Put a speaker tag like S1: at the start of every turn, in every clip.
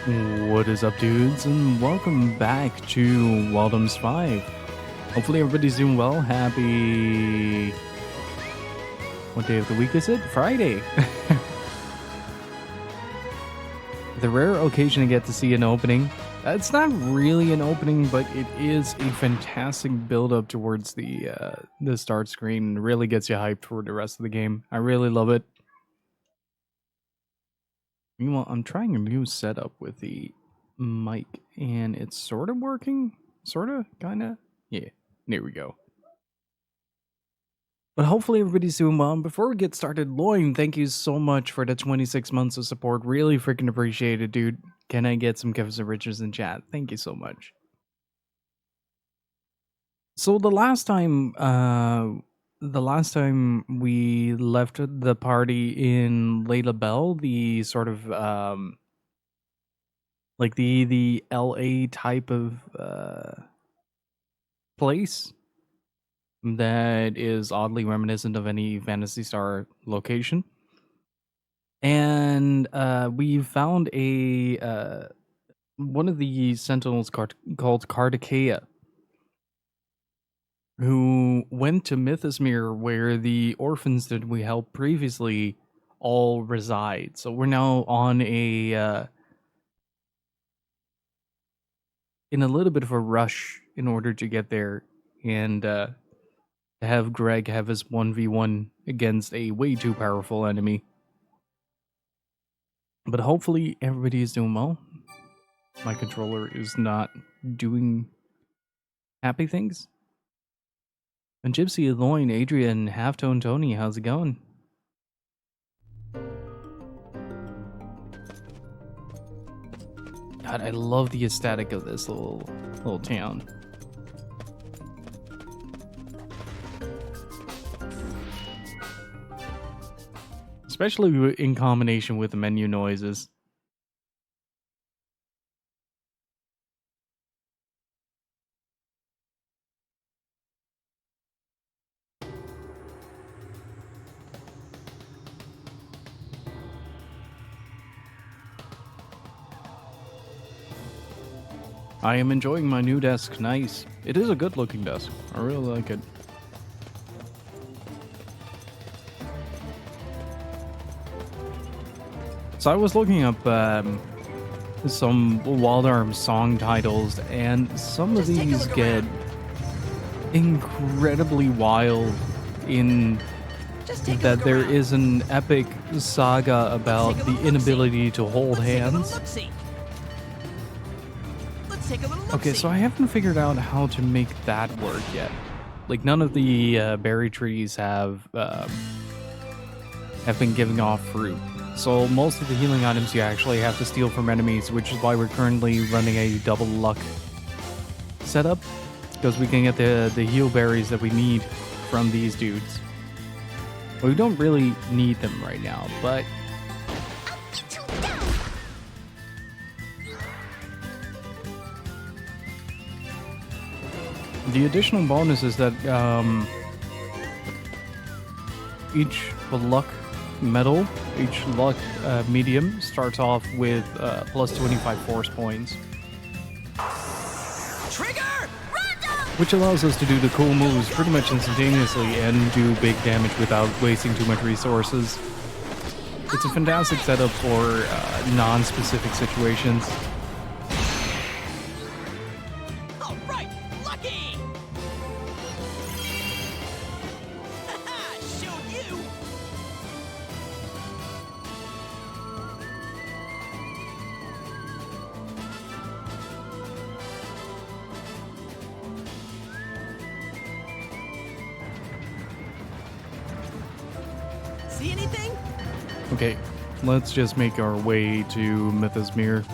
S1: What is up, dudes, and welcome back to Wildums 5. Hopefully everybody's doing well. Happy... What day of the week is it? Friday! The rare occasion I get to see an opening. It's not really an opening, but it is a fantastic build-up towards the start screen. It really gets you hyped for the rest of the game. I really love it. Meanwhile, I'm trying a new setup with the mic, and it's sort of working. Sort of? Kind of? Yeah, there we go. But hopefully everybody's doing well. And before we get started, Loin, thank you so much for the 26 months of support. Really freaking appreciate it, dude. Can I get some gifts and riches in chat? Thank you so much. So the last time we left the party in Layla Bell, the sort of like the LA type of place that is oddly reminiscent of any Phantasy Star location. And we found a one of the sentinels called Kardakea, who went to Mythosmere, where the orphans that we helped previously all reside. So we're now on a in a little bit of a rush in order to get there and have Greg have his 1v1 against a way too powerful enemy. But hopefully everybody is doing well. My controller is not doing happy things. And Gypsy, Loin, Adrian, Halftone, Tony, how's it going? God, I love the aesthetic of this little town. Especially in combination with the menu noises. I am enjoying my new desk. Nice. It is a good looking desk. I really like it. So I was looking up some Wild Arms song titles, and some of these get incredibly wild in that there is an epic saga about the inability to hold hands. Okay, so I haven't figured out how to make that work yet. Like, none of the berry trees have been giving off fruit. So most of the healing items you actually have to steal from enemies, which is why we're currently running a double luck setup, because we can get the heal berries that we need from these dudes. We don't really need them right now, but the additional bonus is that each luck medal, each luck medium starts off with plus 25 force points. Trigger! Which allows us to do the cool moves pretty much instantaneously and do big damage without wasting too much resources. It's a fantastic setup for non-specific situations. Okay, let's just make our way to Mythosmere.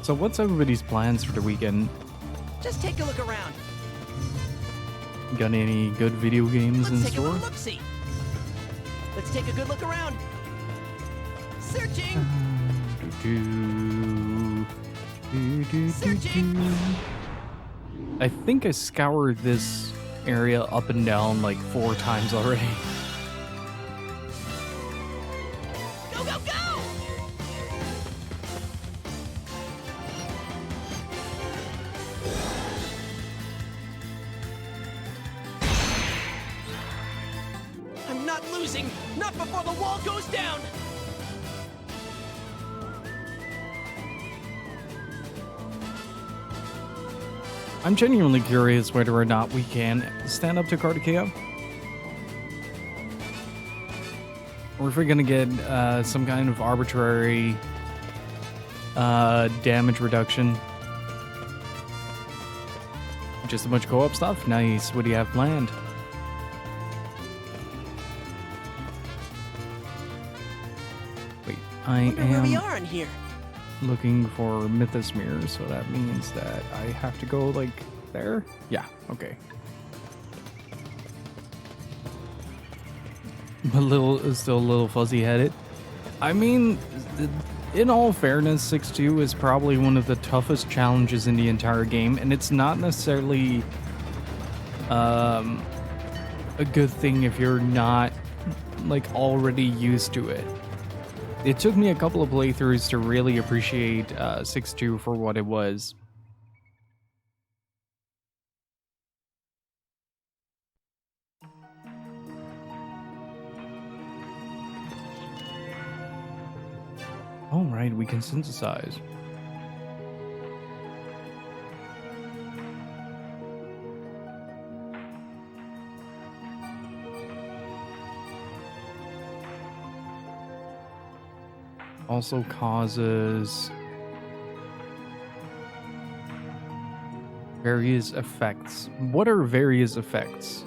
S1: So what's everybody's plans for the weekend?
S2: Just take a look around.
S1: Got any good video games in store?
S2: Let's take a good look around. Searching. Searching.
S1: I think I scoured this area up and down like 4 times already.
S2: Go, go, go! I'm not losing! Not before the wall goes down!
S1: I'm genuinely curious whether or not we can stand up to Kartikea. Or if we're gonna get some kind of arbitrary damage reduction. Just a bunch of co-op stuff? Nice. What do you have planned? Wait, I
S2: Wonder where we
S1: am
S2: are in here.
S1: looking for Mythosmere, so that means that I have to go like there? Yeah, okay. Still a little fuzzy-headed. I mean, in all fairness, 6-2 is probably one of the toughest challenges in the entire game, and it's not necessarily a good thing if you're not like already used to it. It took me a couple of playthroughs to really appreciate 6-2 for what it was. All right, we can synthesize. Also causes various effects. What are various effects?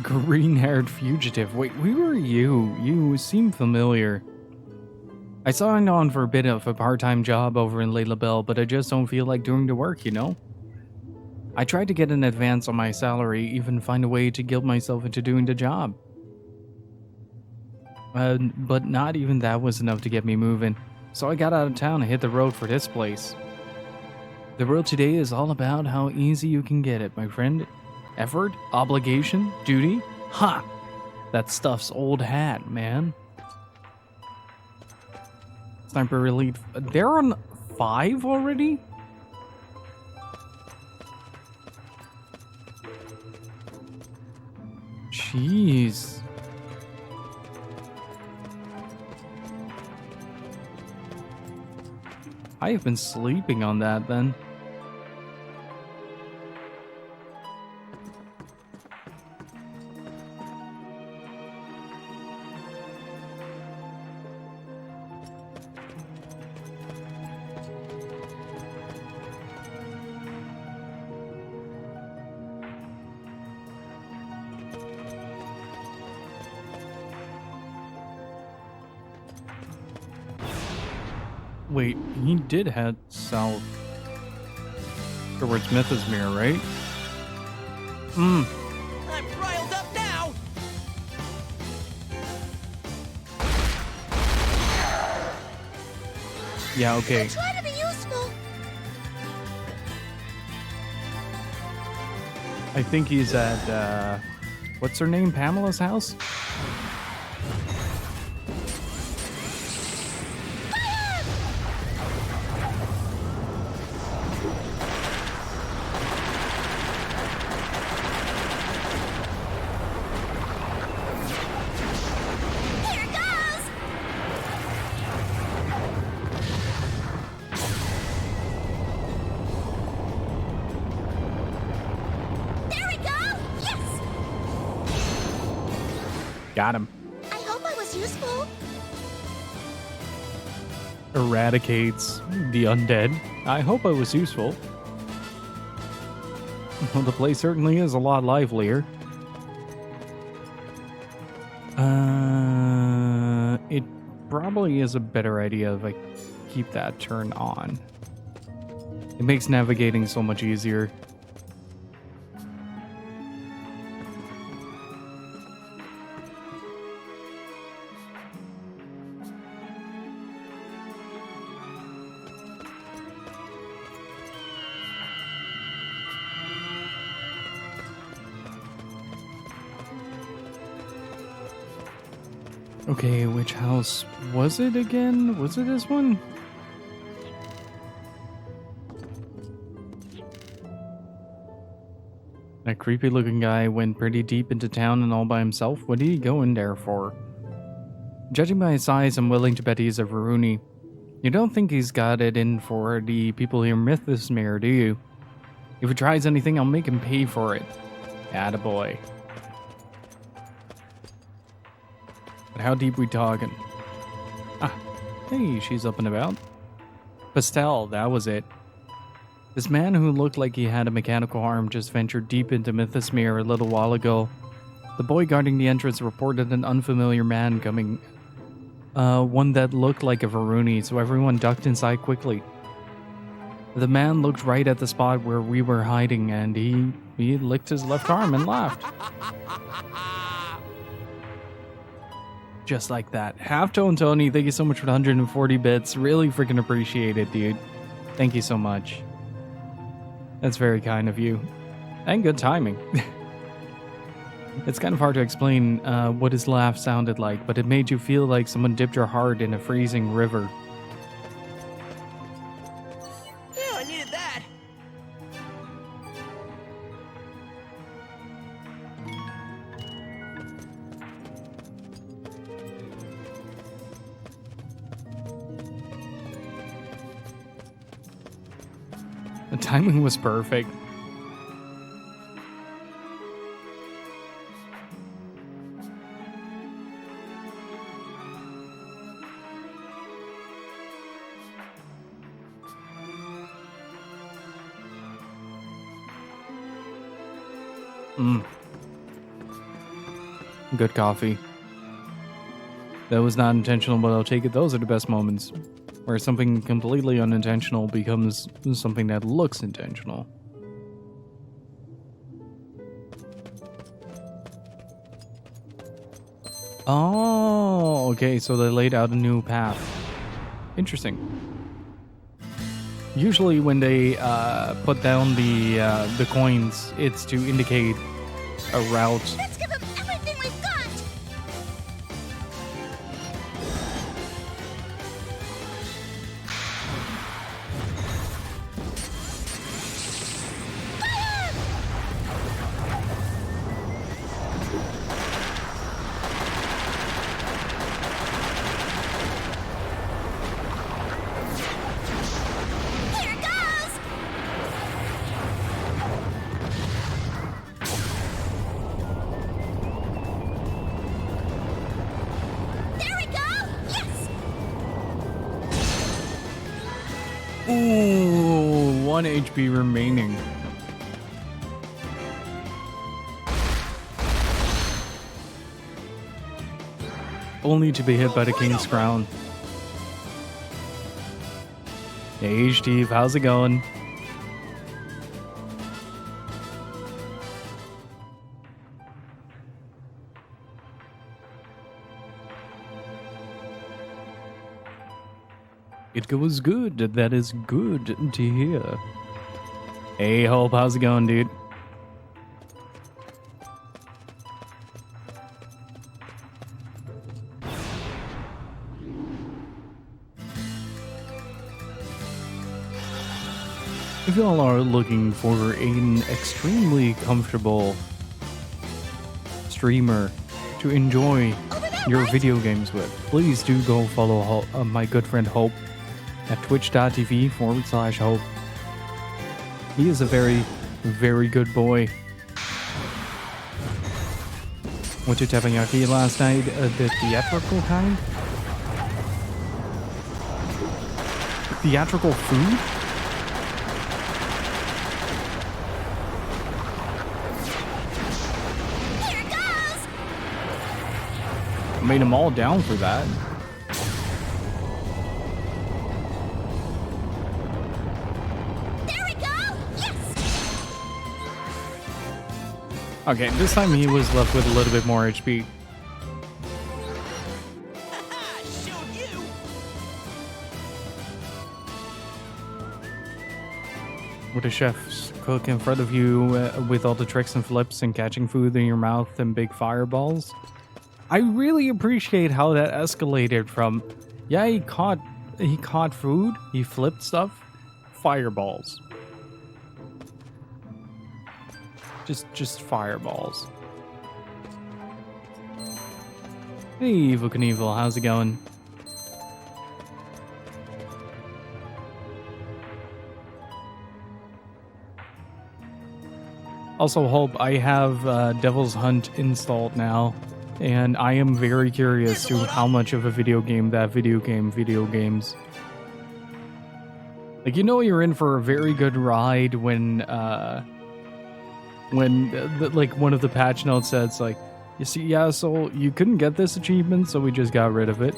S1: Green-haired fugitive. Wait, who are you? You seem familiar. I signed on for a bit of a part-time job over in La Belle, but I just don't feel like doing the work, you know? I tried to get an advance on my salary, even find a way to guilt myself into doing the job. But not even that was enough to get me moving. So I got out of town and hit the road for this place. The world today is all about how easy you can get it, my friend. Effort, obligation, duty. Ha! That stuff's old hat, man. Sniper Elite. They're on 5 already? Jeez. I have been sleeping on that then. Wait, he did head south towards Mythosmere, right?
S2: I'm riled up now!
S1: Yeah, okay.
S3: Try to be useful.
S1: I think he's at, what's her name? Pamela's house? Got him.
S3: I hope I was useful.
S1: Eradicates the undead. I hope I was useful. Well, the place certainly is a lot livelier. It probably is a better idea if I keep that turned on. It makes navigating so much easier. Okay, which house was it again? Was it this one? That creepy looking guy went pretty deep into town and all by himself. What did he go in there for? Judging by his size, I'm willing to bet he's a Varuni. You don't think he's got it in for the people here Mythosmere, do you? If he tries anything, I'll make him pay for it. Attaboy. But how deep we talking? Ah, hey, she's up and about. Pastel, that was it. This man who looked like he had a mechanical arm just ventured deep into Mythosmere a little while ago. The boy guarding the entrance reported an unfamiliar man coming. One that looked like a Varuni, so everyone ducked inside quickly. The man looked right at the spot where we were hiding and he licked his left arm and laughed. Just like that. Halftone Tony, thank you so much for the 140 bits. Really freaking appreciate it, dude. Thank you so much. That's very kind of you. And good timing. It's kind of hard to explain what his laugh sounded like, but it made you feel like someone dipped your heart in a freezing river.
S2: Yeah, I needed that.
S1: The timing was perfect. Good coffee. That was not intentional, but I'll take it. Those are the best moments. Where something completely unintentional becomes something that looks intentional. Oh, okay, so they laid out a new path. Interesting. Usually when they put down the coins, it's to indicate a route.
S3: Let's give him everything we've got! Here goes! There we go! Yes!
S1: Ooh, 1 HP remaining. Only to be hit by the King's Crown. Hey Steve, how's it going? It goes good. That is good to hear. Hey Hope, how's it going, dude? If y'all are looking for an extremely comfortable streamer to enjoy your video games with, please do go follow my good friend Hope at twitch.tv/Hope. He is a very, very good boy. Went to teppanyaki last night, the theatrical kind? Theatrical food? I mean, I'm all down for that.
S3: There we go! Yes!
S1: Okay, this time he was left with a little bit more HP.
S2: Haha, showed you.
S1: With a chef's cook in front of you with all the tricks and flips and catching food in your mouth and big fireballs. I really appreciate how that escalated from, yeah, he caught food, he flipped stuff, fireballs. Just fireballs. Hey, Evil Knievel, how's it going? Also, Hope, I have Devil's Hunt installed now, and I am very curious to how much of a video game video games. Like, you know, you're in for a very good ride when like one of the patch notes says, like, you see, yeah, so you couldn't get this achievement, so we just got rid of it.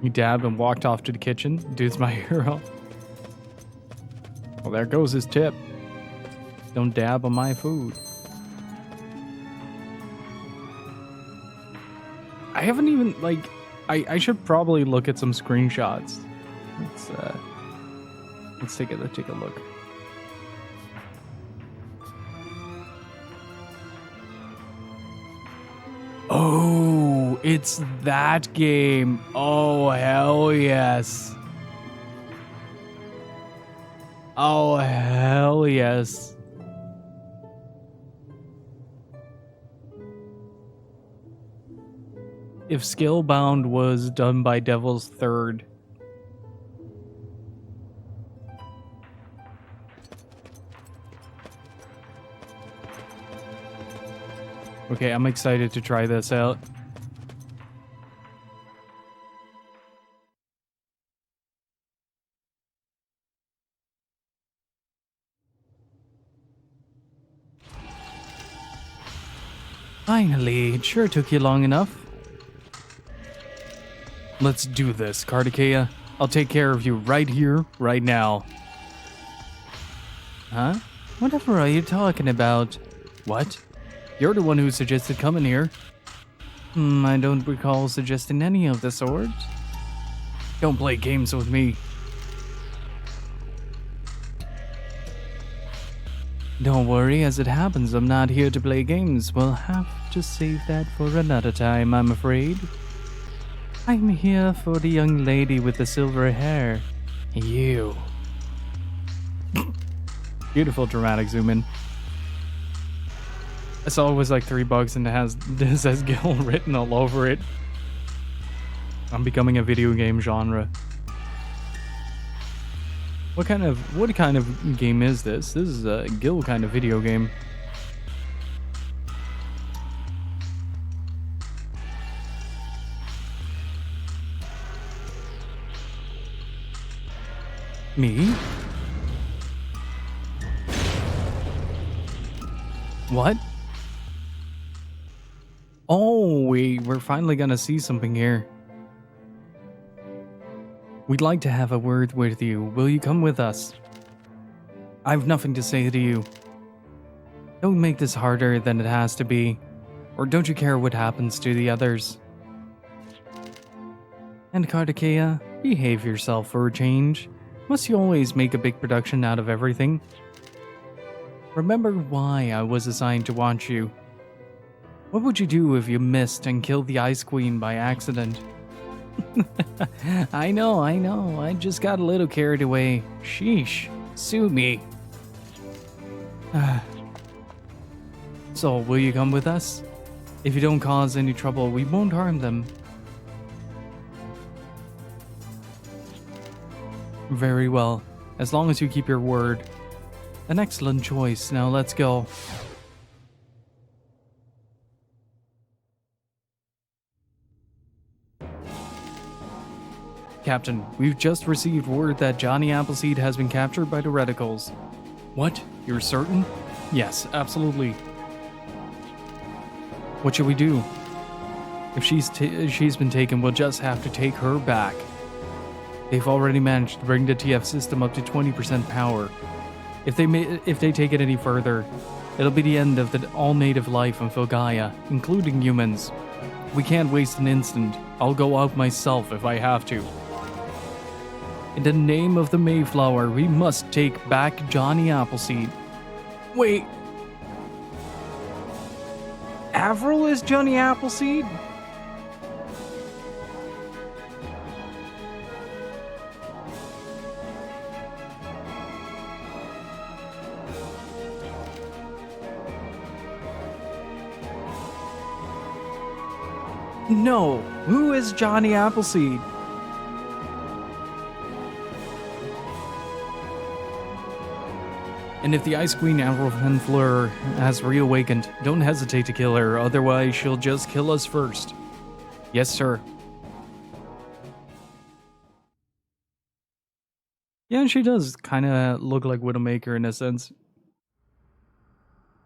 S1: He dabbed and walked off to the kitchen. Dude's my hero. Well, there goes his tip. Don't dab on my food. I haven't even, like, I should probably look at some screenshots. Let's take a look. Oh, it's that game. Oh, hell yes. Oh, hell yes. If Skillbound was done by Devil's Third. Okay, I'm excited to try this out. Finally, it sure took you long enough. Let's do this, Kartikeya. I'll take care of you right here, right now. Huh? Whatever are you talking about? What? You're the one who suggested coming here. I don't recall suggesting any of the sort. Don't play games with me. Don't worry, as it happens, I'm not here to play games. We'll have to save that for another time, I'm afraid. I'm here for the young lady with the silver hair. You. Beautiful dramatic zoom in. I saw it was like $3 and it says Gil written all over it. I'm becoming a video game genre. What kind of game is this? This is a Gil kind of video game. Me? What? Oh, we're finally gonna see something here. We'd like to have a word with you. Will you come with us? I've nothing to say to you. Don't make this harder than it has to be. Or don't you care what happens to the others? And Kartikeya, behave yourself for a change. Must you always make a big production out of everything? Remember why I was assigned to watch you. What would you do if you missed and killed the Ice Queen by accident? I know. I just got a little carried away. Sheesh. Sue me. So, will you come with us? If you don't cause any trouble, we won't harm them. Very well. As long as you keep your word. An excellent choice. Now let's go. Captain, we've just received word that Johnny Appleseed has been captured by the Reticles. What? You're certain? Yes, absolutely. What should we do? If she's been taken, we'll just have to take her back. They've already managed to bring the TF system up to 20% power. If they take it any further, it'll be the end of the all-native life on Filgaia, including humans. We can't waste an instant. I'll go out myself if I have to. In the name of the Mayflower, we must take back Johnny Appleseed. Wait. Avril is Johnny Appleseed? No, who is Johnny Appleseed? And if the Ice Queen Avril Fleur has reawakened, don't hesitate to kill her, otherwise she'll just kill us first. Yes, sir. Yeah, she does kind of look like Widowmaker in a sense.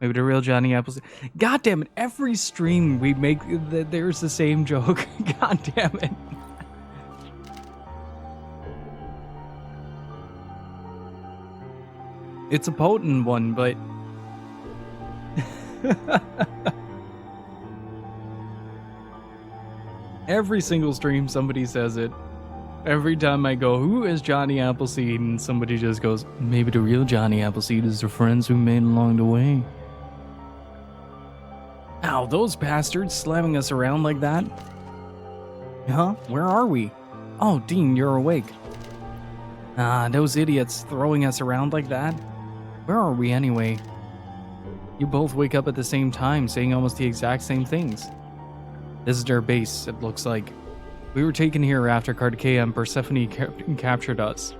S1: Maybe the real Johnny Appleseed. God damn it, every stream we make, there's the same joke. God damn it. It's a potent one, but... every single stream somebody says it. Every time I go, who is Johnny Appleseed? And somebody just goes, maybe the real Johnny Appleseed is the friends we made along the way. Ow, those bastards slamming us around like that? Huh? Where are we? Oh, Dean, you're awake. Ah, those idiots throwing us around like that? Where are we anyway? You both wake up at the same time, saying almost the exact same things. This is their base, it looks like. We were taken here after Cardicaea and Persephone captured us.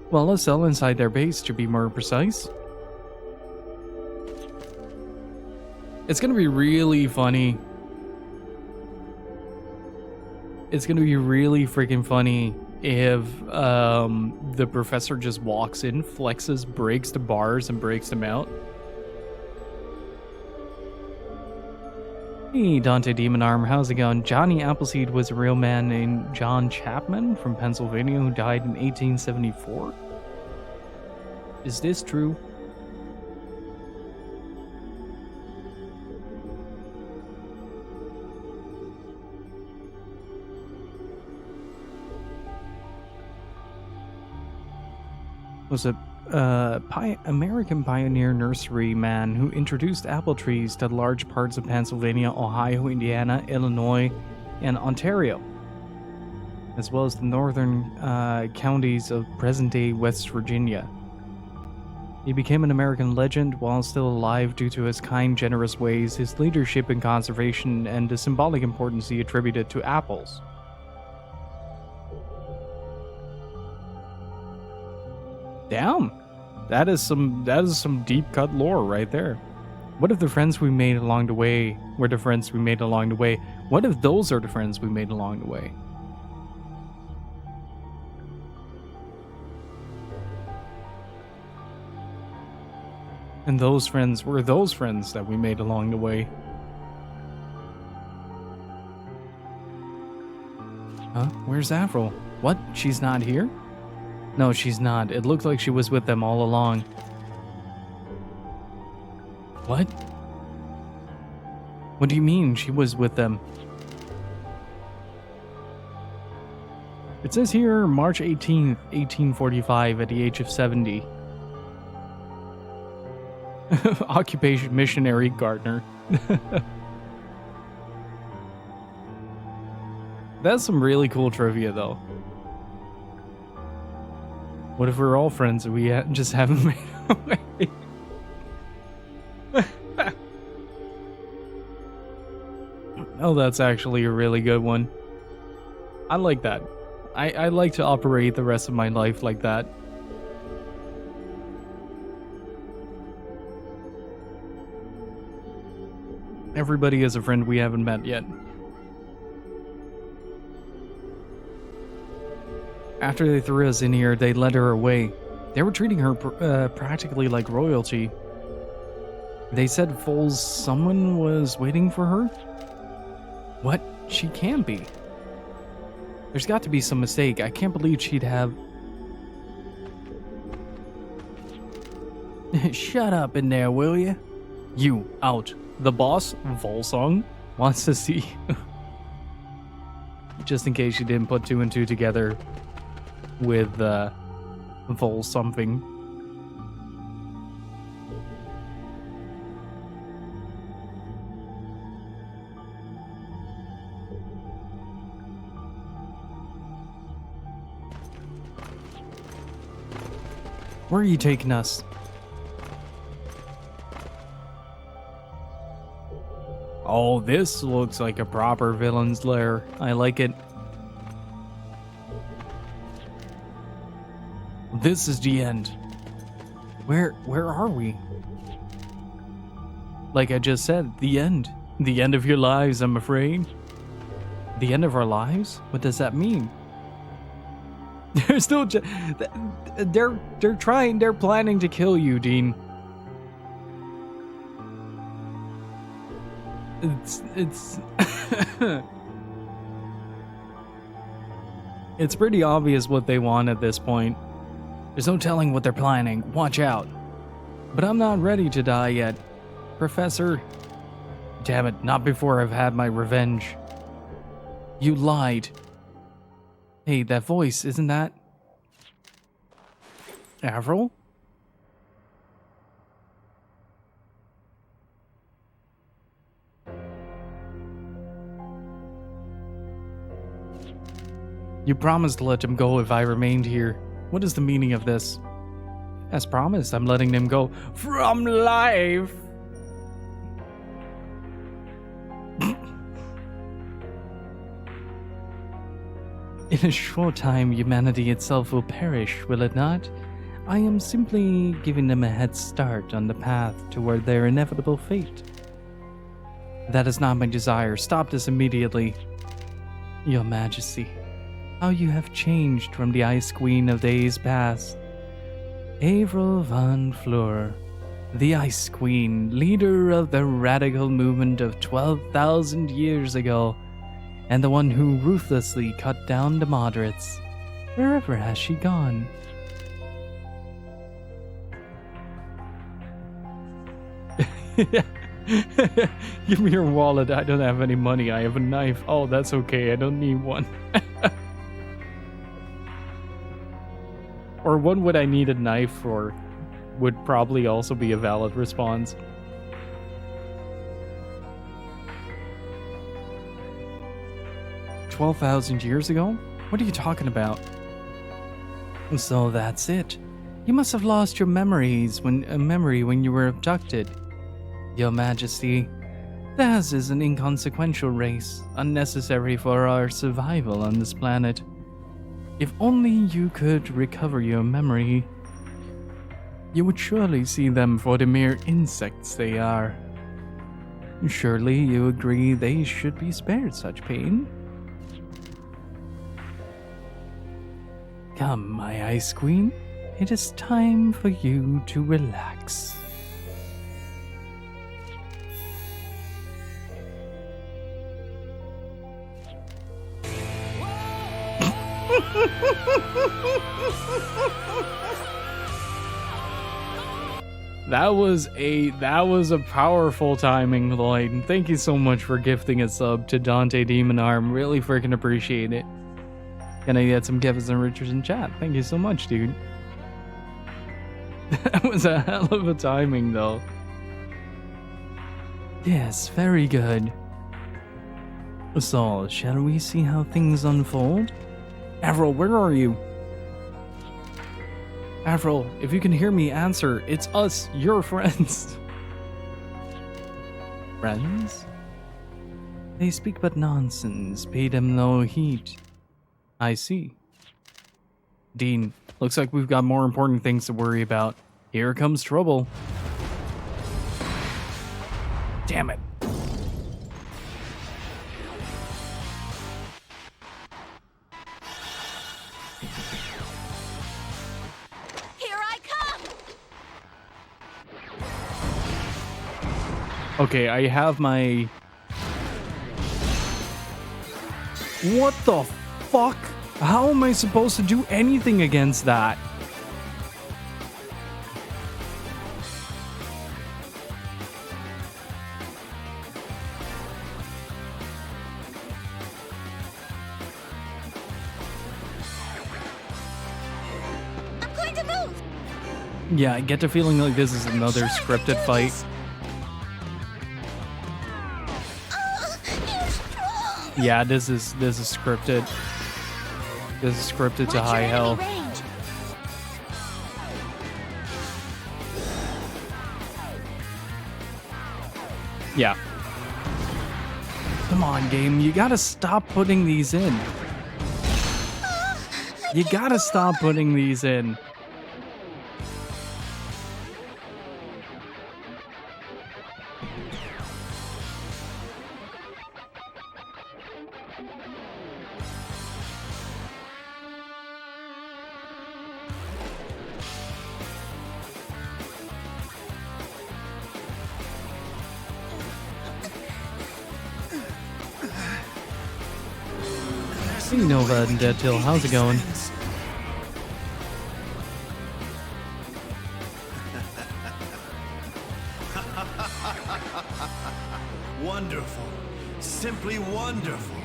S1: Well, a cell inside their base, to be more precise. It's gonna be really funny. It's gonna be really freaking funny if the professor just walks in, flexes, breaks the bars, and breaks them out. Hey, Dante Demon Arm, how's it going? Johnny Appleseed was a real man named John Chapman from Pennsylvania who died in 1874. Is this true? Was a American pioneer nursery man who introduced apple trees to large parts of Pennsylvania, Ohio, Indiana, Illinois, and Ontario, as well as the northern counties of present-day West Virginia. He became an American legend while still alive due to his kind, generous ways, his leadership in conservation, and the symbolic importance he attributed to apples. Damn, that is some deep cut lore right there. What if the friends we made along the way were the friends we made along the way? What if those are the friends we made along the way? And those friends were those friends that we made along the way. Huh? Where's Avril? What? She's not here? No, she's not. It looked like she was with them all along. What? What do you mean she was with them? It says here March 18th, 1845 at the age of 70. Occupation missionary gardener. That's some really cool trivia though. What if we're all friends and we just haven't made away? Oh, that's actually a really good one. I like that. I like to operate the rest of my life like that. Everybody is a friend we haven't met yet. After they threw us in here, they led her away. They were treating her practically like royalty. They said someone was waiting for her? What? She can't be. There's got to be some mistake. I can't believe she'd have... Shut up in there, will you? You, out. The boss, Volsung, wants to see you. Just in case you didn't put 2 and 2 together with Vol something. Where are you taking us? Oh, this looks like a proper villain's lair. I like it. This is the end. Where are we? Like I just said, the end. The end of your lives, I'm afraid. The end of our lives? What does that mean? They're still they're planning to kill you, Dean. It's it's pretty obvious what they want at this point. There's no telling what they're planning. Watch out. But I'm not ready to die yet, Professor. Damn it, not before I've had my revenge. You lied. Hey, that voice, isn't that Avril? You promised to let him go if I remained here. What is the meaning of this? As promised, I'm letting him go from life. In a short time, humanity itself will perish, will it not? I am simply giving them a head start on the path toward their inevitable fate. That is not my desire. Stop this immediately. Your Majesty, how you have changed from the Ice Queen of days past. Avril van Fleur, the Ice Queen, leader of the radical movement of 12,000 years ago, and the one who ruthlessly cut down the moderates. Wherever has she gone? Give me your wallet. I don't have any money. I have a knife. Oh, that's okay. I don't need one. Or what would I need a knife for? Would probably also be a valid response. "12,000 years ago? What are you talking about?" So that's it. You must have lost your memory when you were abducted. Your Majesty, theirs is an inconsequential race, unnecessary for our survival on this planet. If only you could recover your memory, you would surely see them for the mere insects they are. Surely you agree they should be spared such pain? Come, my Ice Queen, it is time for you to relax. That was a powerful timing, Lloyd. Thank you so much for gifting a sub to Dante Demon Arm. Really freaking appreciate it. And I get some Kevins and Richards in chat. Thank you so much, dude. That was a hell of a timing, though. Yes, very good. So, shall we see how things unfold? Avril, where are you? Avril, if you can hear me, answer. It's us, your friends. Friends? They speak but nonsense. Pay them no heed. I see. Dean, looks like we've got more important things to worry about. Here comes trouble. Damn it. Okay, I have my... What the fuck? How am I supposed to do anything against that?
S3: I'm going to move.
S1: Yeah, I get the feeling like this is another scripted fight.
S3: You're strong.
S1: Yeah, this is scripted. This is scripted to
S3: Watch
S1: high
S3: your
S1: hell.
S3: enemy range.
S1: Yeah. Come on, game. You gotta stop putting these in. You gotta stop putting these in. You know that in Dead Till. How's it going?
S4: Wonderful. Simply wonderful.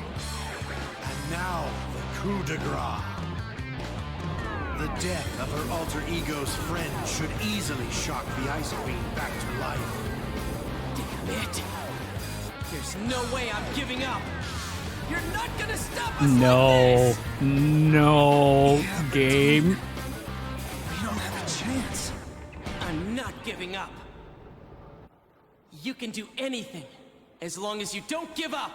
S4: And now, the coup de grace. The death of her alter ego's friend should easily shock the Ice Queen back to life.
S2: Damn it. There's no way I'm giving up. You're not gonna stop us
S1: No.
S2: like this.
S1: No. Game.
S4: We don't have a chance.
S2: I'm not giving up. You can do anything as long as you don't give up.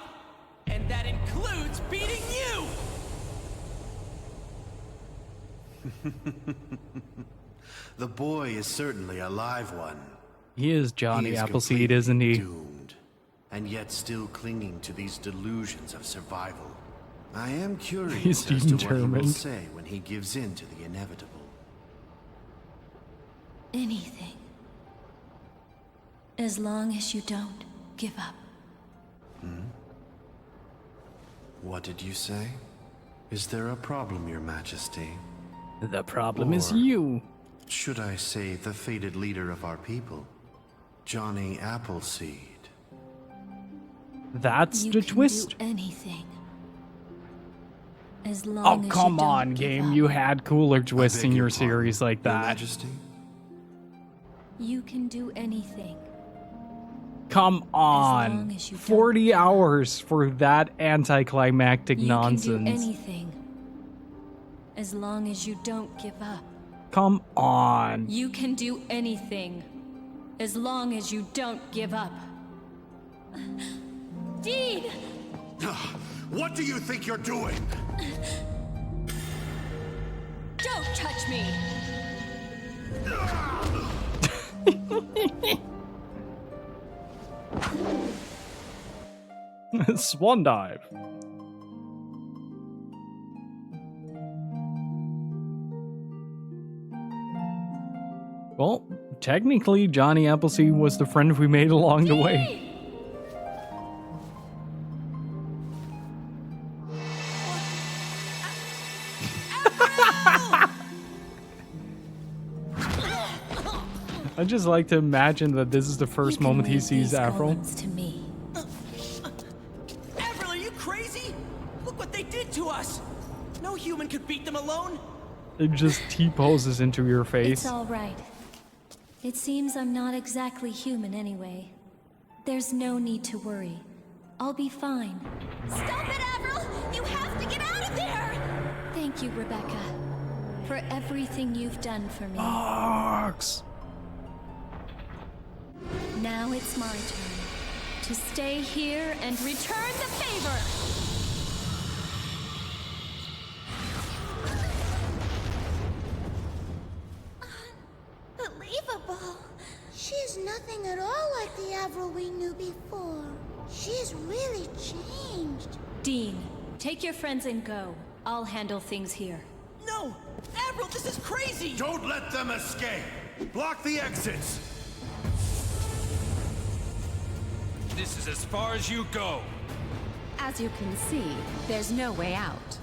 S2: And that includes beating you!
S4: The boy is certainly a live one.
S1: He is Johnny
S4: He is
S1: Appleseed,
S4: completely
S1: isn't he?
S4: Doomed, and yet still clinging to these delusions of survival. I am curious
S1: He's
S4: as to what he will
S1: determined.
S4: say when he gives in to the inevitable.
S3: Anything. As long as you don't give up.
S4: What did you say? Is there a problem, Your Majesty?
S1: The problem is
S4: Or-
S1: you.
S4: Should I say the fated leader of our people, Johnny Appleseed?
S1: That's
S3: You
S1: the
S3: can
S1: twist.
S3: do anything. As long
S1: Oh,
S3: as
S1: come
S3: you don't
S1: on,
S3: give
S1: game.
S3: up.
S1: You had cooler
S4: I
S1: twists
S4: beg
S1: in
S4: your
S1: your
S4: pardon,
S1: series like
S4: Your
S1: that.
S4: Majesty?
S3: You can do anything.
S1: Come on.
S3: long as you don't
S1: 40
S3: give up.
S1: hours for that anticlimactic
S3: You
S1: nonsense.
S3: can do anything. As long as you don't give up.
S1: Come on.
S3: You can do anything. As long as you don't give up. Dean!
S4: What do you think you're doing?
S3: Don't touch me!
S1: Swan dive. Well, technically, Johnny Appleseed was the friend we made along the way. I just like to imagine that this is the first
S3: You can
S1: moment he
S3: leave
S1: sees
S3: these
S1: Avril.
S3: golems to me.
S2: Avril, are you crazy? Look what they did to us. No human could beat them alone.
S1: It just T-poses into your
S3: It's
S1: face.
S3: all right. It seems I'm not exactly human anyway. There's no need to worry. I'll be fine. Stop it, Avril! You have to get out of there! Thank you, Rebecca, for everything you've done for me.
S1: Ox.
S3: Now it's my turn to stay here and return the favor!
S5: Unbelievable. She's nothing at all like the Avril we knew before. She's really changed.
S3: Dean, take your friends and go. I'll handle things here.
S2: No! Avril, this is crazy!
S4: Don't let them escape! Block the exits!
S6: This is as far as you go.
S7: As you can see, there's no way out.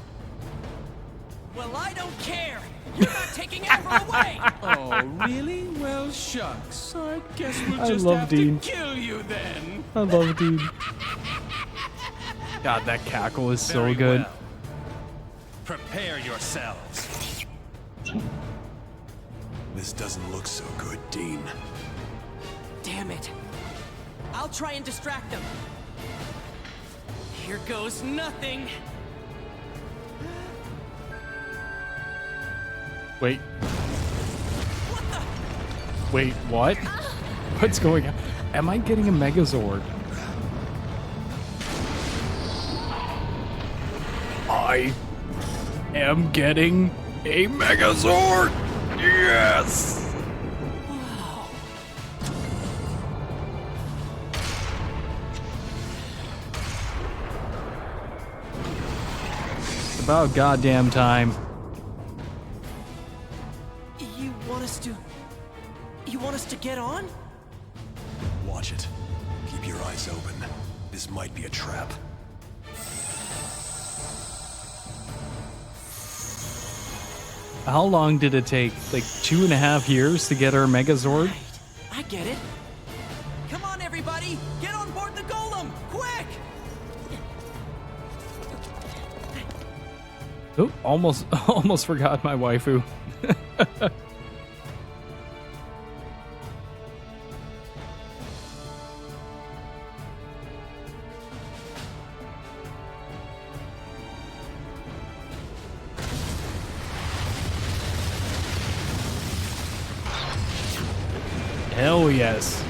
S2: Well, I don't care. You're not taking Avril away.
S6: Oh, really? Well, shucks. I guess we'll
S1: I
S6: just
S1: love
S6: have
S1: Dean.
S6: to kill you then.
S1: I love Dean. God, that cackle is so
S6: Very
S1: good.
S6: well. Prepare yourselves.
S4: This doesn't look so good, Dean.
S2: Damn it. I'll try and distract them. Here goes nothing.
S1: Wait.
S2: What the?
S1: Wait, what? What's going on? Am I getting a Megazord? I am getting a Megazord! Yes! It's about goddamn time.
S2: You want us to get on?
S4: Watch it. Keep your eyes open. This might be a trap.
S1: How long did it take? Like 2.5 years to get our Megazord?
S2: Right. I get it. Come on, everybody! Get on board the golem! Quick!
S1: Oh, almost forgot my waifu. Hell yes.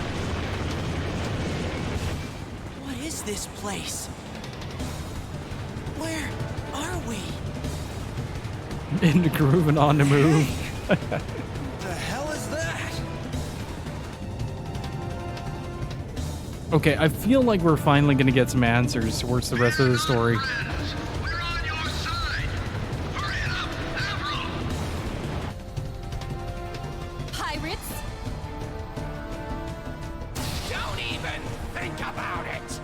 S2: What is this place? Where are we?
S1: In the groove and on the move.
S4: What the hell is that?
S1: Okay, I feel like we're finally gonna get some answers towards the rest of the story.
S8: We're on your side. Hurry up, Avril.
S7: Pirates?
S6: Don't even think about it.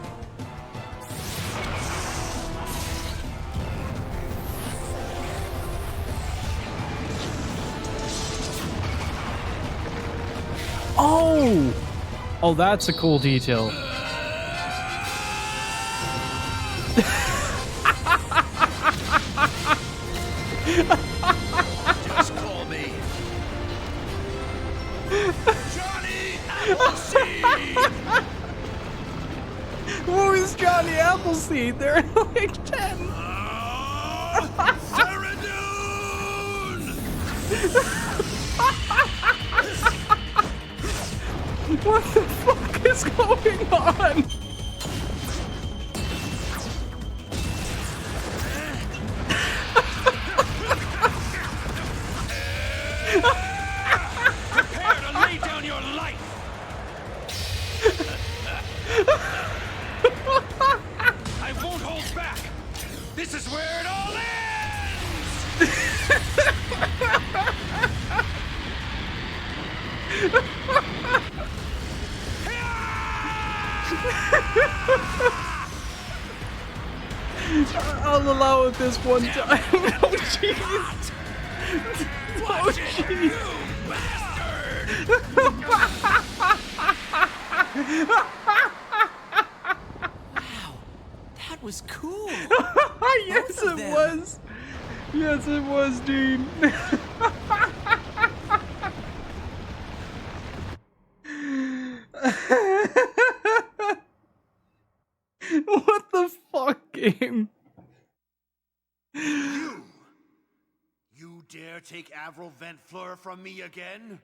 S1: Oh! Oh, that's a cool detail.
S4: Just call me Johnny Appleseed!
S1: Who is Johnny Appleseed? They're like 10.
S4: Faradun!
S1: What the fuck is going on?
S6: Prepare to lay down your life. I won't hold back. This is where it all
S1: I'll allow it this one time. Oh, jeez. Oh, jeez.
S2: Wow, that was cool.
S1: Yes,
S2: Both of
S1: it
S2: them.
S1: was. Yes, it was, dude. What the fuck, game?
S4: You dare take Avril Ventfleur from me again?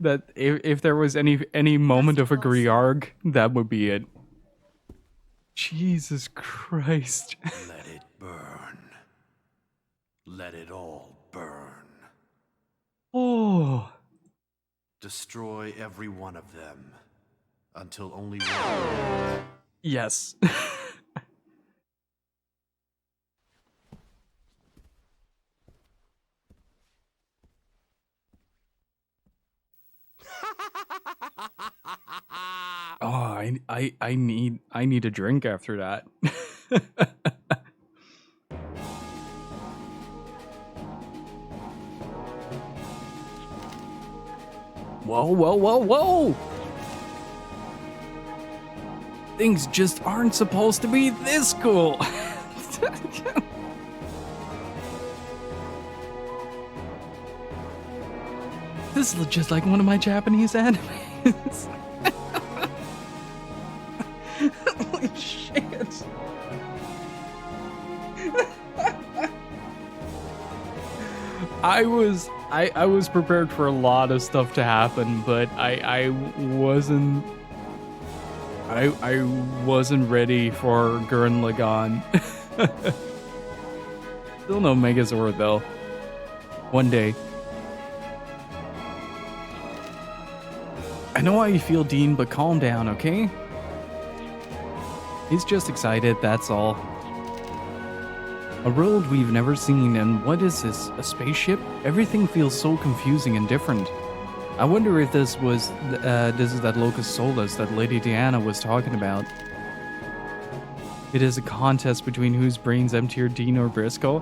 S1: That if there was any moment of a Griarg, that would be it. Jesus Christ.
S4: Let it burn. Let it all burn.
S1: Oh.
S4: Destroy every one of them. until only one.
S1: Yes. Oh, I need a drink after that. Whoa, whoa, whoa, whoa! Things just aren't supposed to be this cool. This is just like one of my Japanese animes. Holy shit. I was prepared for a lot of stuff to happen, but I wasn't ready for Gurren Lagann. Still no Megazord though. One day. I know how you feel, Dean, but calm down, okay? He's just excited, that's all. A world we've never seen, and what is this, a spaceship? Everything feels so confusing and different. I wonder if this is that Locus Solus that Lady Diana was talking about. It is a contest between whose brain's emptier, Dean or Briscoe.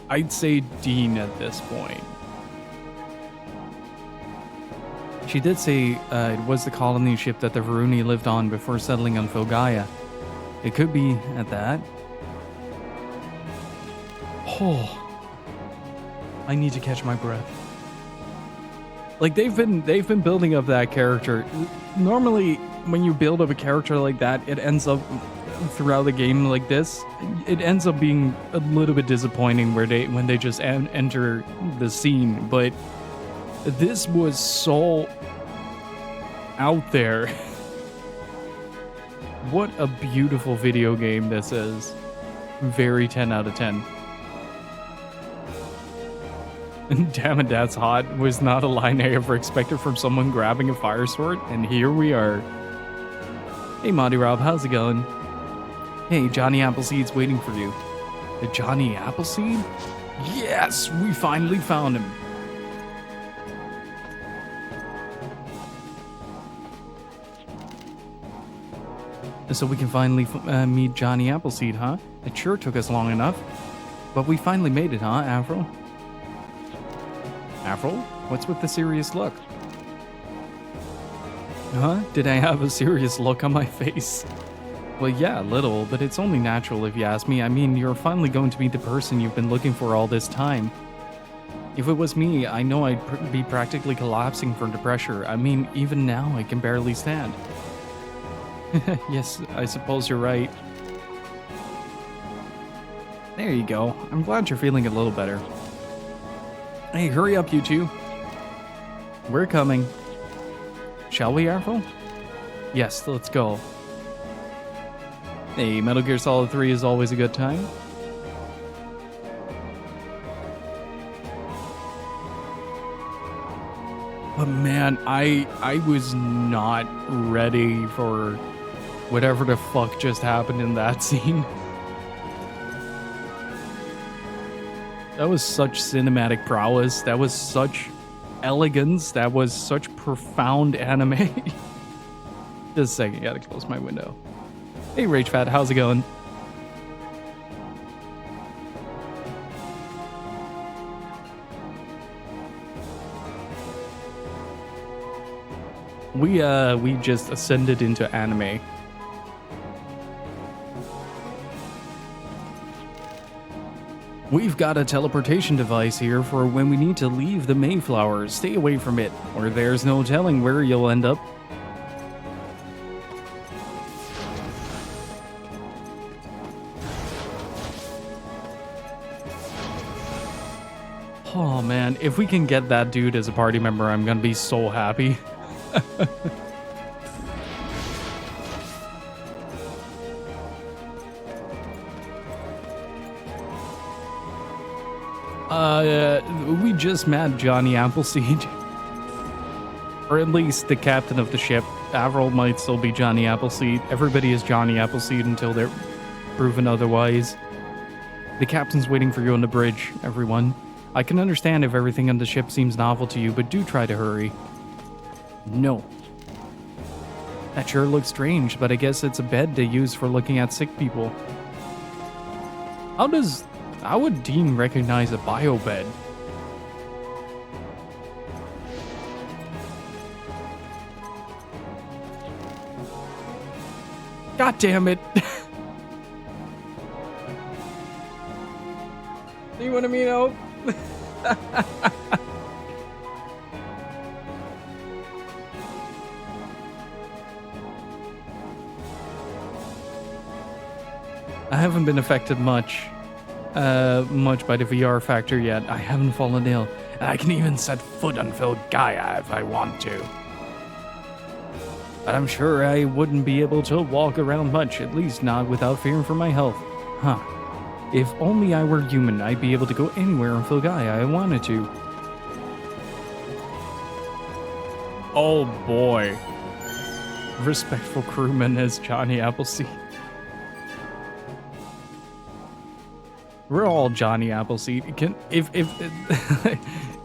S1: I'd say Dean at this point. She did say it was the colony ship that the Varuni lived on before settling on Filgaia. It could be at that. Oh, I need to catch my breath. Like they've been building up that character. Normally, when you build up a character like that, it ends up throughout the game like this. It ends up being a little bit disappointing when they just enter the scene. But this was so out there. What a beautiful video game this is. Very 10 out of 10. Damn it, that's hot. Was not a line I ever expected from someone grabbing a fire sword, and here we are. Hey, Monty Rob, how's it going? Hey, Johnny Appleseed's waiting for you. The Johnny Appleseed? Yes, we finally found him. So we can finally meet Johnny Appleseed, huh? It sure took us long enough. But we finally made it, huh, Avril? Avril? What's with the serious look? Huh? Did I have a serious look on my face? Well, yeah, a little, but it's only natural if you ask me. I mean, you're finally going to meet the person you've been looking for all this time. If it was me, I know I'd be practically collapsing from the pressure. I mean, even now I can barely stand. Yes, I suppose you're right. There you go. I'm glad you're feeling a little better. Hey, hurry up, you two. We're coming. Shall we, Arvo? Yes, let's go. Hey, Metal Gear Solid 3 is always a good time. But man, I was not ready for whatever the fuck just happened in that scene. That was such cinematic prowess. That was such elegance. That was such profound anime. Just a second, gotta close my window. Hey, RageFat, how's it going? We just ascended into anime. We've got a teleportation device here for when we need to leave the Mayflower. Stay away from it, or there's no telling where you'll end up. Oh man, if we can get that dude as a party member, I'm gonna be so happy. We just met Johnny Appleseed. Or at least the captain of the ship. Avril might still be Johnny Appleseed. Everybody is Johnny Appleseed until they're proven otherwise. The captain's waiting for you on the bridge, everyone. I can understand if everything on the ship seems novel to you, but do try to hurry. No. That sure looks strange, but I guess it's a bed they use for looking at sick people. How would Dean recognize a bio bed? God damn it. You want me to help? I haven't been affected much by the VR factor yet. I haven't fallen ill. I can even set foot on Phil Gaia if I want to. But I'm sure I wouldn't be able to walk around much, at least not without fearing for my health. Huh. If only I were human, I'd be able to go anywhere on Phil Gaia I wanted to. Oh boy. Respectful crewman as Johnny Appleseed. We're all Johnny Appleseed.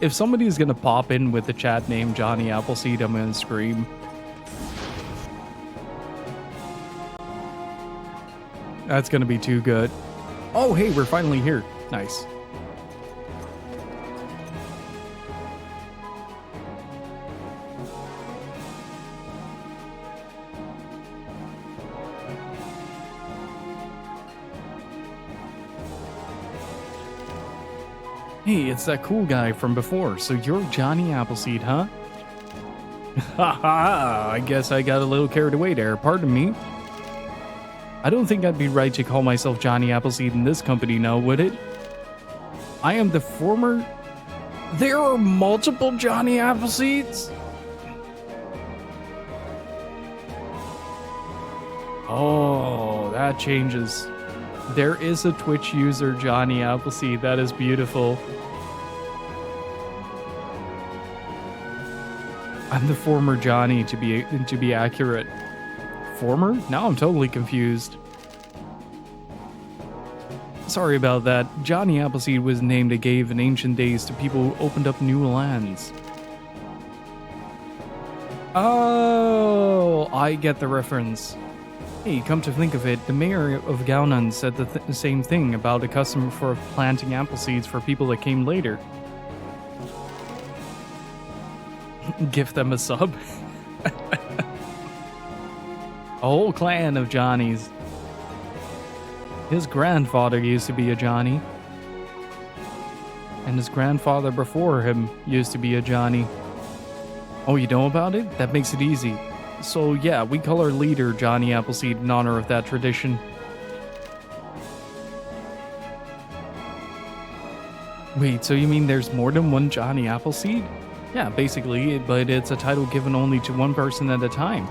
S1: If somebody's gonna pop in with the chat name Johnny Appleseed, I'm gonna scream. That's gonna be too good. Oh, hey, we're finally here. Nice. Hey, it's that cool guy from before. So you're Johnny Appleseed, huh? Haha, I guess I got a little carried away there. Pardon me. I don't think I'd be right to call myself Johnny Appleseed in this company now, would it? I am the former... There are multiple Johnny Appleseeds? Oh, that changes. There is a Twitch user, Johnny Appleseed. That is beautiful. I'm the former Johnny, to be accurate. Former? Now I'm totally confused. Sorry about that. Johnny Appleseed was named a gave in ancient days to people who opened up new lands. Oh, I get the reference. Hey, come to think of it, the mayor of Gaunan said the same thing about a custom for planting apple seeds for people that came later. Give them a sub. A whole clan of Johnnies. His grandfather used to be a Johnny. And his grandfather before him used to be a Johnny. Oh, you know about it? That makes it easy. So yeah, we call our leader Johnny Appleseed in honor of that tradition. Wait, so you mean there's more than one Johnny Appleseed? Yeah, basically, but it's a title given only to one person at a time.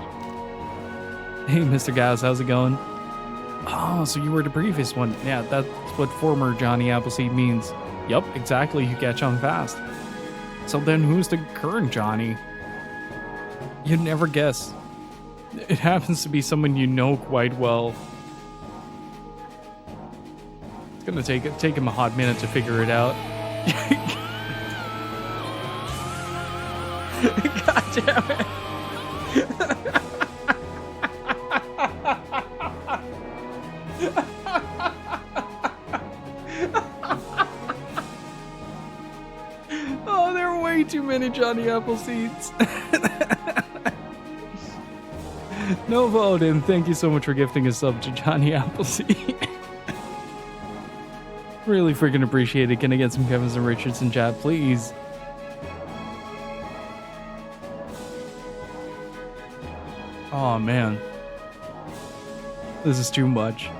S1: Hey, Mr. Gaz, how's it going? Oh, so you were the previous one. Yeah, that's what former Johnny Appleseed means. Yup, exactly, you catch on fast. So then who's the current Johnny? You'd never guess. It happens to be someone you know quite well. It's gonna take him a hot minute to figure it out. God damn it. Oh, there are way too many Johnny Appleseeds. No vote, and thank you so much for gifting a sub to Johnny Appleseed. Really freaking appreciate it. Can I get some Kevins and Richards in chat, please? Oh man, this is too much.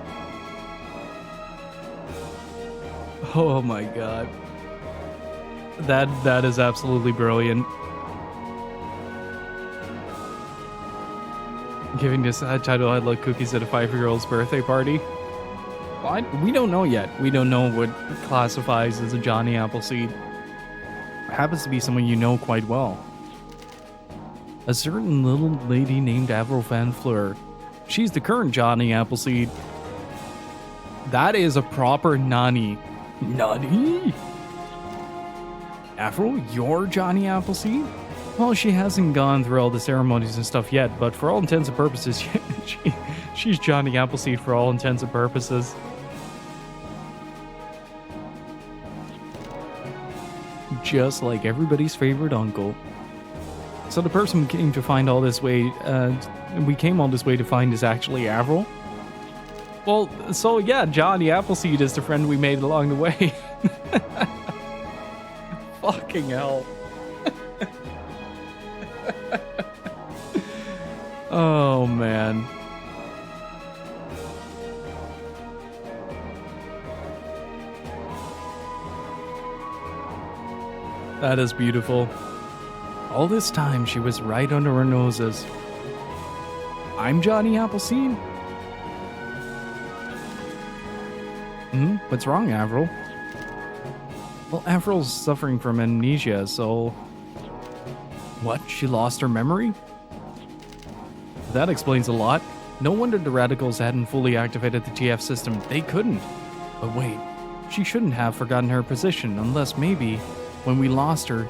S1: Oh my god, that is absolutely brilliant. Giving this title, I'd like cookies at a 5-year-old's birthday party. What? We don't know yet. We don't know what classifies as a Johnny Appleseed. It happens to be someone you know quite well. A certain little lady named Avril Van Fleur. She's the current Johnny Appleseed. That is a proper Nani. Nani? Avril, you're Johnny Appleseed? Well, she hasn't gone through all the ceremonies and stuff yet, but for all intents and purposes, she's Johnny Appleseed for all intents and purposes. Just like everybody's favorite uncle. So the person we came to find all this way, we came all this way to find is actually Avril. Well, so yeah, Johnny Appleseed is the friend we made along the way. Fucking hell. Oh, man. That is beautiful. All this time, she was right under our noses. I'm Johnny Appleseed? What's wrong, Avril? Well, Avril's suffering from amnesia, so... What? She lost her memory? That explains a lot. No wonder the radicals hadn't fully activated the TF system. They couldn't. But wait, she shouldn't have forgotten her position, unless maybe, when we lost her...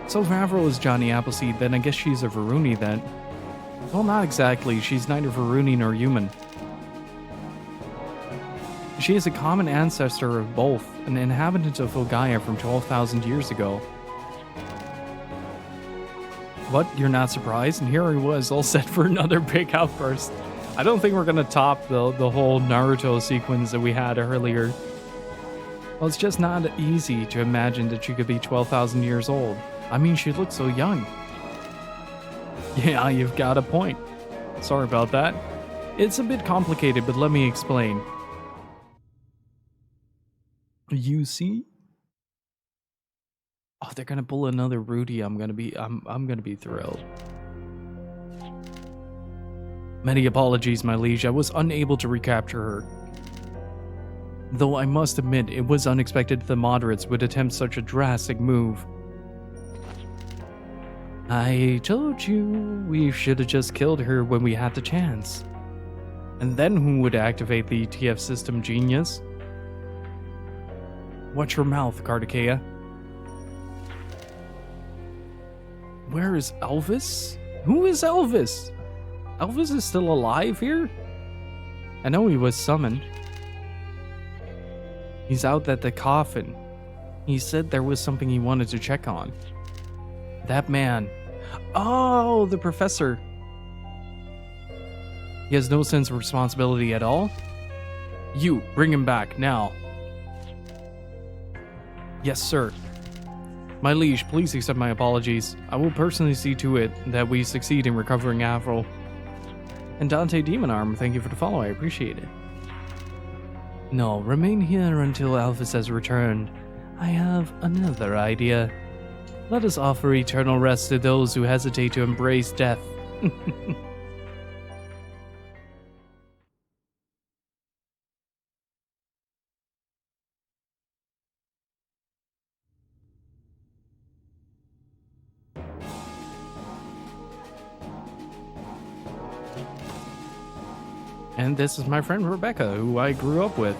S1: So if Avril is Johnny Appleseed, then I guess she's a Varuni then. Well, not exactly. She's neither Varuni nor human. She is a common ancestor of both, an inhabitant of Fulgaia from 12,000 years ago. What? You're not surprised? And here he was, all set for another big outburst. I don't think we're gonna top the whole Naruto sequence that we had earlier. Well, it's just not easy to imagine that she could be 12,000 years old. I mean, she looks so young. Yeah, you've got a point. Sorry about that. It's a bit complicated, but let me explain. You see? Oh, they're gonna pull another Rudy. I'm gonna be thrilled. Many apologies, my liege. I was unable to recapture her. Though I must admit, it was unexpected the moderates would attempt such a drastic move. I told you we should have just killed her when we had the chance. And then who would activate the TF system, genius? Watch your mouth, Kartikeya. Where is Elvis? Who is Elvis? Elvis is still alive here? I know he was summoned. He's out at the coffin. He said there was something he wanted to check on. That man. Oh, the professor. He has no sense of responsibility at all? You, bring him back, now. Yes, sir. My liege, please accept my apologies. I will personally see to it that we succeed in recovering Avril. And Dante Demon Arm, thank you for the follow, I appreciate it. No, remain here until Alphys has returned. I have another idea. Let us offer eternal rest to those who hesitate to embrace death. And this is my friend Rebecca, who I grew up with.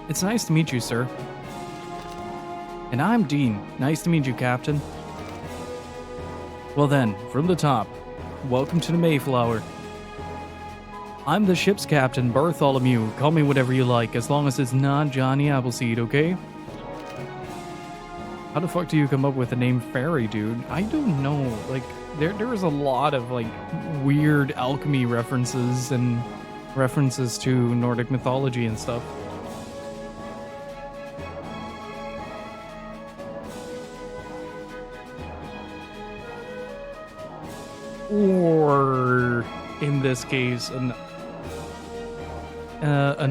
S1: It's nice to meet you, sir. And I'm Dean. Nice to meet you, Captain. Well then, from the top, welcome to the Mayflower. I'm the ship's captain, Bartholomew. Call me whatever you like, as long as it's not Johnny Appleseed, okay? How the fuck do you come up with the name Fairy, dude? I don't know. Like, there is a lot of, like, weird alchemy references and references to Nordic mythology and stuff. Or, in this case, an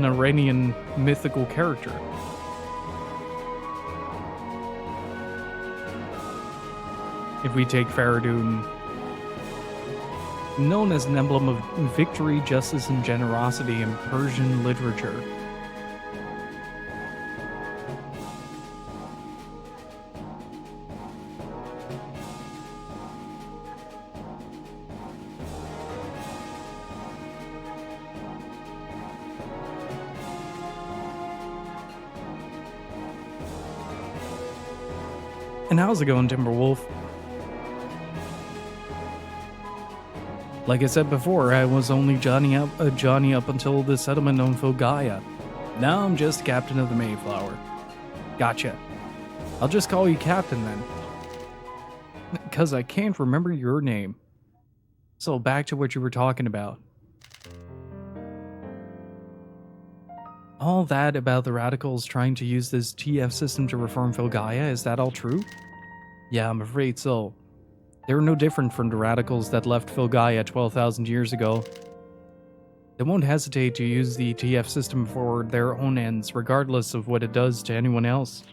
S1: Iranian mythical character. If we take Faradun, known as an emblem of victory, justice, and generosity in Persian literature. And how's it going, Timberwolf? Like I said before, I was only Johnny up until the settlement on Filgaia. Now I'm just captain of the Mayflower. Gotcha. I'll just call you captain then. Because I can't remember your name. So back to what you were talking about. All that about the radicals trying to use this TF system to reform Filgaia, is that all true? Yeah, I'm afraid so. They were no different from the radicals that left Filgaia 12,000 years ago. They won't hesitate to use the TF system for their own ends, regardless of what it does to anyone else.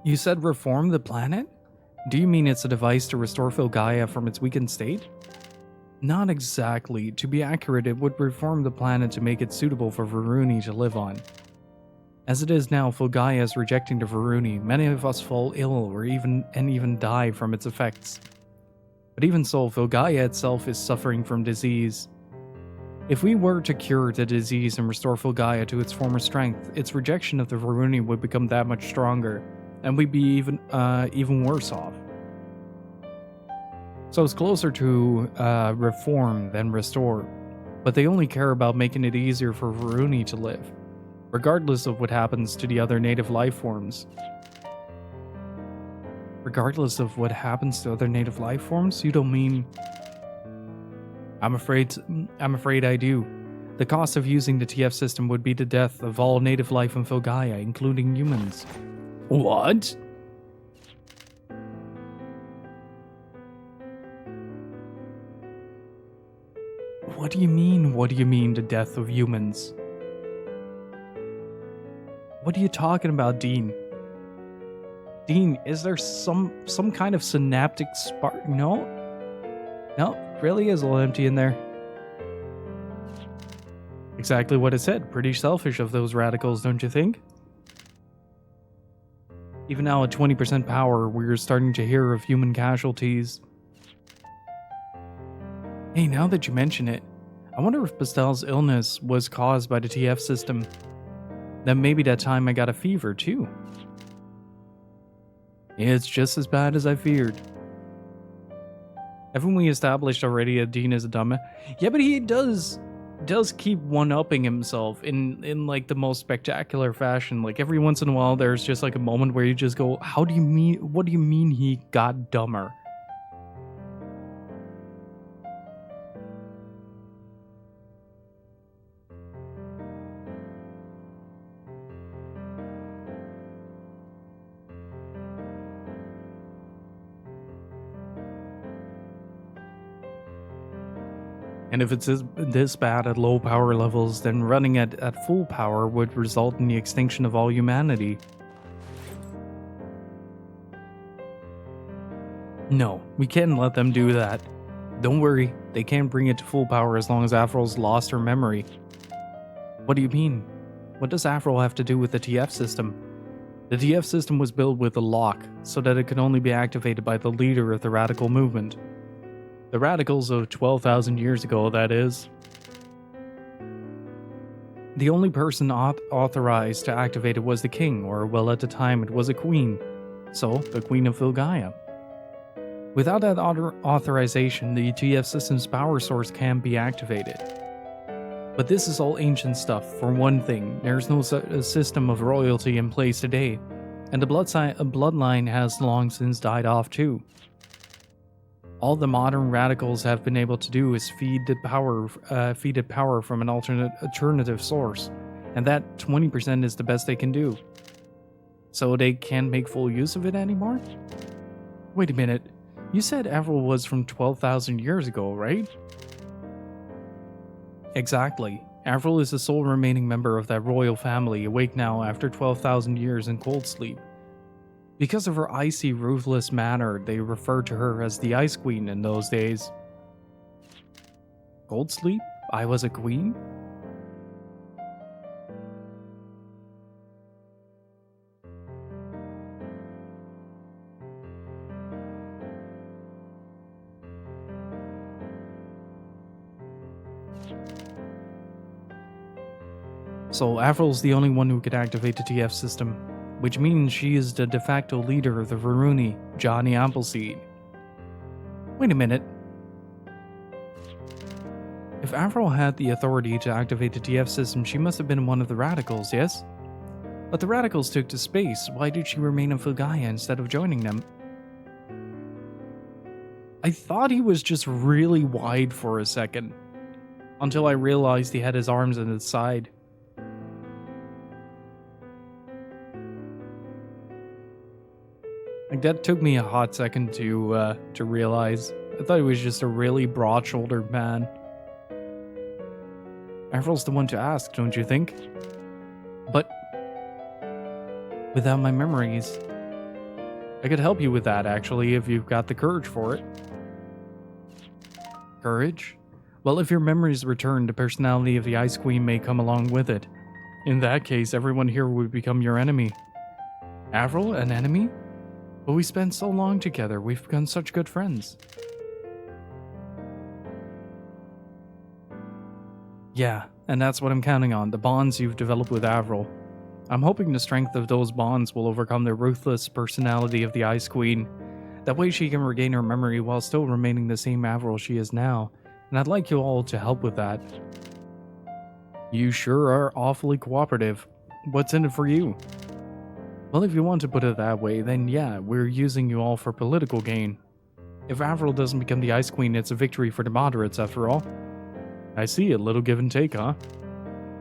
S1: You said reform the planet? Do you mean it's a device to restore Filgaia from its weakened state? Not exactly. To be accurate, it would reform the planet to make it suitable for Varuni to live on. As it is now, Filgaia is rejecting the Varuni. Many of us fall ill or even die from its effects. But even so, Filgaia itself is suffering from disease. If we were to cure the disease and restore Filgaia to its former strength, its rejection of the Varuni would become that much stronger, and we'd be even worse off. So it's closer to reform than restore, but they only care about making it easier for Varuni to live, regardless of what happens to the other native life forms. Regardless of what happens to other native life forms? You don't mean... I'm afraid I do. The cost of using the TF system would be the death of all native life in Filgaia, including humans. What? What do you mean? What do you mean, the death of humans? What are you talking about, Dean? Dean, is there some kind of synaptic spark? No? No, it really is a little empty in there. Exactly what it said. Pretty selfish of those radicals, don't you think? Even now at 20% power, we're starting to hear of human casualties. Hey, now that you mention it, I wonder if Pastel's illness was caused by the TF system. Then maybe that time I got a fever, too. It's just as bad as I feared. Haven't we established already that Dean is a dumbass? Yeah, but he does keep one-upping himself in like the most spectacular fashion. Like every once in a while there's just like a moment where you just go, what do you mean he got dumber? And if it's this bad at low power levels, then running at full power would result in the extinction of all humanity. No, we can't let them do that. Don't worry, they can't bring it to full power as long as Avril's lost her memory. What do you mean? What does Avril have to do with the TF system? The TF system was built with a lock, so that it could only be activated by the leader of the radical movement. The radicals of 12,000 years ago, that is. The only person authorized to activate it was the king, or well, at the time it was a queen. So, the Queen of Filgaia. Without that authorization, the TF system's power source can't be activated. But this is all ancient stuff. For one thing, there's no system of royalty in place today, and the bloodline has long since died off too. All the modern radicals have been able to do is feed it power from an alternative source, and that 20% is the best they can do. So they can't make full use of it anymore? Wait a minute, you said Avril was from 12,000 years ago, right? Exactly. Avril is the sole remaining member of that royal family, awake now after 12,000 years in cold sleep. Because of her icy, ruthless manner, they referred to her as the Ice Queen in those days. Cold sleep? I was a queen? So Avril's the only one who can activate the TF system, which means she is the de facto leader of the Varuni, Johnny Appleseed. Wait a minute. If Avril had the authority to activate the TF system, she must have been one of the radicals, yes? But the radicals took to space. Why did she remain in Fulgaia instead of joining them? I thought he was just really wide for a second, until I realized he had his arms on his side. Like, that took me a hot second to realize. I thought he was just a really broad-shouldered man. Avril's the one to ask, don't you think? But without my memories, I could help you with that, actually, if you've got the courage for it. Courage? Well, if your memories return, the personality of the Ice Queen may come along with it. In that case, everyone here would become your enemy. Avril, an enemy? But we spent so long together, we've become such good friends. Yeah, and that's what I'm counting on, the bonds you've developed with Avril. I'm hoping the strength of those bonds will overcome the ruthless personality of the Ice Queen. That way she can regain her memory while still remaining the same Avril she is now, and I'd like you all to help with that. You sure are awfully cooperative. What's in it for you? Well, if you want to put it that way, then yeah, we're using you all for political gain. If Avril doesn't become the Ice Queen, it's a victory for the moderates after all. I see, a little give and take, huh?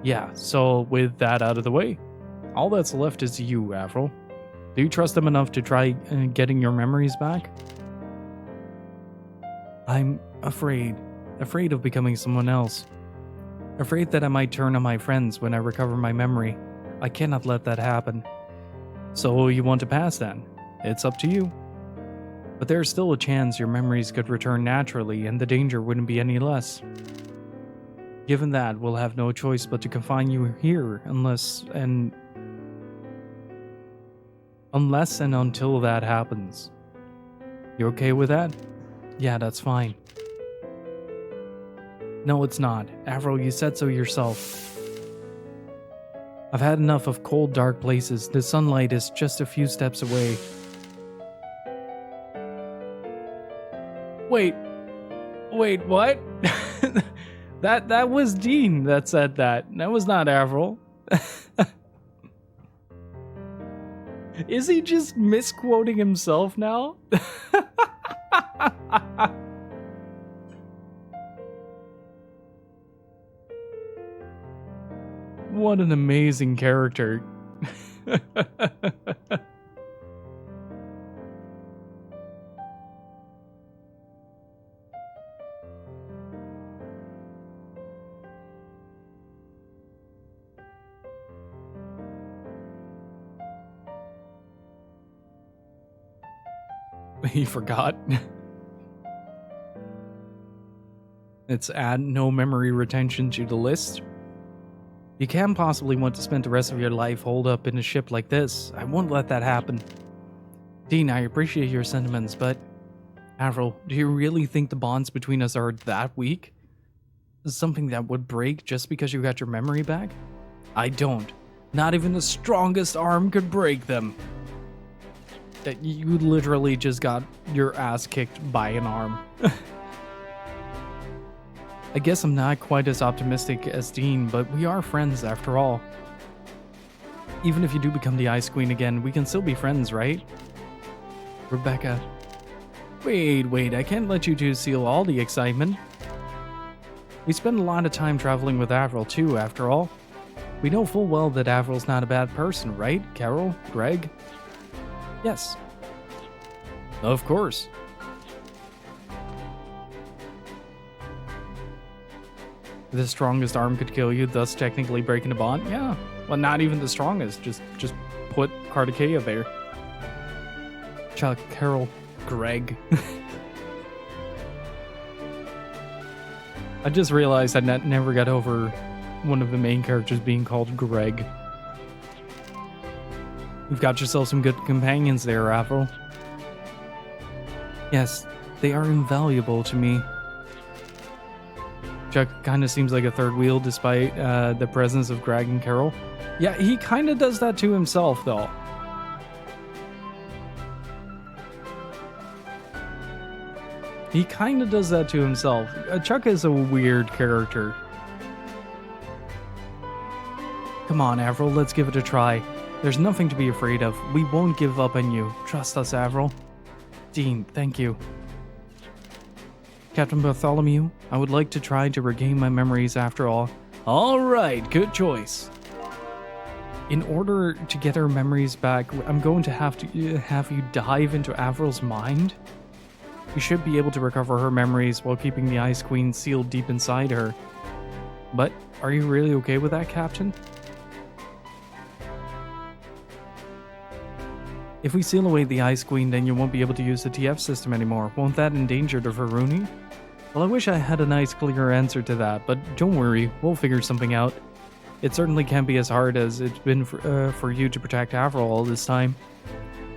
S1: Yeah, so with that out of the way, all that's left is you, Avril. Do you trust them enough to try getting your memories back? I'm afraid of becoming someone else. Afraid that I might turn on my friends when I recover my memory. I cannot let that happen. So you want to pass then? It's up to you. But there's still a chance your memories could return naturally and the danger wouldn't be any less. Given that, we'll have no choice but to confine you here unless and until that happens. You okay with that? Yeah, that's fine. No, it's not. Avril, you said so yourself. I've had enough of cold, dark places. The sunlight is just a few steps away. Wait, what? That was Dean that said that. That was not Avril. Is he just misquoting himself now? What an amazing character. He forgot. Let's add no memory retention to the list. You can't possibly want to spend the rest of your life holed up in a ship like this. I won't let that happen. Dean, I appreciate your sentiments, but Avril, do you really think the bonds between us are that weak? Something that would break just because you got your memory back? I don't. Not even the strongest arm could break them. That you literally just got your ass kicked by an arm. I guess I'm not quite as optimistic as Dean, but we are friends after all. Even if you do become the Ice Queen again, we can still be friends, right? Rebecca. Wait, I can't let you two steal all the excitement. We spend a lot of time traveling with Avril too, after all. We know full well that Avril's not a bad person, right, Carol? Greg? Yes. Of course. The strongest arm could kill you, thus technically breaking the bond? Yeah. Well, not even the strongest. Just put Kartikeya there. Chuck, Carol, Greg. I just realized I never got over one of the main characters being called Greg. You've got yourself some good companions there, Avril. Yes, they are invaluable to me. Chuck kind of seems like a third wheel despite the presence of Greg and Carol. Yeah, he kind of does that to himself, though. He kind of does that to himself. Chuck is a weird character. Come on, Avril, let's give it a try. There's nothing to be afraid of. We won't give up on you. Trust us, Avril. Dean, thank you. Captain Bartholomew, I would like to try to regain my memories after all. All right, good choice. In order to get her memories back, I'm going to have you dive into Avril's mind. You should be able to recover her memories while keeping the Ice Queen sealed deep inside her. But are you really okay with that, Captain? If we seal away the Ice Queen, then you won't be able to use the TF system anymore. Won't that endanger the Varuni? Well, I wish I had a nice clear answer to that, but don't worry, we'll figure something out. It certainly can't be as hard as it's been for you to protect Avril all this time.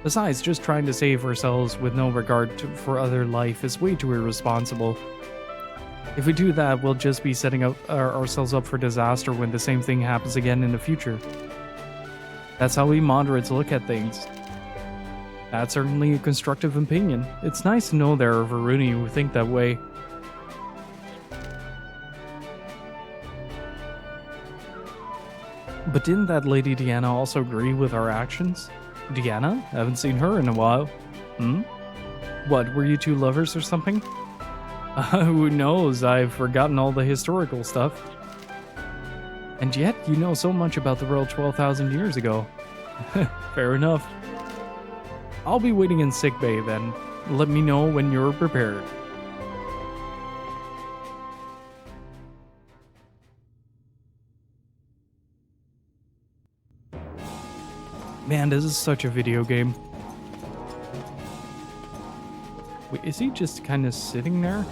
S1: Besides, just trying to save ourselves with no regard for other life is way too irresponsible. If we do that, we'll just be setting ourselves up for disaster when the same thing happens again in the future. That's how we moderates look at things. That's certainly a constructive opinion. It's nice to know there are Varuni who think that way. But didn't that Lady Deanna also agree with our actions? Deanna? Haven't seen her in a while. What, were you two lovers or something? Who knows, I've forgotten all the historical stuff. And yet, you know so much about the world 12,000 years ago. Fair enough. I'll be waiting in sickbay then. Let me know when you're prepared. Man, this is such a video game. Wait, is he just kind of sitting there?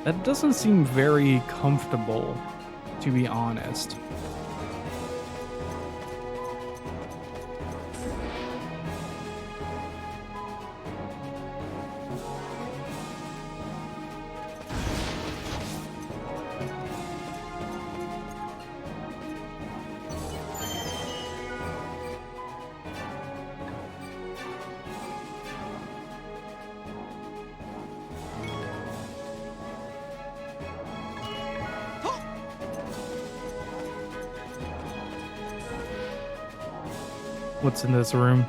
S1: That doesn't seem very comfortable, to be honest. What's in this room?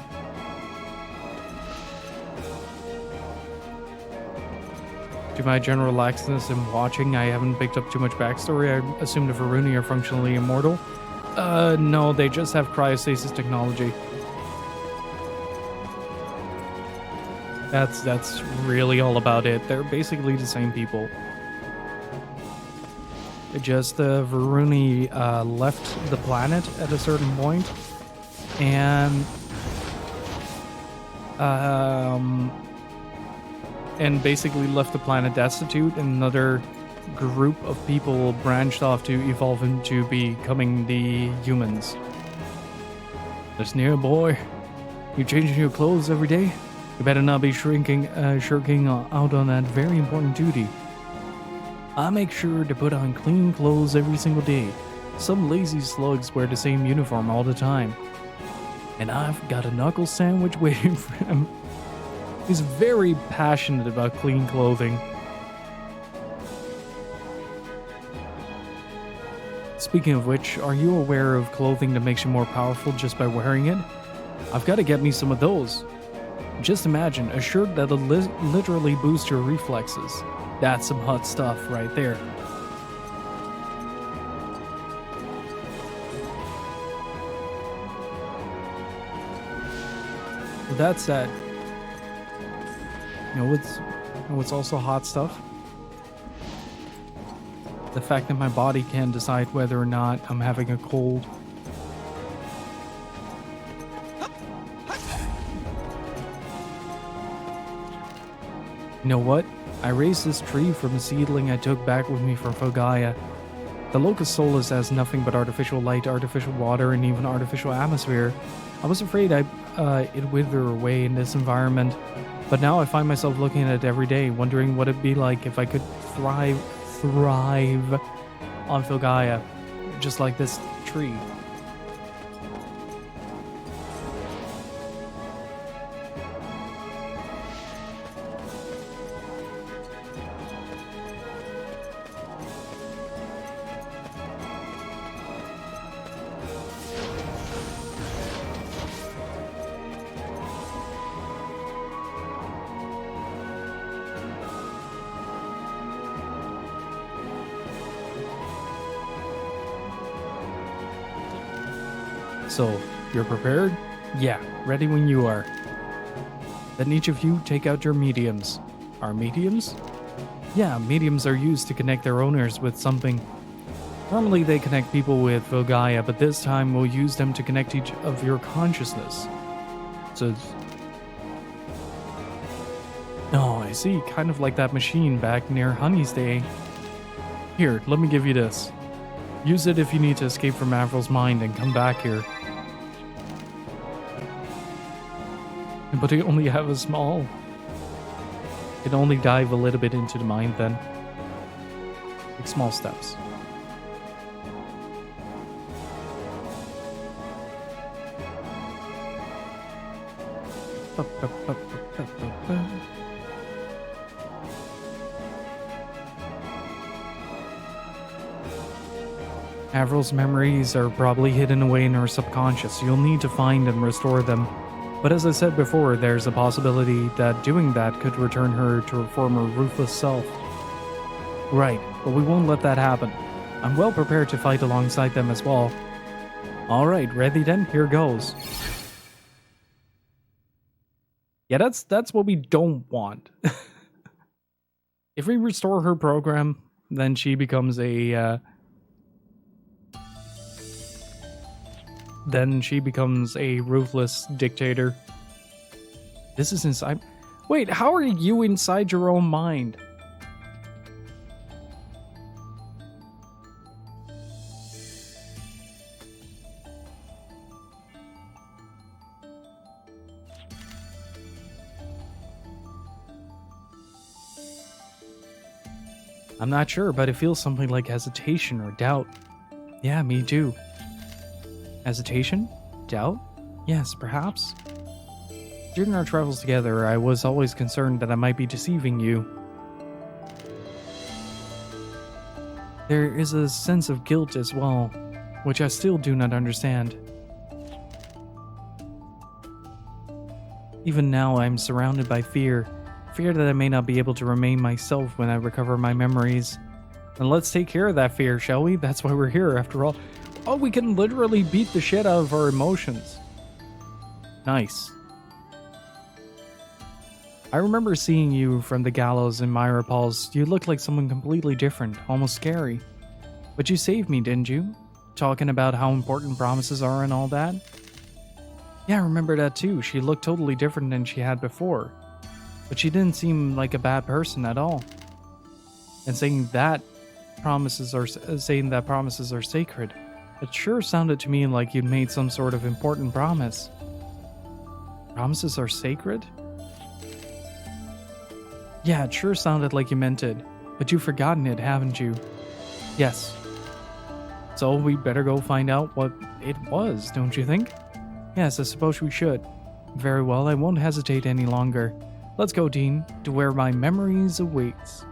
S1: To my general laxness in watching, I haven't picked up too much backstory. I assume the Varuni are functionally immortal. No, they just have cryostasis technology. That's really all about it. They're basically the same people. Just the Varuni left the planet at a certain point. And basically left the planet destitute, and another group of people branched off to evolve into becoming the humans. Listen here, boy. You changing your clothes every day? You better not be shirking out on that very important duty. I make sure to put on clean clothes every single day. Some lazy slugs wear the same uniform all the time. And I've got a knuckle sandwich waiting for him. He's very passionate about clean clothing. Speaking of which, are you aware of clothing that makes you more powerful just by wearing it? I've got to get me some of those. Just imagine, a shirt that'll literally boost your reflexes. That's some hot stuff right there. That said, you know what's also hot stuff? The fact that my body can decide whether or not I'm having a cold. You know what? I raised this tree from a seedling I took back with me from Fogaya. The Locust Solus has nothing but artificial light, artificial water, and even artificial atmosphere. I was afraid it'd wither away in this environment, but now I find myself looking at it every day, wondering what it'd be like if I could thrive on Filgaia, just like this tree. So, you're prepared? Yeah, ready when you are. Then each of you take out your mediums. Our mediums? Yeah, mediums are used to connect their owners with something. Normally they connect people with Vilgaia, but this time we'll use them to connect each of your consciousness. So... Oh, I see. Kind of like that machine back near Honey's Day. Here, let me give you this. Use it if you need to escape from Avril's mind and come back here. But I only have a small... It only dive a little bit into the mind then. Take small steps. Avril's memories are probably hidden away in her subconscious. You'll need to find and restore them. But as I said before, there's a possibility that doing that could return her to her former ruthless self. Right, but we won't let that happen. I'm well prepared to fight alongside them as well. Alright, ready then? Here goes. Yeah, that's what we don't want. If we restore her program, then she becomes a... Then she becomes a ruthless dictator. This is inside... Wait, how are you inside your own mind? I'm not sure, but it feels something like hesitation or doubt. Yeah, me too. Hesitation? Doubt? Yes, perhaps. During our travels together, I was always concerned that I might be deceiving you. There is a sense of guilt as well, which I still do not understand. Even now, I am surrounded by fear. Fear that I may not be able to remain myself when I recover my memories. And let's take care of that fear, shall we? That's why we're here, after all. Oh, we can literally beat the shit out of our emotions. Nice. I remember seeing you from the gallows in Myra Paul's. You looked like someone completely different, almost scary. But you saved me, didn't you? Talking about how important promises are and all that? Yeah, I remember that too. She looked totally different than she had before. But she didn't seem like a bad person at all. And saying that promises are sacred. It sure sounded to me like you'd made some sort of important promise. Promises are sacred? Yeah, it sure sounded like you meant it. But you've forgotten it, haven't you? Yes. So we better go find out what it was, don't you think? Yes, I suppose we should. Very well, I won't hesitate any longer. Let's go, Dean, to where my memories awaits.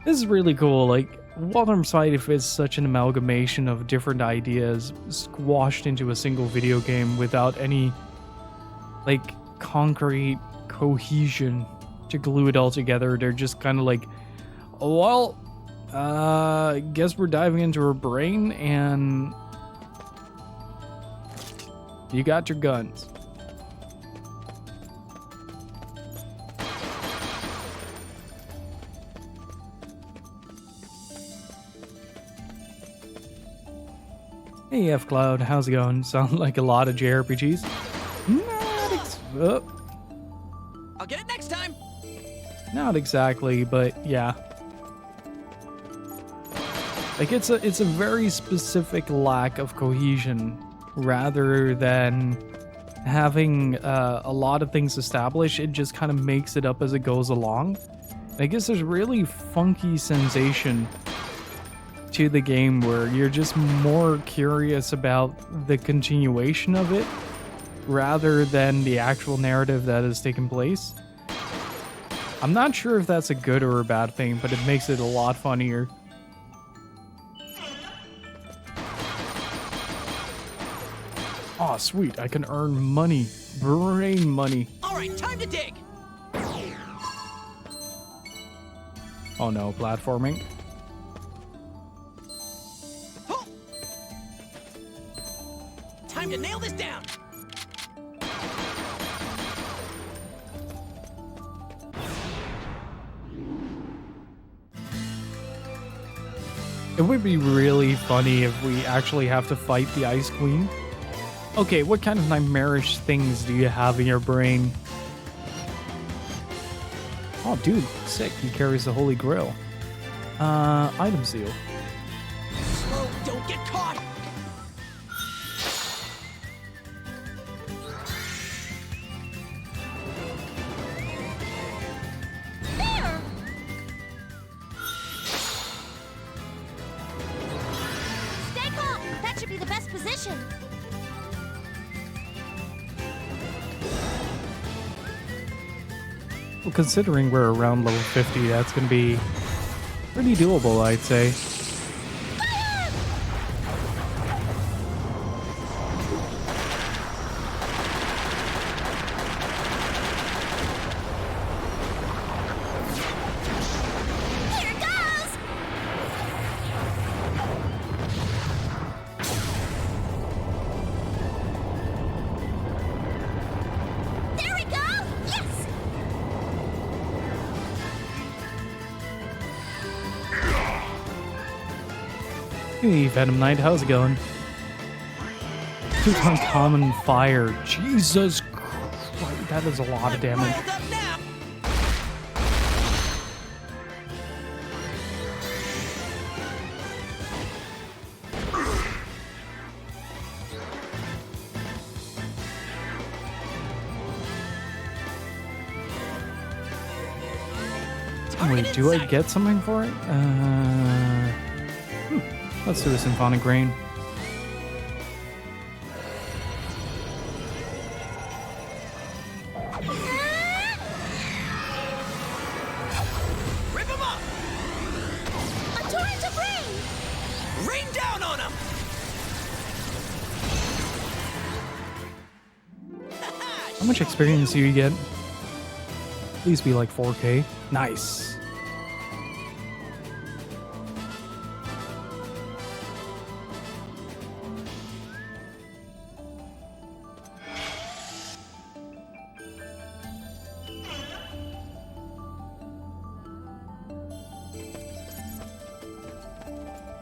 S1: This is really cool, like, Waltham Side is such an amalgamation of different ideas squashed into a single video game without any, like, concrete cohesion to glue it all together. They're just kind of like, well, guess we're diving into her brain and you got your guns. Hey F-Cloud, how's it going? Sound like a lot of JRPGs?
S2: I'll get it next time.
S1: Not exactly, but yeah. Like it's a very specific lack of cohesion rather than having a lot of things established. It just kind of makes it up as it goes along. And I guess there's a really funky sensation to the game where you're just more curious about the continuation of it rather than the actual narrative that has taken place. I'm not sure if that's a good or a bad thing, but it makes it a lot funnier. Oh, sweet. I can earn money. Brain money.
S2: All right, time to dig.
S1: Oh no, platforming.
S2: Oh. Time to nail this down.
S1: It would be really funny if we actually have to fight the Ice Queen. Okay, what kind of nightmarish things do you have in your brain? Oh, dude, sick. He carries the Holy Grail. Item seal.
S2: Slow, don't get caught.
S5: There! Stay calm! That should be the best position.
S1: Well, considering we're around level 50, that's going to be pretty doable, I'd say.
S5: Here goes! There we go! Yes!
S1: Hey, Venom Knight, how's it going? Tutankhamun Fire. Jesus Christ, that is a lot of damage.
S2: Riled up now.
S1: Wait,
S2: Target
S1: do I
S2: in sight.
S1: get something for it? Let's do a Symphonic Rain.
S2: Rip him up.
S5: A torrent of rain!
S2: Rain down on him.
S1: How much experience do you get? Please be like 4K. Nice.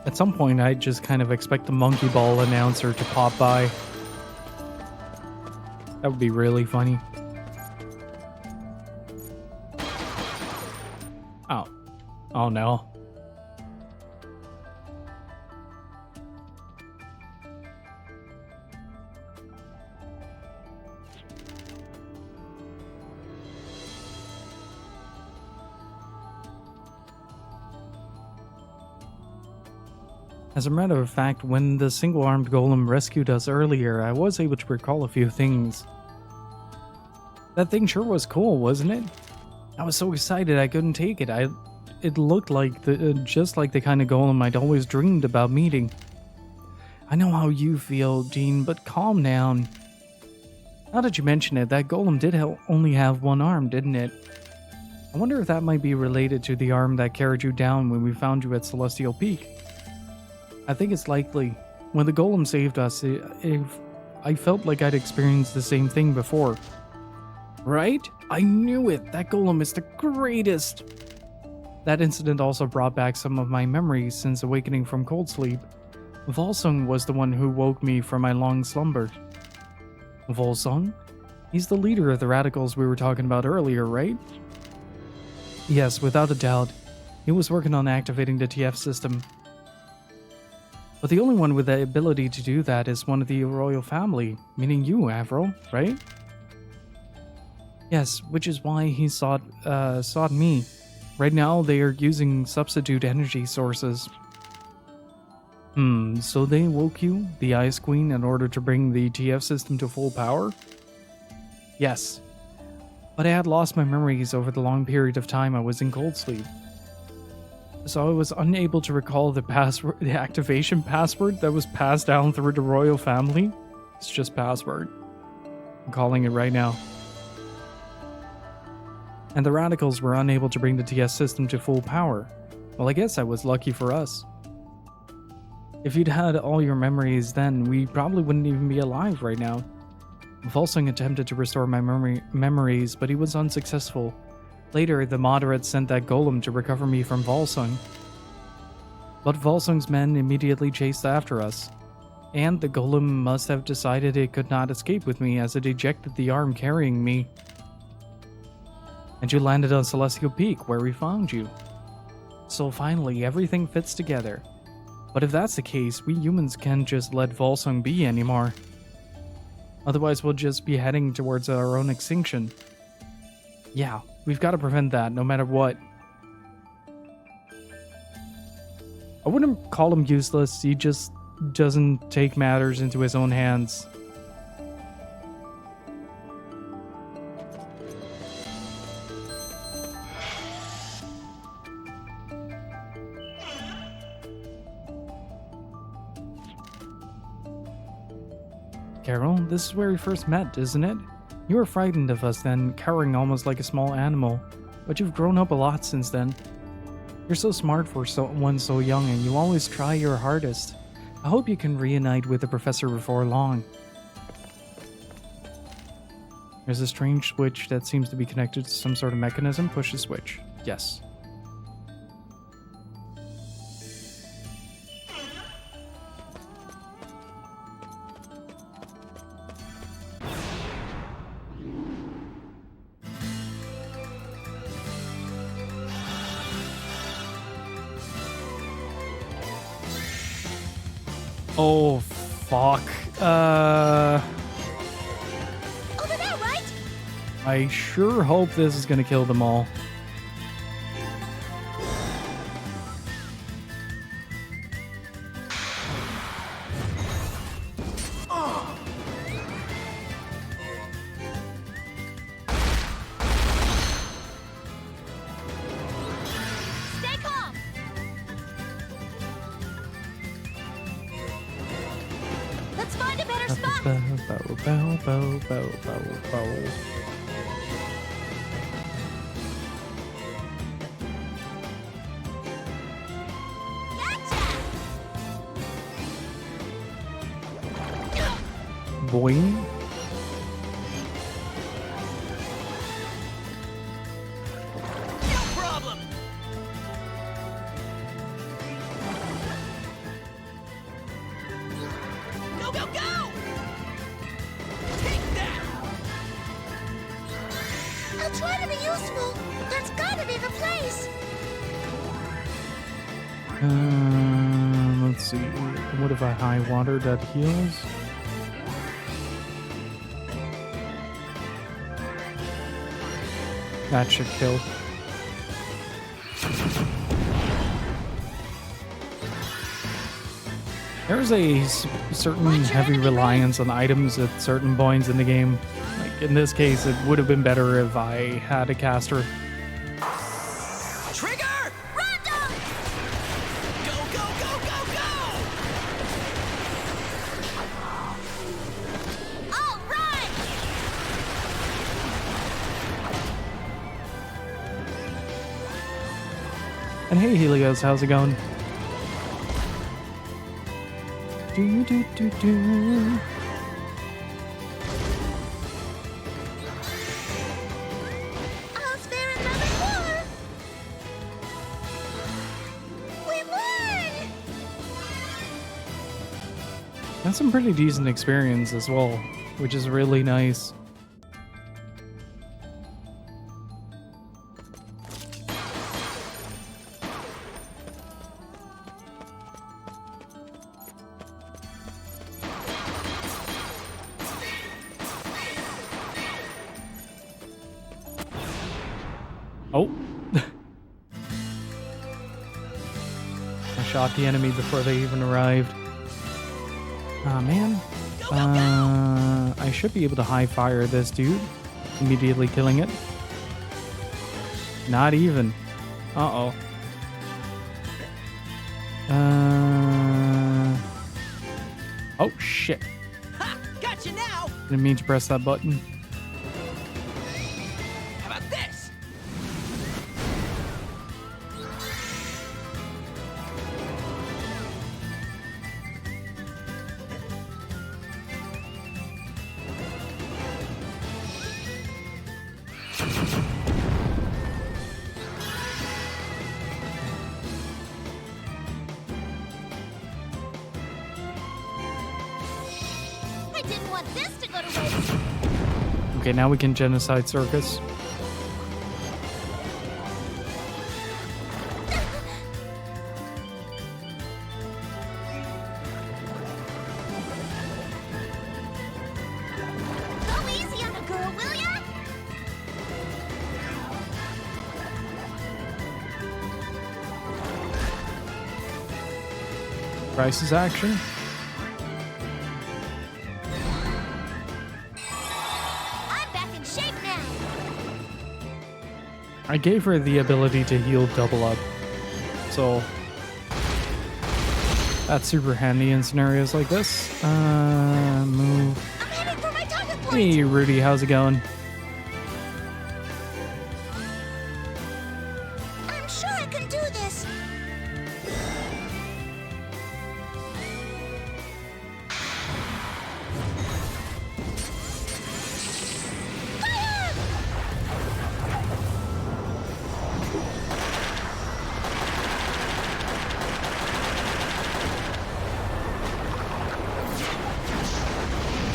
S1: At some point, I just kind of expect the Monkey Ball announcer to pop by. That would be really funny. Oh. Oh no. As a matter of fact, when the single-armed golem rescued us earlier, I was able to recall a few things. That thing sure was cool, wasn't it? I was so excited I couldn't take it. It looked like just like the kind of golem I'd always dreamed about meeting. I know how you feel, Jean, but calm down. Now that you mention it, that golem did only have one arm, didn't it? I wonder if that might be related to the arm that carried you down when we found you at Celestial Peak. I think it's likely. When the golem saved us, I felt like I'd experienced the same thing before. Right? I knew it! That golem is the greatest! That incident also brought back some of my memories since awakening from cold sleep. Volsung was the one who woke me from my long slumber. Volsung? He's the leader of the radicals we were talking about earlier, right? Yes, without a doubt. He was working on activating the TF system. But the only one with the ability to do that is one of the royal family, meaning you, Avril, right? Yes, which is why he sought me. Right now, they are using substitute energy sources. So they woke you, the Ice Queen, in order to bring the TF system to full power? Yes. But I had lost my memories over the long period of time I was in cold sleep. So I was unable to recall the activation password that was passed down through the royal family. It's just password. I'm calling it right now. And the radicals were unable to bring the TS system to full power. Well, I guess I was lucky for us. If you'd had all your memories then, we probably wouldn't even be alive right now. Volsung attempted to restore my memories, but he was unsuccessful. Later, the moderates sent that golem to recover me from Volsung. But Volsung's men immediately chased after us. And the golem must have decided it could not escape with me as it ejected the arm carrying me. And you landed on Celestial Peak, where we found you. So finally, everything fits together. But if that's the case, we humans can't just let Volsung be anymore. Otherwise, we'll just be heading towards our own extinction. Yeah, we've got to prevent that, no matter what. I wouldn't call him useless, he just doesn't take matters into his own hands. Carol, this is where we first met, isn't it? You were frightened of us then, cowering almost like a small animal, but you've grown up a lot since then. You're so smart for someone so young, and you always try your hardest. I hope you can reunite with the professor before long. There's a strange switch that seems to be connected to some sort of mechanism. Push the switch. Yes. Oh, fuck.
S5: Over there, right?
S1: I sure hope this is gonna kill them all.
S5: Stay calm. Let's find a better spot.
S1: Boing.
S2: No problem! Go, go, go! Take that!
S5: I'll try to be useful. That's gotta be the place.
S1: Let's see. What if I high water that heals? That should kill. There's a certain heavy reliance on items at certain points in the game. Like in this case, it would have been better if I had a caster.
S2: Trigger!
S5: Random!
S2: Go, go, go, go, go!
S5: All right!
S1: And hey Helios, how's it going? Do do do do.
S5: I'll spare another war. We won!
S1: That's some pretty decent experience as well, which is really nice. shot the enemy before they even arrived. Ah, man. I should be able to high fire this dude, immediately killing it. Not even. Uh-oh. Oh, shit.
S2: Ha! Gotcha now!
S1: Didn't mean to press that button.
S2: How about this?
S5: I didn't want this to go to waste.
S1: Okay, now we can genocide circus.
S5: Go easy on the girl, will ya?
S1: Crisis action.
S5: I'm back in shape now.
S1: I gave her the ability to heal double up. So that's super handy in scenarios like this. Move.
S5: I'm heading for my target point.
S1: Hey, Rudy, how's it going?
S5: I'm sure I can do this. Fire!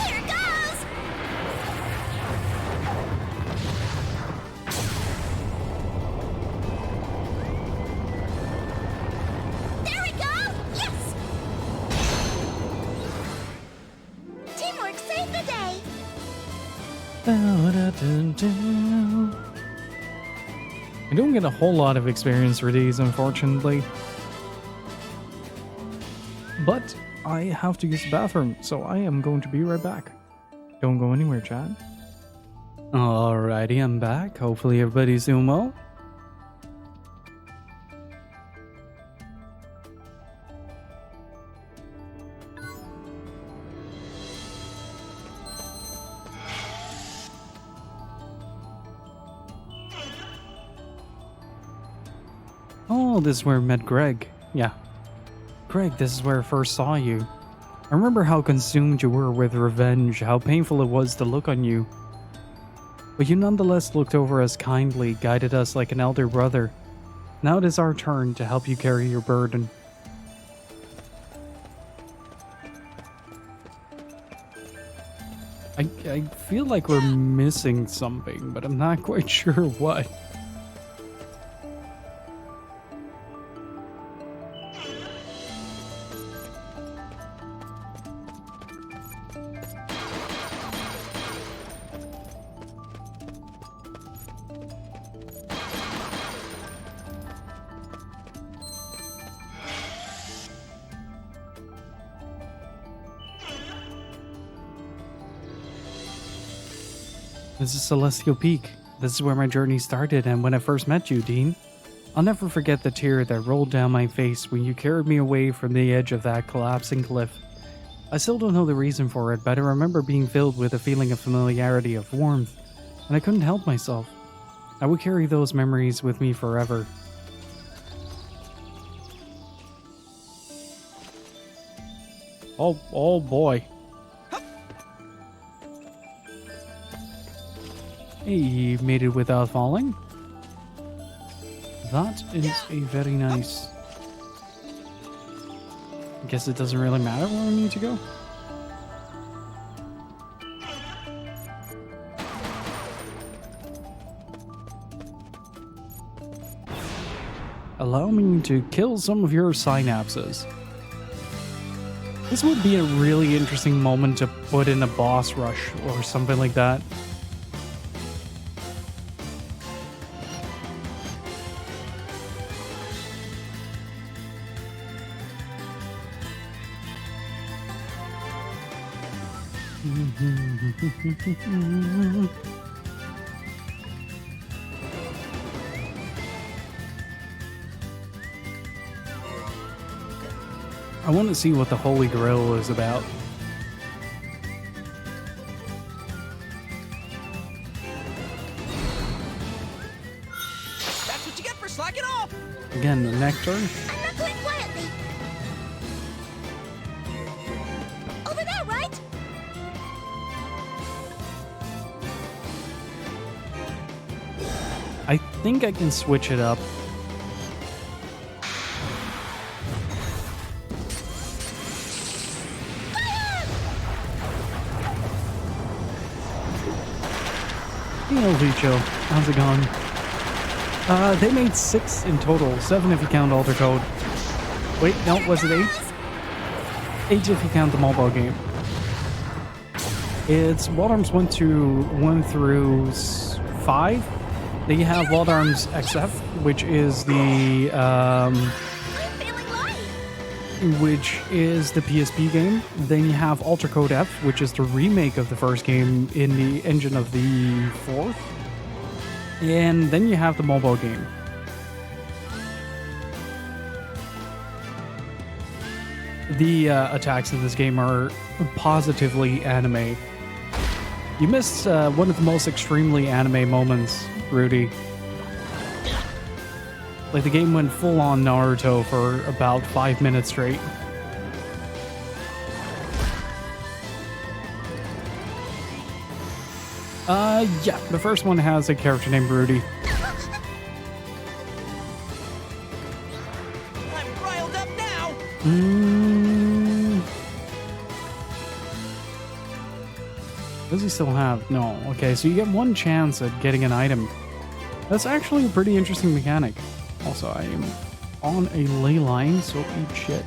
S5: Here goes! There we go! Yes! Teamwork saved the day.
S1: I don't get a whole lot of experience for these, unfortunately. But I have to use the bathroom, so I am going to be right back. Don't go anywhere, Chad. Alrighty, I'm back. Hopefully everybody's doing well. Oh, this is where I met Greg. Yeah. Greg, this is where I first saw you. I remember how consumed you were with revenge, how painful it was to look on you. But you nonetheless looked over us kindly, guided us like an elder brother. Now it is our turn to help you carry your burden. I feel like we're missing something, but I'm not quite sure what. This is Celestial Peak. This is where my journey started and when I first met you, Dean. I'll never forget the tear that rolled down my face when you carried me away from the edge of that collapsing cliff. I still don't know the reason for it, but I remember being filled with a feeling of familiarity, of warmth, and I couldn't help myself. I would carry those memories with me forever. Oh boy. Hey, you made it without falling. That is a very nice... I guess it doesn't really matter where we need to go. Allow me to kill some of your synapses. This would be a really interesting moment to put in a boss rush or something like that. I want to see what the Holy Grail is about.
S2: That's what you get for slacking off!
S1: Again, the nectar.
S5: I'm knuckling quietly. Over there, right?
S1: I think I can switch it up. Hey, Vicho. How's it going? They made 6 in total. 7 if you count Alter Code. Wait, no, was it 8? 8 if you count the mobile game. It's Wild Arms 1 through 5. Then you have Wild Arms XF, which is the PSP game. Then you have Alter Code F, which is the remake of the first game in the engine of the 4th. And then you have the mobile game. The attacks in this game are positively anime. You missed one of the most extremely anime moments, Rudy. Like, the game went full on Naruto for about 5 minutes straight. Yeah, the first one has a character named Rudy.
S2: I'm riled up now!
S1: Does he still have? No. Okay, so you get one chance at getting an item. That's actually a pretty interesting mechanic. Also, I am on a ley line, so eat shit.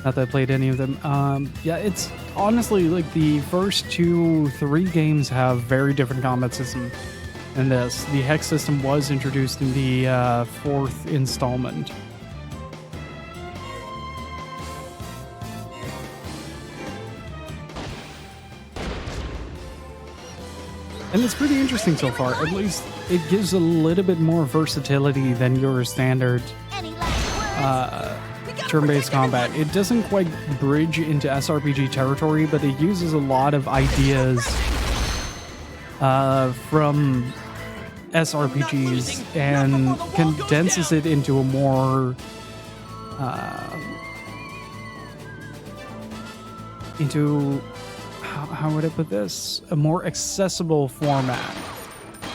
S1: Not that I played any of them. Yeah, it's honestly like the first 2-3 games have very different combat system than this. The hex system was introduced in the 4th installment. And it's pretty interesting so far. At least it gives a little bit more versatility than your standard turn-based combat. It doesn't quite bridge into SRPG territory, but it uses a lot of ideas from SRPGs and condenses it into a more how would I put this? A more accessible format.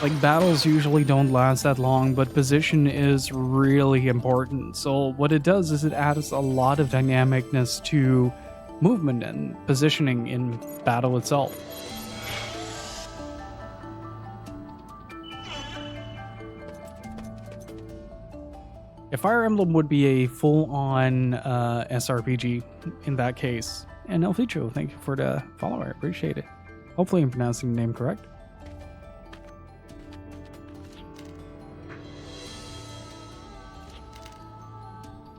S1: Like, battles usually don't last that long, but position is really important. So what it does is it adds a lot of dynamicness to movement and positioning in battle itself. If Fire Emblem would be a full-on SRPG in that case. And Elficho, thank you for the follow. I appreciate it. Hopefully I'm pronouncing the name correct.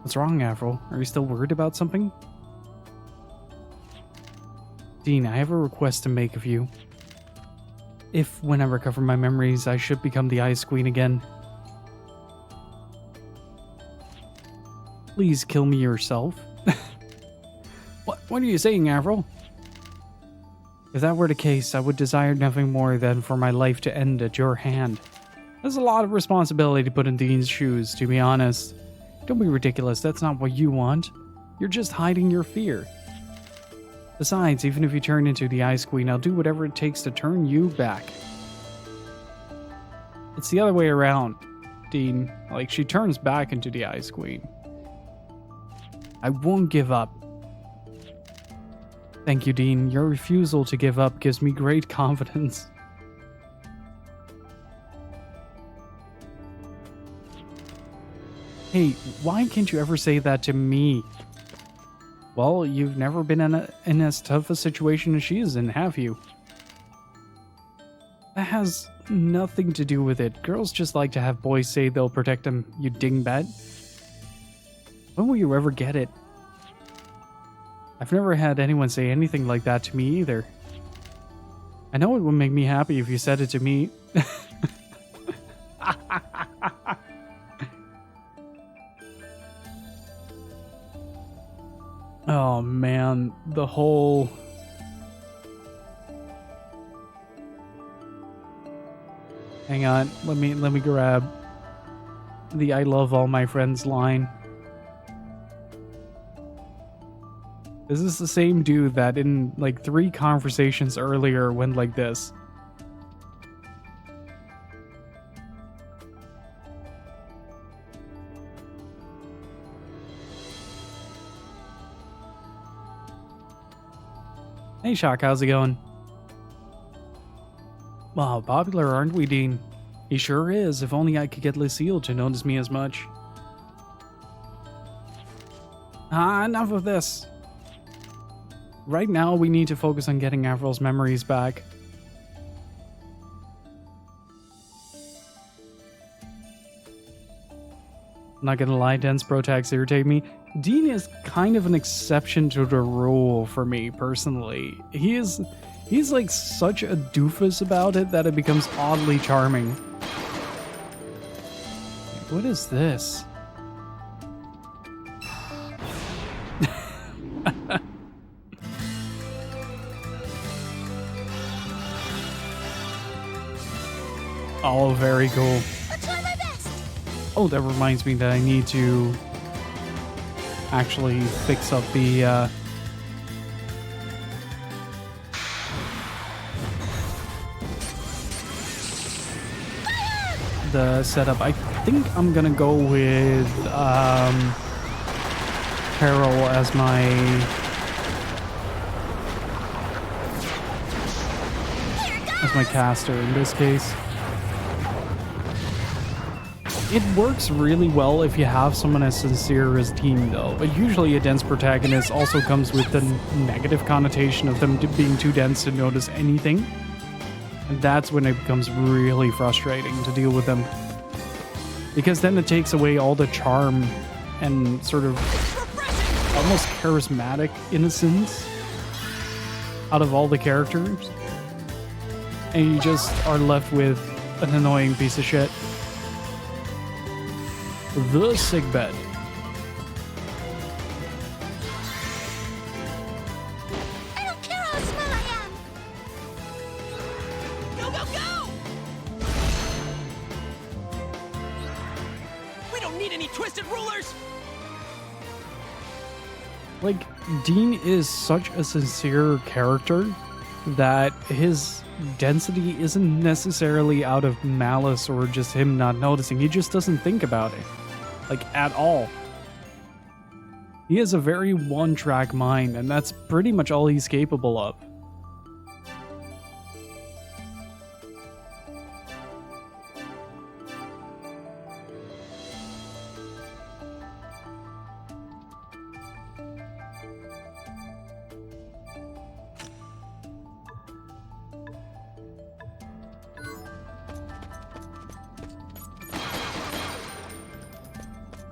S1: What's wrong, Avril? Are you still worried about something? Dean, I have a request to make of you. If, when I recover my memories, I should become the Ice Queen again, please kill me yourself. What are you saying, Avril? If that were the case, I would desire nothing more than for my life to end at your hand. There's a lot of responsibility to put in Dean's shoes, to be honest. Don't be ridiculous, that's not what you want. You're just hiding your fear. Besides, even if you turn into the Ice Queen, I'll do whatever it takes to turn you back. It's the other way around, Dean. Like, she turns back into the Ice Queen. I won't give up. Thank you, Dean. Your refusal to give up gives me great confidence. Hey, why can't you ever say that to me? Well, you've never been in as tough a situation as she is in, have you? That has nothing to do with it. Girls just like to have boys say they'll protect them, you dingbat. When will you ever get it? I've never had anyone say anything like that to me either. I know it would make me happy if you said it to me. Oh man, the whole... Hang on, let me grab the I love all my friends line. This is the same dude that in like 3 conversations earlier went like this. Hey Shock, how's it going? Wow, popular, aren't we, Dean? He sure is. If only I could get Lucille to notice me as much. Enough of this. Right now, we need to focus on getting Avril's memories back. Not gonna lie, dense pro-tags irritate me. Dean is kind of an exception to the rule for me, personally. He's like such a doofus about it that it becomes oddly charming. What is this? Oh, very cool.
S5: I'll try my best.
S1: Oh, that reminds me that I need to actually fix up the setup. I think I'm gonna go with Carol as my caster in this case. It works really well if you have someone as sincere as Dean, though, but usually a dense protagonist also comes with the negative connotation of them being too dense to notice anything. And that's when it becomes really frustrating to deal with them. Because then it takes away all the charm and sort of almost charismatic innocence out of all the characters. And you just are left with an annoying piece of shit. The sickbed.
S5: I don't care how small I am.
S2: Go, go, go! We don't need any twisted rulers!
S1: Like, Dean is such a sincere character that his density isn't necessarily out of malice or just him not noticing. He just doesn't think about it. Like, at all. He has a very one-track mind, and that's pretty much all he's capable of.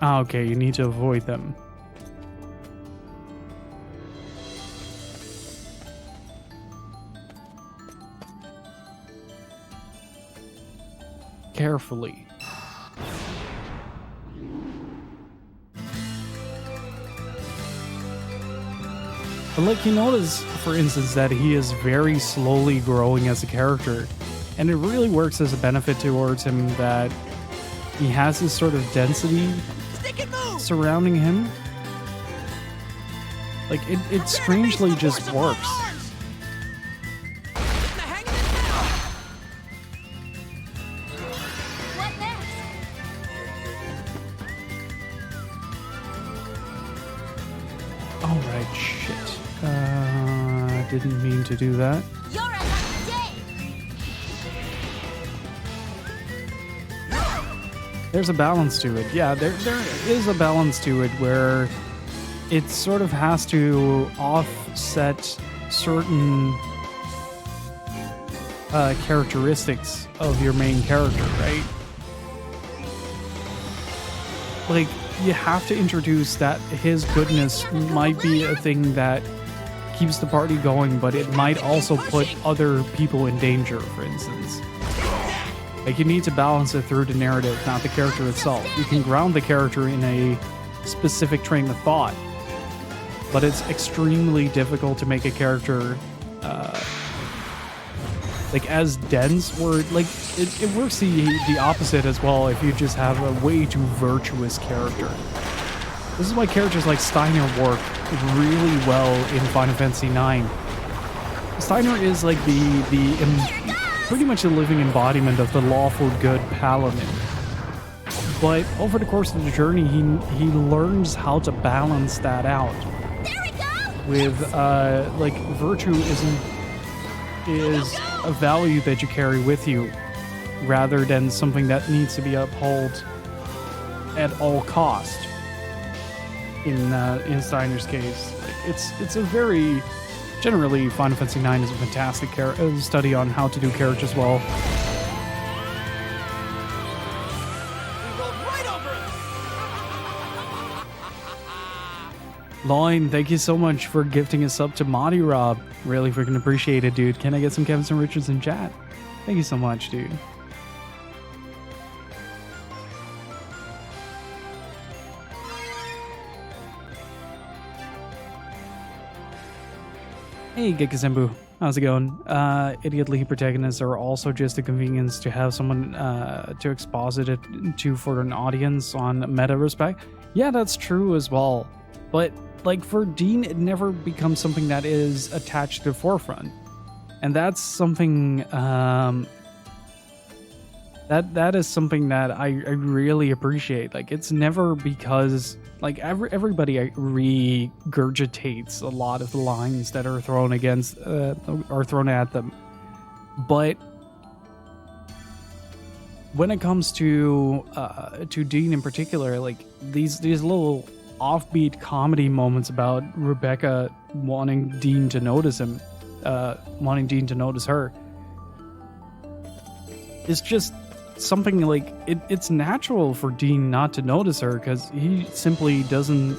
S1: Ah, okay, you need to avoid them. Carefully. But like, you notice, for instance, that he is very slowly growing as a character. And it really works as a benefit towards him that he has this sort of density surrounding him. Like, it strangely just works.
S5: What next?
S1: Alright, shit. Didn't mean to do that.
S5: You're a lucky day.
S1: There's a balance to it. Yeah, there is a balance to it where it sort of has to offset certain characteristics of your main character, right? Like, you have to introduce that his goodness might be a thing that keeps the party going, but it might also put other people in danger, for instance. Like, you need to balance it through the narrative, not the character itself. You can ground the character in a specific train of thought, but it's extremely difficult to make a character like as dense, or like it works the opposite as well if you just have a way too virtuous character. This is why characters like Steiner work really well in Final Fantasy IX. Steiner is like pretty much a living embodiment of the lawful good paladin. But over the course of the journey, he learns how to balance that out. With like virtue is a value that you carry with you, rather than something that needs to be upheld at all cost. In Steiner's case, like, it's a very generally Final Fantasy IX is a fantastic study on how to do characters well. Loin, thank you so much for gifting us up to Monty Rob. Really freaking appreciate it, dude. Can I get some Kevin Richards in chat? Thank you so much, dude. Hey, Gekazembu. How's it going? Idiot lead protagonists are also just a convenience to have someone to exposit it to for an audience on meta respect. Yeah, that's true as well. But like for Dean, it never becomes something that is attached to the forefront, and that's something that is something that I really appreciate. Like, it's never because like everybody regurgitates a lot of the lines that are thrown at them, but when it comes to Dean in particular, like these little offbeat comedy moments about Rebecca wanting Dean to notice him, wanting Dean to notice her, it's just something like it's natural for Dean not to notice her because he simply doesn't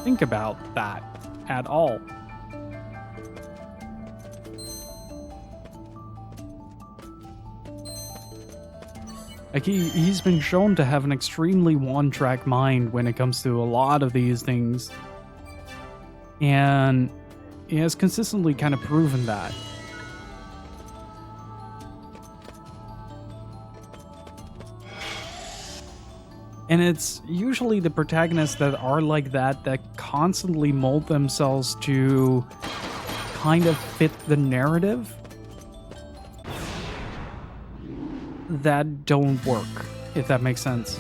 S1: think about that at all. Like, he's been shown to have an extremely one-track mind when it comes to a lot of these things. And he has consistently kind of proven that. And it's usually the protagonists that are like that constantly mold themselves to kind of fit the narrative that don't work, if that makes sense.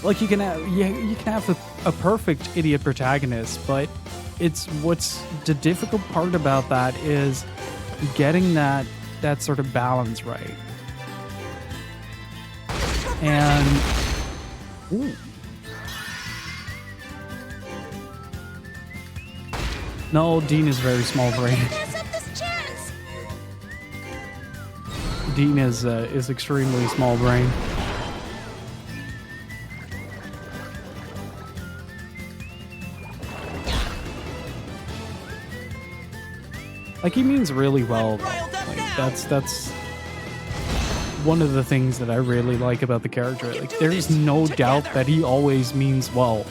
S1: Like, you can have a perfect idiot protagonist, but what's the difficult part about that is getting that sort of balance right. And ooh. No, Dean is very small brain. Dean is extremely small brain. Like, he means really well. Like, that's one of the things that I really like about the character. Like, there's no doubt that he always means well.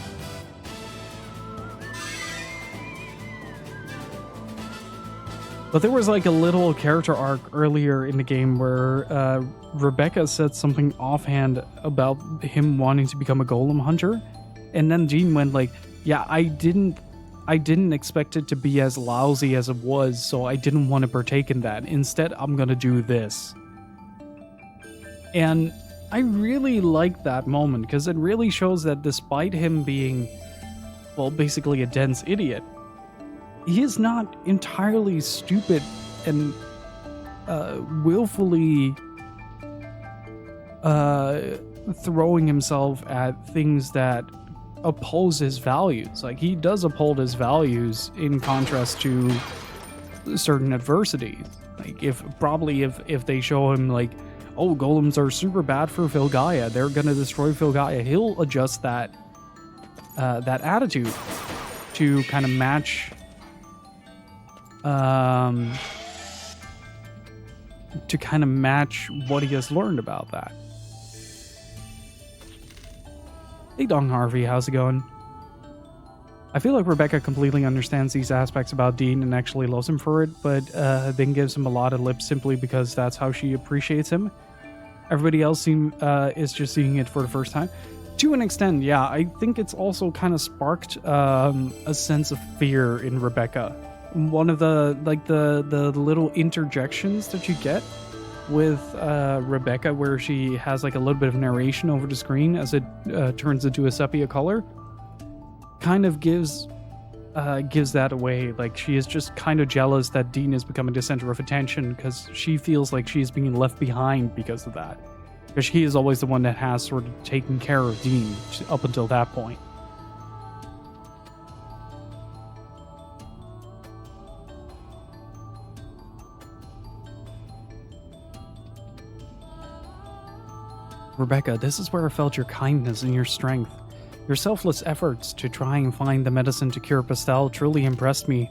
S1: But there was like a little character arc earlier in the game where Rebecca said something offhand about him wanting to become a golem hunter, and then Dean went like, "Yeah, I didn't expect it to be as lousy as it was, so I didn't want to partake in that. Instead, I'm gonna do this." And I really like that moment because it really shows that despite him being, well, basically a dense idiot, he is not entirely stupid and willfully throwing himself at things that oppose his values. Like, he does uphold his values in contrast to certain adversities. Like, if they show him like, oh, golems are super bad for Filgaia, they're gonna destroy Filgaia, he'll adjust that attitude to kind of match what he has learned about that. Hey Dong Harvey, how's it going? I feel like Rebecca completely understands these aspects about Dean and actually loves him for it, but then gives him a lot of lip simply because that's how she appreciates him. Everybody else is just seeing it for the first time. To an extent, yeah, I think it's also kind of sparked a sense of fear in Rebecca. One of the little interjections that you get with Rebecca, where she has like a little bit of narration over the screen as it turns into a sepia color, kind of gives that away. Like, she is just kind of jealous that Dean is becoming the center of attention because she feels like she's being left behind because of that. Because she is always the one that has sort of taken care of Dean up until that point. Rebecca, this is where I felt your kindness and your strength. Your selfless efforts to try and find the medicine to cure Pastel truly impressed me.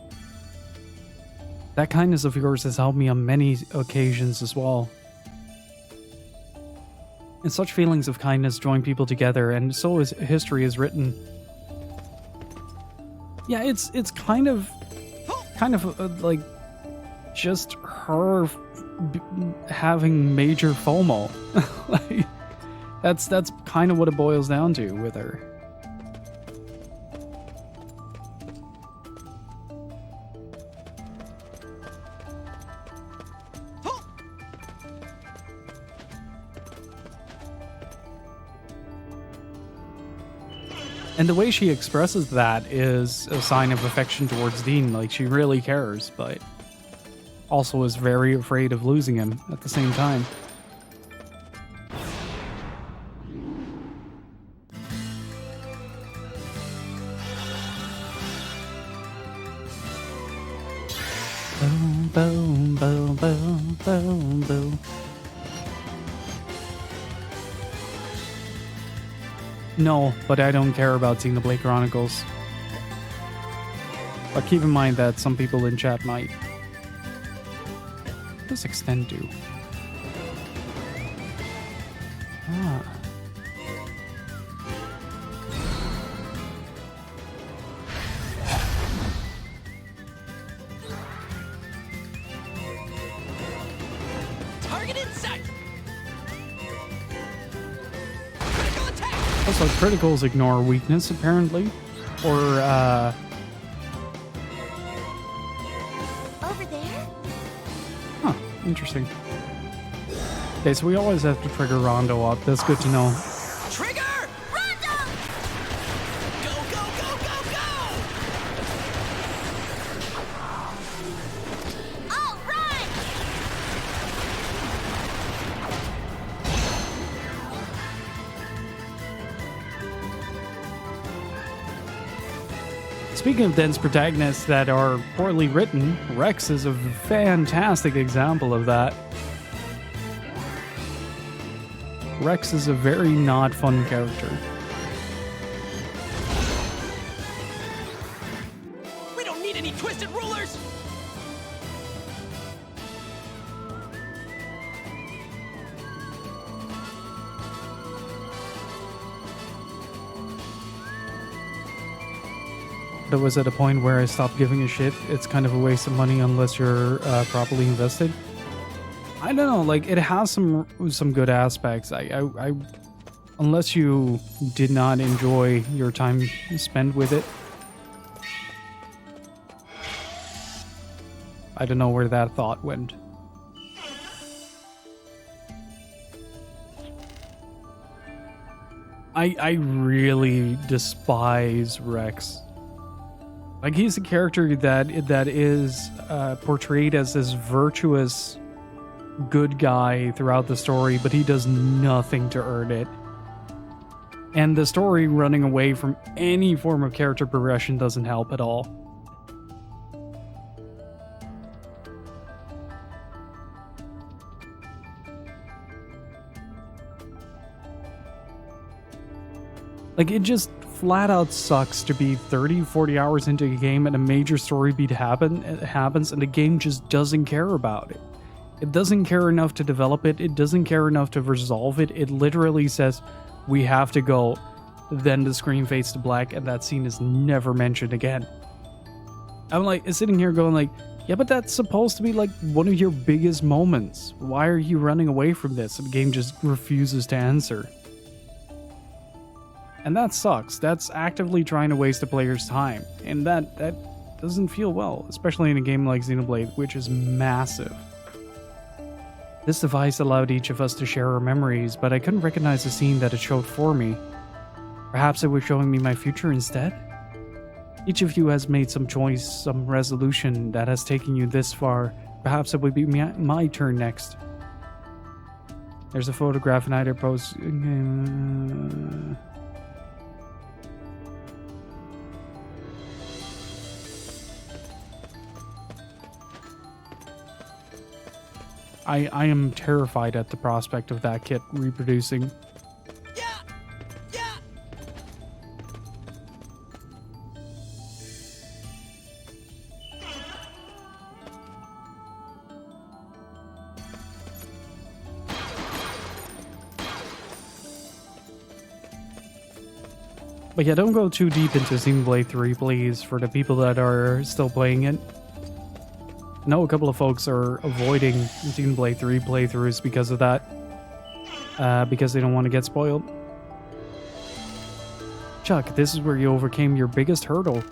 S1: That kindness of yours has helped me on many occasions as well. And such feelings of kindness join people together, and so is history is written. Yeah, it's kind of like just her having major FOMO. Like, that's kind of what it boils down to with her. And the way she expresses that is a sign of affection towards Dean. Like, she really cares, but also is very afraid of losing him at the same time. Boom, boom, boom, boom, boom, boom. No, but I don't care about seeing the Blade Chronicles. But keep in mind that some people in chat might. What does extend do? Ah.
S2: Target in sight.
S1: Also, criticals ignore weakness, apparently. Or,
S5: Over there?
S1: Huh, interesting. Okay, so we always have to trigger Rondo up. That's good to know.
S2: Trigger! Rondo! Go, go, go, go, go!
S5: All right!
S1: Speaking of dense protagonists that are poorly written, Rex is a fantastic example of that. Rex is a very not fun character.
S2: We don't need any twisted rulers!
S1: But it was at a point where I stopped giving a shit. It's kind of a waste of money unless you're properly invested. I don't know, like, it has some good aspects. I unless you did not enjoy your time spent with it, I don't know where that thought went. I really despise Rex. Like, he's a character that is portrayed as this virtuous good guy throughout the story, but he does nothing to earn it. And the story running away from any form of character progression doesn't help at all. Like, it just flat out sucks to be 30, 40 hours into a game and a major story beat happens and the game just doesn't care about it. It doesn't care enough to develop it. It doesn't care enough to resolve it. It literally says, we have to go. Then the screen fades to black and that scene is never mentioned again. I'm like sitting here going like, yeah, but that's supposed to be like one of your biggest moments. Why are you running away from this? And the game just refuses to answer. And that sucks. That's actively trying to waste the player's time. And that doesn't feel well, especially in a game like Xenoblade, which is massive. This device allowed each of us to share our memories, but I couldn't recognize the scene that it showed for me. Perhaps it was showing me my future instead? Each of you has made some choice, some resolution that has taken you this far. Perhaps it would be my turn next. There's a photograph in either pose. I am terrified at the prospect of that kit reproducing. But yeah, don't go too deep into Xenoblade 3, please, for the people that are still playing it. I know a couple of folks are avoiding Xenoblade 3 playthroughs because of that. Because they don't want to get spoiled. Chuck, this is where you overcame your biggest hurdle.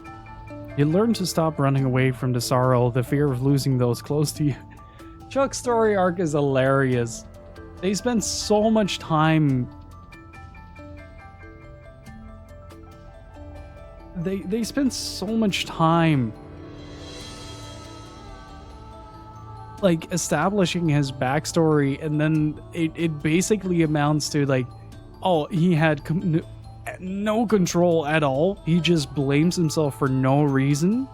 S1: You learned to stop running away from the sorrow, the fear of losing those close to you. Chuck's story arc is hilarious. They spend so much time... They spend so much time like establishing his backstory, and then it basically amounts to like, oh, he had no control at all. He just blames himself for no reason.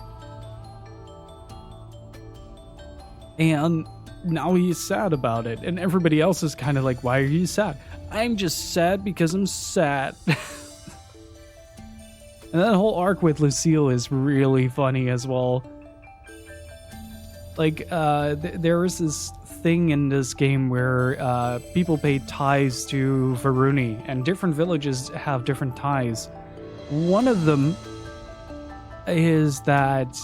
S1: And now he's sad about it. And everybody else is kind of like, why are you sad? I'm just sad because I'm sad. And that whole arc with Lucille is really funny as well. Like, there is this thing in this game where people pay tithes to Varuni, and different villages have different tithes. One of them is that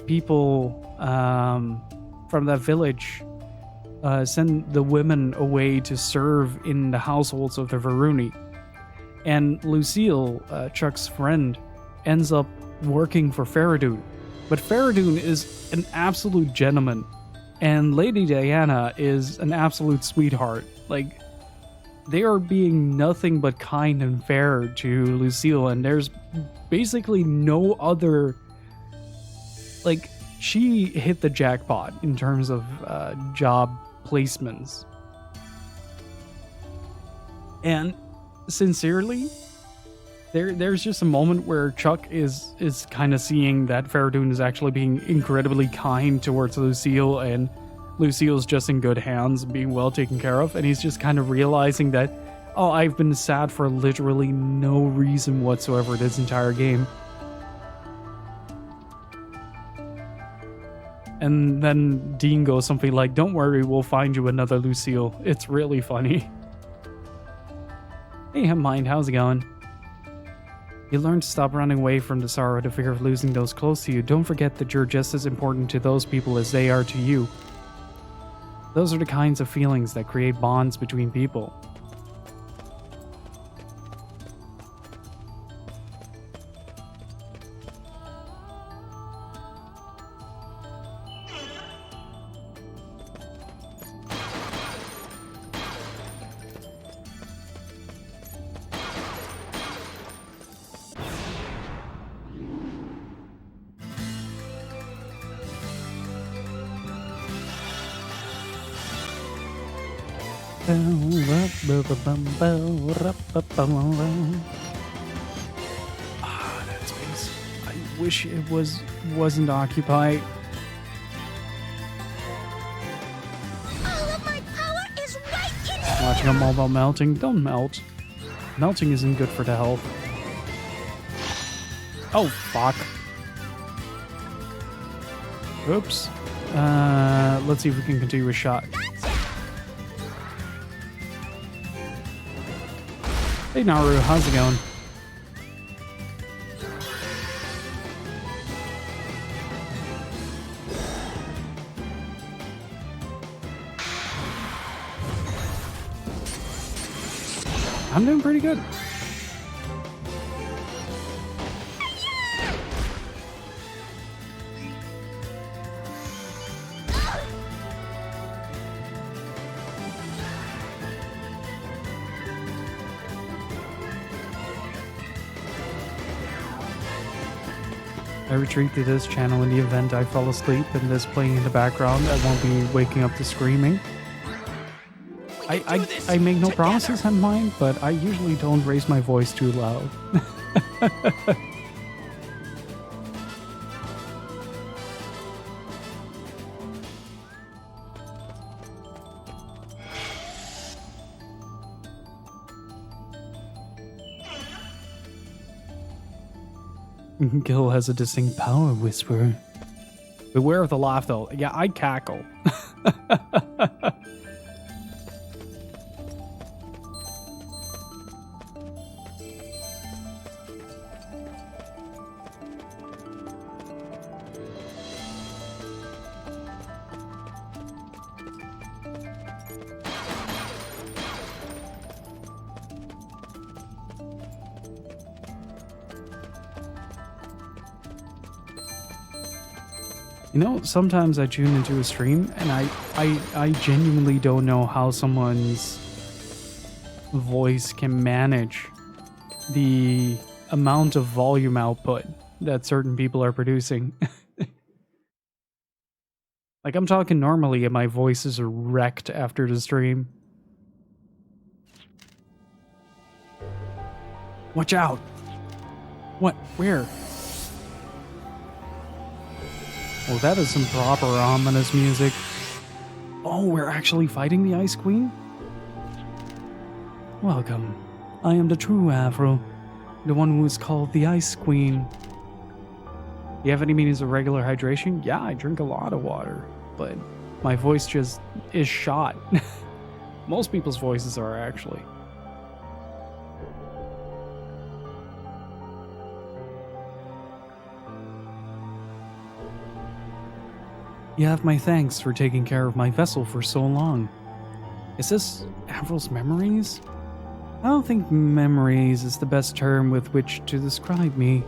S1: people from that village send the women away to serve in the households of the Varuni. And Lucille, Chuck's friend, ends up working for Faradun. But Faradun is an absolute gentleman, and Lady Diana is an absolute sweetheart. Like, they are being nothing but kind and fair to Lucille, and there's basically no other... Like, she hit the jackpot in terms of job placements. And sincerely, there's just a moment where Chuck is kind of seeing that Faradun is actually being incredibly kind towards Lucille, and Lucille's just in good hands, being well taken care of, and he's just kind of realizing that, oh, I've been sad for literally no reason whatsoever this entire game. And then Dean goes something like, don't worry, we'll find you another Lucille. It's really funny. Hey, Mind, how's it going? You learn to stop running away from the sorrow, the fear of losing those close to you. Don't forget that you're just as important to those people as they are to you. Those are the kinds of feelings that create bonds between people. Ah, that space. I wish it wasn't occupied.
S5: All of my power is right in here!
S1: Watching them all about melting. Don't melt. Melting isn't good for the health. Oh, fuck. Oops. Let's see if we can continue a shot. Hey, Naru, how's it going? I'm doing pretty good. I retreat to this channel in the event I fall asleep and this playing in the background. I won't be waking up to screaming. I make no promises on mine, but I usually don't raise my voice too loud. Gil has a distinct power whisper. Beware of the laugh, though. Yeah, I cackle. You know, sometimes I tune into a stream and I genuinely don't know how someone's voice can manage the amount of volume output that certain people are producing. Like, I'm talking normally and my voice is wrecked after the stream. Watch out! What? Where? Oh, that is some proper ominous music. Oh, we're actually fighting the Ice Queen? Welcome. I am the true Avril, the one who is called the Ice Queen. You have any means of regular hydration? Yeah, I drink a lot of water, but my voice just is shot. Most people's voices are, actually. You have my thanks for taking care of my vessel for so long. Is this Avril's memories? I don't think memories is the best term with which to describe me.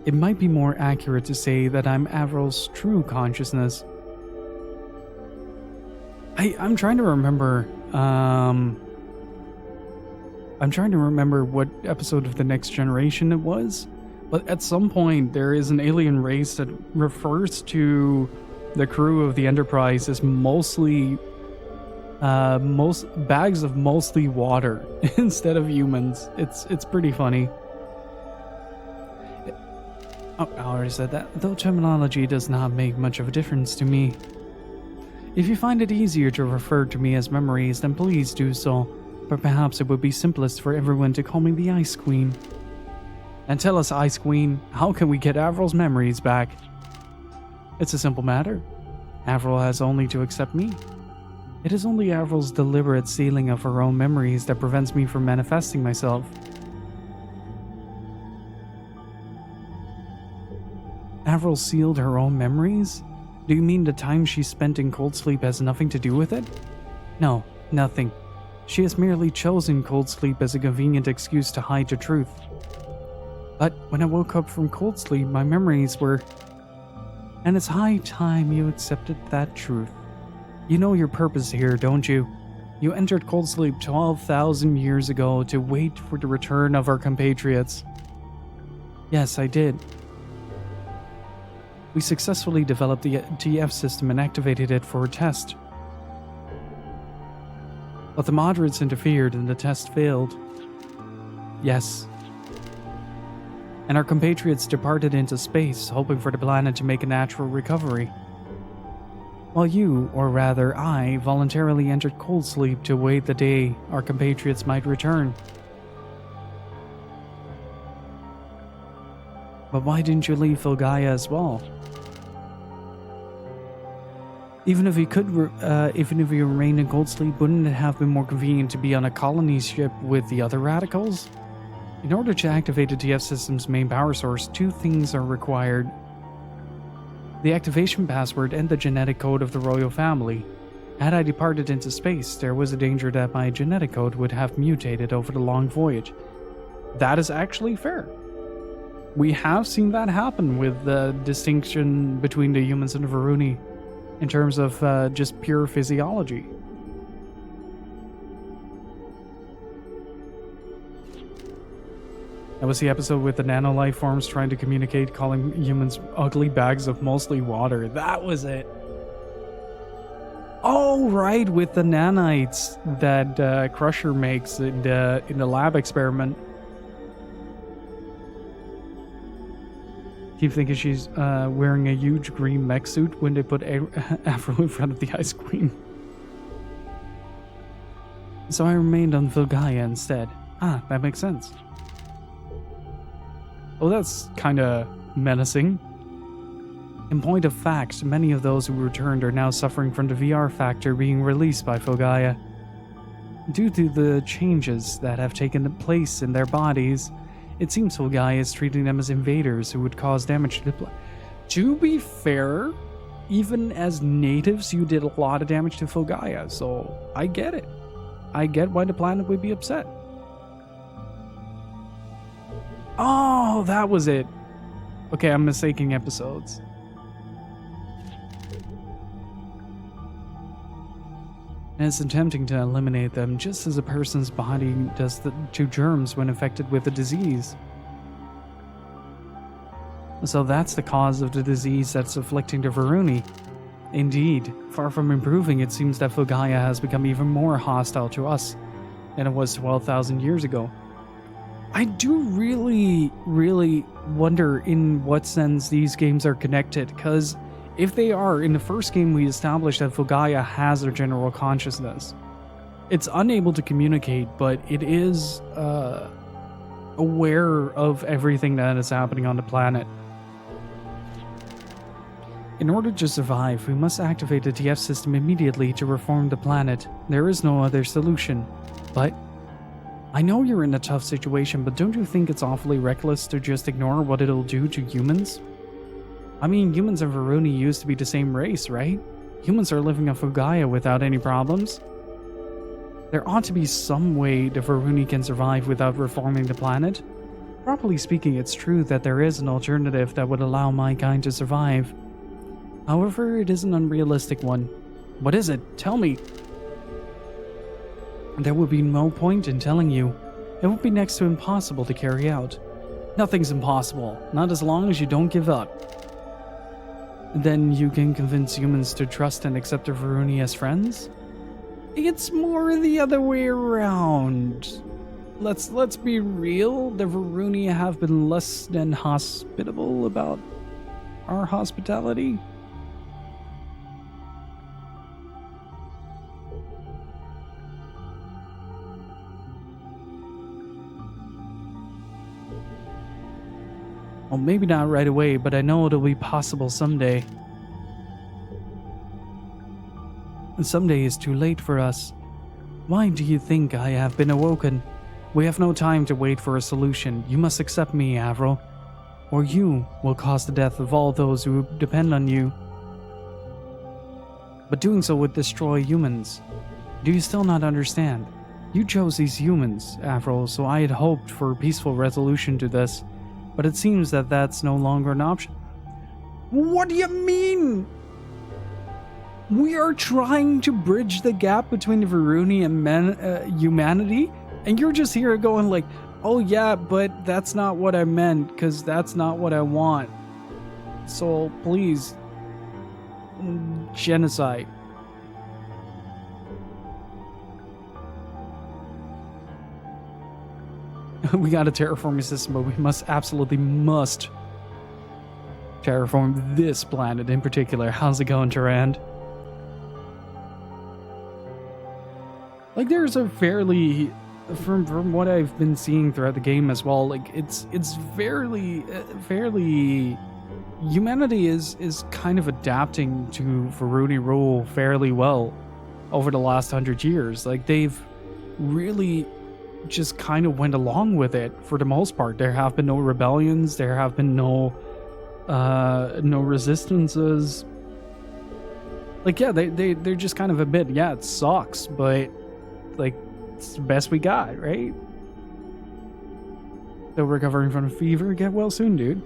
S1: It might be more accurate to say that I'm Avril's true consciousness. I'm trying to remember, I'm trying to remember what episode of The Next Generation it was. But at some point, there is an alien race that refers to the crew of the Enterprise as mostly, most bags of mostly water instead of humans. It's pretty funny. Oh, I already said that. Though terminology does not make much of a difference to me. If you find it easier to refer to me as memories, then please do so. But perhaps it would be simplest for everyone to call me the Ice Queen. And tell us, Ice Queen, how can we get Avril's memories back? It's a simple matter. Avril has only to accept me. It is only Avril's deliberate sealing of her own memories that prevents me from manifesting myself. Avril sealed her own memories? Do you mean the time she spent in cold sleep has nothing to do with it? No, nothing. She has merely chosen cold sleep as a convenient excuse to hide the truth. But when I woke up from cold sleep, my memories were... And it's high time you accepted that truth. You know your purpose here, don't you? You entered cold sleep 12,000 years ago to wait for the return of our compatriots. Yes, I did. We successfully developed the TF system and activated it for a test. But the moderates interfered and the test failed. Yes. And our compatriots departed into space, hoping for the planet to make a natural recovery. While you, or rather I, voluntarily entered cold sleep to await the day our compatriots might return. But why didn't you leave Filgaia as well? Even if you remained in cold sleep, wouldn't it have been more convenient to be on a colony ship with the other radicals? In order to activate the TF system's main power source, 2 things are required. The activation password and the genetic code of the royal family. Had I departed into space, there was a danger that my genetic code would have mutated over the long voyage. That is actually fair. We have seen that happen with the distinction between the humans and the Varuni in terms of just pure physiology. That was the episode with the nanolife forms trying to communicate, calling humans ugly bags of mostly water. That was it. Oh, right, with the nanites that Crusher makes in the lab experiment. Keep thinking she's wearing a huge green mech suit when they put Afro in front of the Ice Queen. So I remained on Filgaia instead. Ah, that makes sense. Oh, that's kinda menacing. In point of fact, many of those who returned are now suffering from the VR factor being released by Filgaia. Due to the changes that have taken place in their bodies, it seems Filgaia is treating them as invaders who would cause damage to the planet. To be fair, even as natives, you did a lot of damage to Filgaia, so I get it. I get why the planet would be upset. Oh, that was it. Okay, I'm mistaking episodes. And it's attempting to eliminate them just as a person's body does to germs when infected with a disease. So that's the cause of the disease that's afflicting the Varuni. Indeed, far from improving, it seems that Filgaia has become even more hostile to us than it was 12,000 years ago. I do really wonder in what sense these games are connected, because if they are, in the first game we established that Filgaia has a general consciousness. It's unable to communicate, but it is aware of everything that is happening on the planet. In order to survive, we must activate the TF system immediately to reform the planet. There is no other solution. But I know you're in a tough situation, but don't you think it's awfully reckless to just ignore what it'll do to humans? I mean, humans and Varuni used to be the same race, right? Humans are living on Filgaia without any problems. There ought to be some way the Varuni can survive without reforming the planet. Properly speaking, it's true that there is an alternative that would allow mankind to survive. However, it is an unrealistic one. What is it? Tell me. There would be no point in telling you. It would be next to impossible to carry out. Nothing's impossible, not as long as you don't give up. Then you can convince humans to trust and accept the Varuni as friends? It's more the other way around. Let's be real, the Varuni have been less than hospitable about our hospitality. Well, maybe not right away, but I know it'll be possible someday. And someday is too late for us. Why do you think I have been awoken? We have no time to wait for a solution. You must accept me, Avril, or you will cause the death of all those who depend on you. But doing so would destroy humans. Do you still not understand? You chose these humans, Avril, so I had hoped for a peaceful resolution to this. But it seems that that's no longer an option. What do you mean? We are trying to bridge the gap between the Varuni and humanity, and you're just here going like, oh yeah, but that's not what I meant, because that's not what I want. Soul, please. Genocide. We gotta terraform a system, but we absolutely must terraform this planet in particular. How's it going, Durand? Like, there's a fairly, from what I've been seeing throughout the game as well, like, it's fairly, humanity is kind of adapting to Varuni rule fairly well over the last 100 years. Like, they've really just kind of went along with it for the most part. There have been no rebellions, there have been no resistances. Like, yeah, they're just kind of a bit, yeah, it sucks, but like, it's the best we got, right? Still recovering from a fever. Get well soon, dude.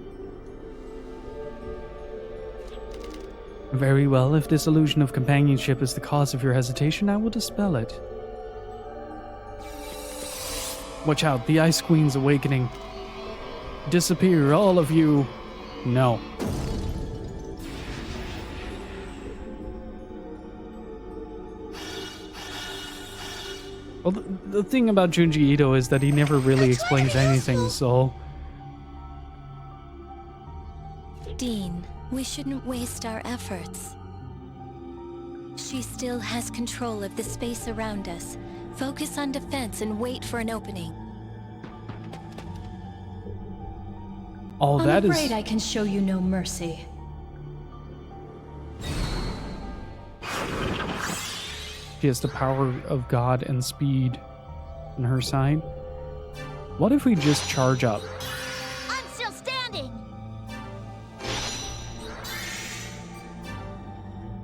S1: Very well, if this illusion of companionship is the cause of your hesitation, I will dispel it. Watch out, the Ice Queen's awakening. Disappear, all of you. No. Well, the thing about Junji Ito is that he never really explains anything, so...
S3: Dean, we shouldn't waste our efforts. She still has control of the space around us. Focus on defense and wait for an opening.
S1: Oh, that is...
S9: I'm afraid I can show you no mercy.
S1: She has the power of God and speed on her side. What if we just charge up?
S5: I'm still standing.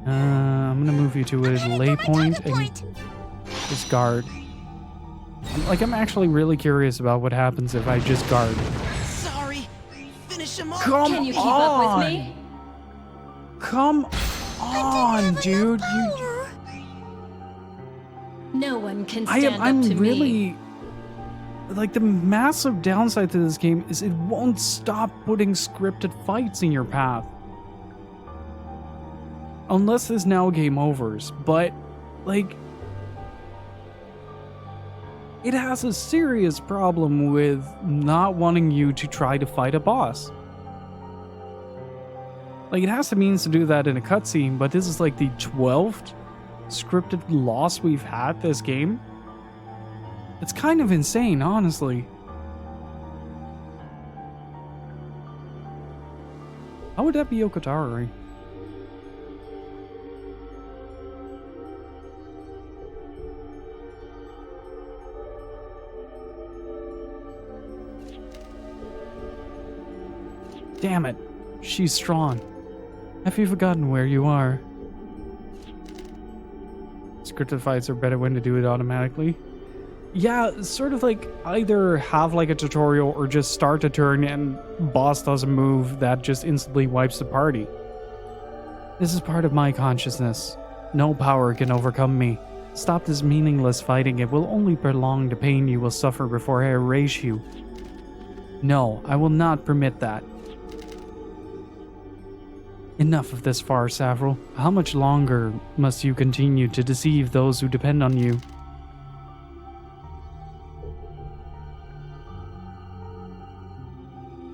S1: I'm gonna move you to a lay point and just guard. I'm actually really curious about what happens if I just guard.
S2: Sorry. Finish him off.
S1: Come
S9: Can you keep
S1: on!
S9: up with me?
S1: Come on, dude!
S9: No one can stand up to
S1: I'm
S9: me.
S1: really... Like, the massive downside to this game is it won't stop putting scripted fights in your path. Unless there's now game overs, but, like... It has a serious problem with not wanting you to try to fight a boss. Like, it has the means to do that in a cutscene, but this is like the 12th scripted loss we've had this game. It's kind of insane, honestly. How would that be Okotari? Damn it. She's strong. Have you forgotten where you are? Scripted fights are better when to do it automatically. Yeah, sort of like either have like a tutorial or just start a turn and boss does a move that just instantly wipes the party. This is part of my consciousness. No power can overcome me. Stop this meaningless fighting. It will only prolong the pain you will suffer before I erase you. No, I will not permit that. Enough of this farce, Avril. How much longer must you continue to deceive those who depend on you?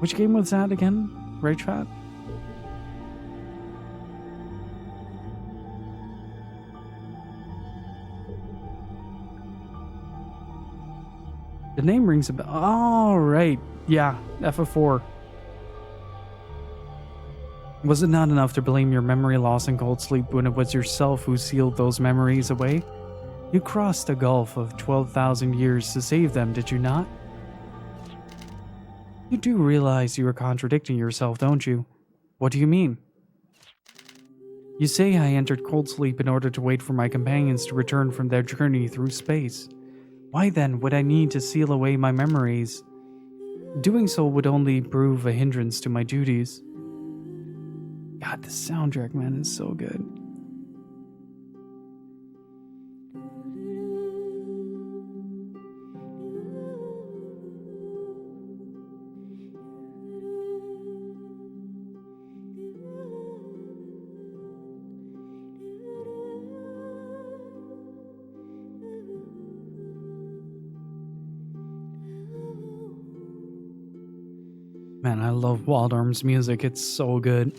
S1: Which game was that again? Ragefat? The name rings a bell. Oh, right. Yeah, FF4. Was it not enough to blame your memory loss and cold sleep when it was yourself who sealed those memories away? You crossed a gulf of 12,000 years to save them, did you not? You do realize you are contradicting yourself, don't you? What do you mean? You say I entered cold sleep in order to wait for my companions to return from their journey through space. Why then would I need to seal away my memories? Doing so would only prove a hindrance to my duties. God, the soundtrack, man, is so good. Man, I love Wild Arms music. It's so good.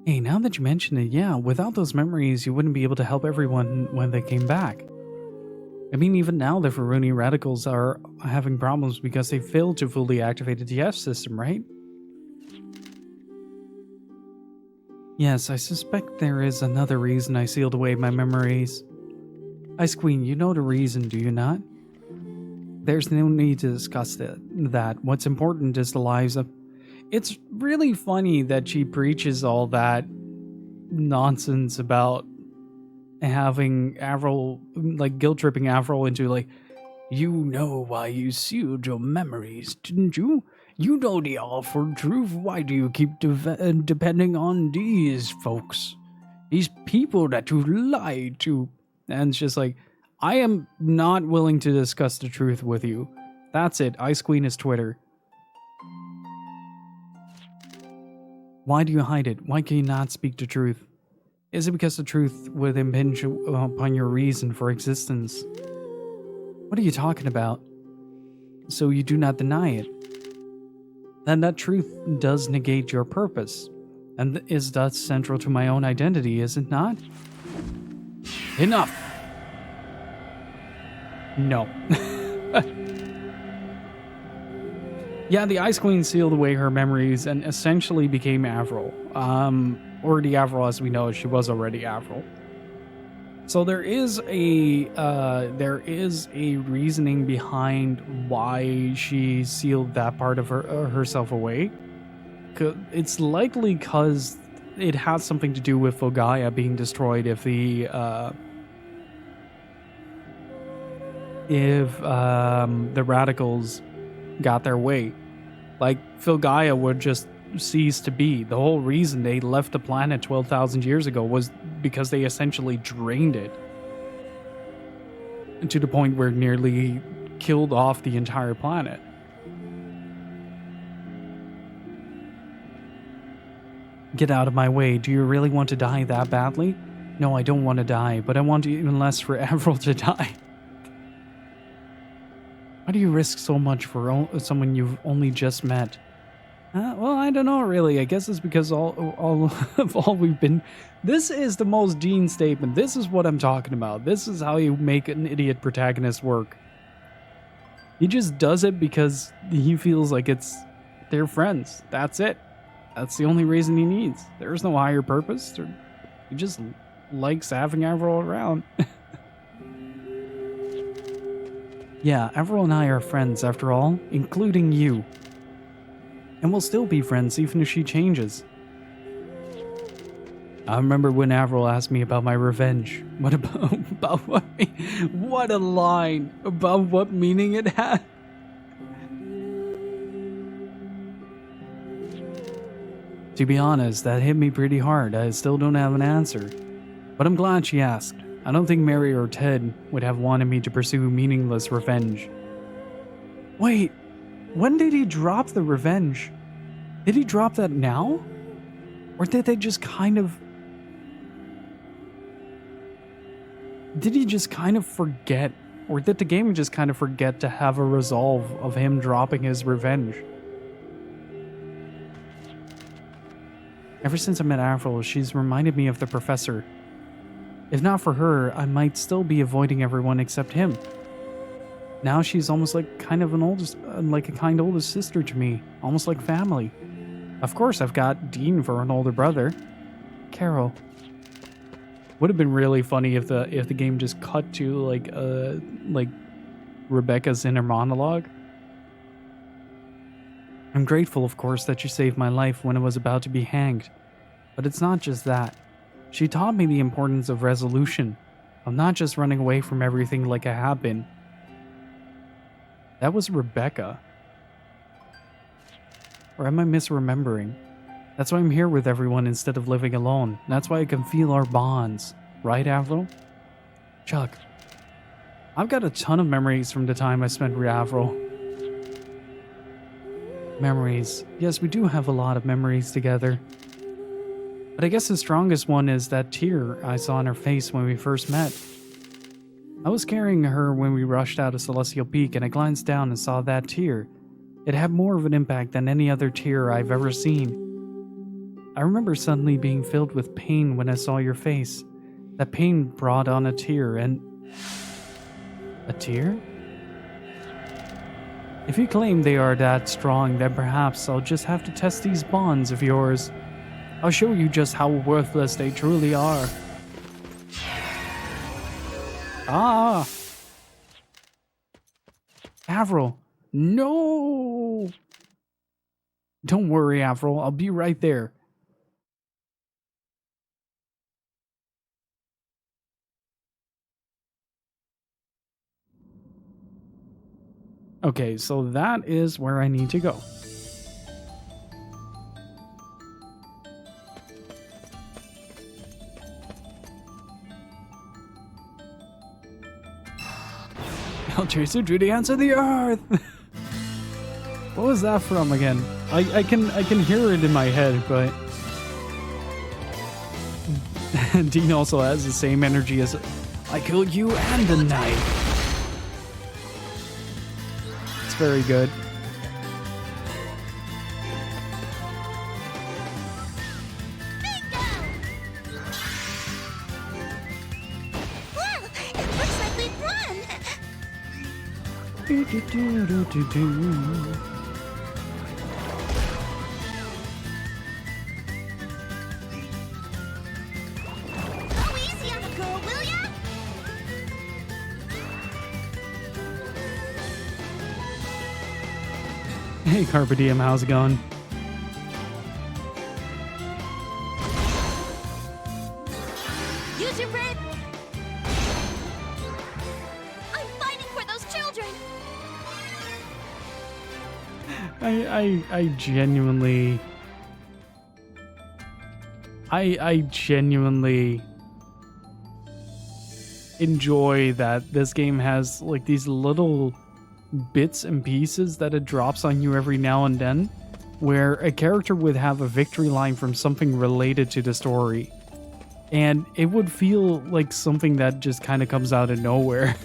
S1: Hey, now that you mention it, yeah, without those memories, you wouldn't be able to help everyone when they came back. I mean, even now, the Varuni radicals are having problems because they failed to fully activate the TF system, right? Yes, I suspect there is another reason I sealed away my memories. Ice Queen, you know the reason, do you not? There's no need to discuss that. What's important is the lives of... It's really funny that she preaches all that nonsense about having Avril, like guilt-tripping Avril into like, you know why you sealed your memories, didn't you? You know the awful truth. Why do you keep depending on these folks? These people that you lied to. And it's just like, I am not willing to discuss the truth with you. That's it. Ice Queen is Twitter. Why do you hide it? Why can you not speak the truth? Is it because the truth would impinge upon your reason for existence? What are you talking about? So you do not deny it. Then that truth does negate your purpose, and is thus central to my own identity, is it not? Enough! No. Yeah, the Ice Queen sealed away her memories and essentially became Avril. Or the Avril as we know, she was already Avril. So there is a reasoning behind why she sealed that part of herself away. It's likely because it has something to do with Fulgaia being destroyed if the radicals got their way. Like, Fulgaia would just cease to be. The whole reason they left the planet 12,000 years ago was because they essentially drained it to the point where it nearly killed off the entire planet. Get out of my way. Do you really want to die that badly? No, I don't want to die, but I want even less for Avril to die. Why do you risk so much for someone you've only just met? Well, I don't know, really. I guess it's because all we've been... This is the most Gene statement. This is what I'm talking about. This is how you make an idiot protagonist work. He just does it because he feels like they're friends. That's it. That's the only reason he needs. There's no higher purpose. He just likes having Avril around. Yeah, Avril and I are friends after all, including you. And we'll still be friends even if she changes. I remember when Avril asked me about my revenge. What about what? What a line about what meaning it had. To be honest, that hit me pretty hard. I still don't have an answer. But I'm glad she asked. I don't think Mary or Ted would have wanted me to pursue meaningless revenge. Wait, when did he drop the revenge? Did he drop that now? Or did they just kind of... Did he just kind of forget? Or did the game just kind of forget to have a resolve of him dropping his revenge? Ever since I met Avril, she's reminded me of the professor. If not for her, I might still be avoiding everyone except him. Now she's almost like a kind oldest sister to me, almost like family. Of course, I've got Dean for an older brother. Carol. Would have been really funny if the game just cut to like Rebecca's inner monologue. I'm grateful, of course, that you saved my life when I was about to be hanged. But it's not just that. She taught me the importance of resolution, of not just running away from everything like I have been. That was Rebecca. Or am I misremembering? That's why I'm here with everyone instead of living alone. That's why I can feel our bonds. Right, Avril? Chuck. I've got a ton of memories from the time I spent with Avril. Memories. Yes, we do have a lot of memories together. But I guess the strongest one is that tear I saw on her face when we first met. I was carrying her when we rushed out of Celestial Peak, and I glanced down and saw that tear. It had more of an impact than any other tear I've ever seen. I remember suddenly being filled with pain when I saw your face. That pain brought on a tear, and... A tear? If you claim they are that strong, then perhaps I'll just have to test these bonds of yours. I'll show you just how worthless they truly are. Ah! Avril! No! Don't worry, Avril. I'll be right there. Okay, so that is where I need to go. I'll chase you to the ends of the earth. What was that from again? I can hear it in my head, but Dean also has the same energy as I killed you and the knife. It's very good. Hey, Carpe Diem, how's it going?
S3: Use your brain. I'm fighting for those children.
S1: I genuinely... I genuinely enjoy that this game has like these little bits and pieces that it drops on you every now and then, where a character would have a victory line from something related to the story, and it would feel like something that just kind of comes out of nowhere.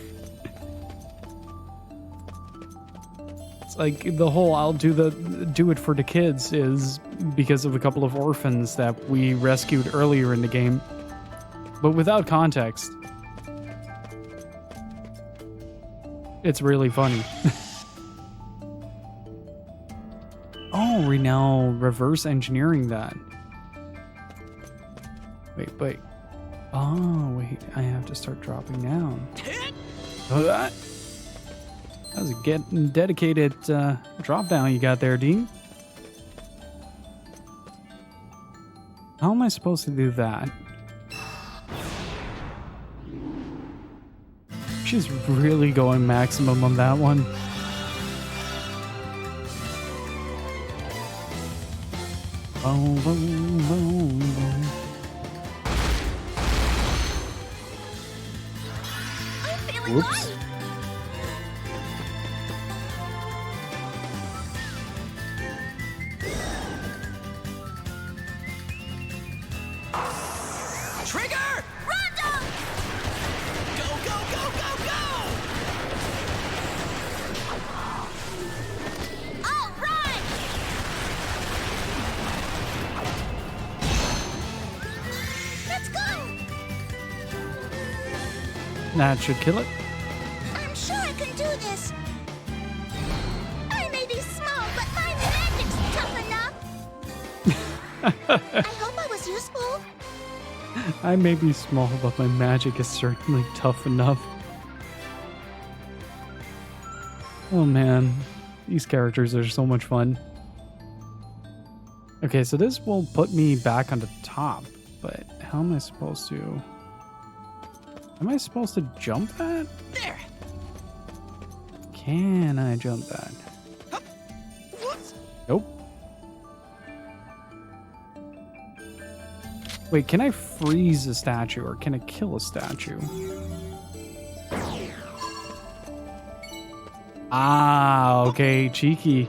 S1: It's like the whole "I'll do it for the kids" is because of a couple of orphans that we rescued earlier in the game, but without context. It's really funny. Oh, we're now reverse engineering that. Wait. Oh, wait. I have to start dropping down. That was a getting dedicated drop down you got there, Dean. How am I supposed to do that? She's really going maximum on that one. Boom, boom, boom, boom. Whoops.
S2: Trigger!
S3: Rondo!
S2: Go, go, go, go, go!
S3: All right! Let's go!
S1: That should kill it.
S5: I'm sure I can do this. I may be small, but my magic's tough enough. I hope I was useful.
S1: I may be small, but my magic is certainly tough enough. Oh man, these characters are so much fun. Okay, so this will put me back on the top, but how am I supposed to... Am I supposed to jump that?
S2: There!
S1: Can I jump that? Nope. Wait, can I freeze a statue or can I kill a statue? Ah, okay, cheeky.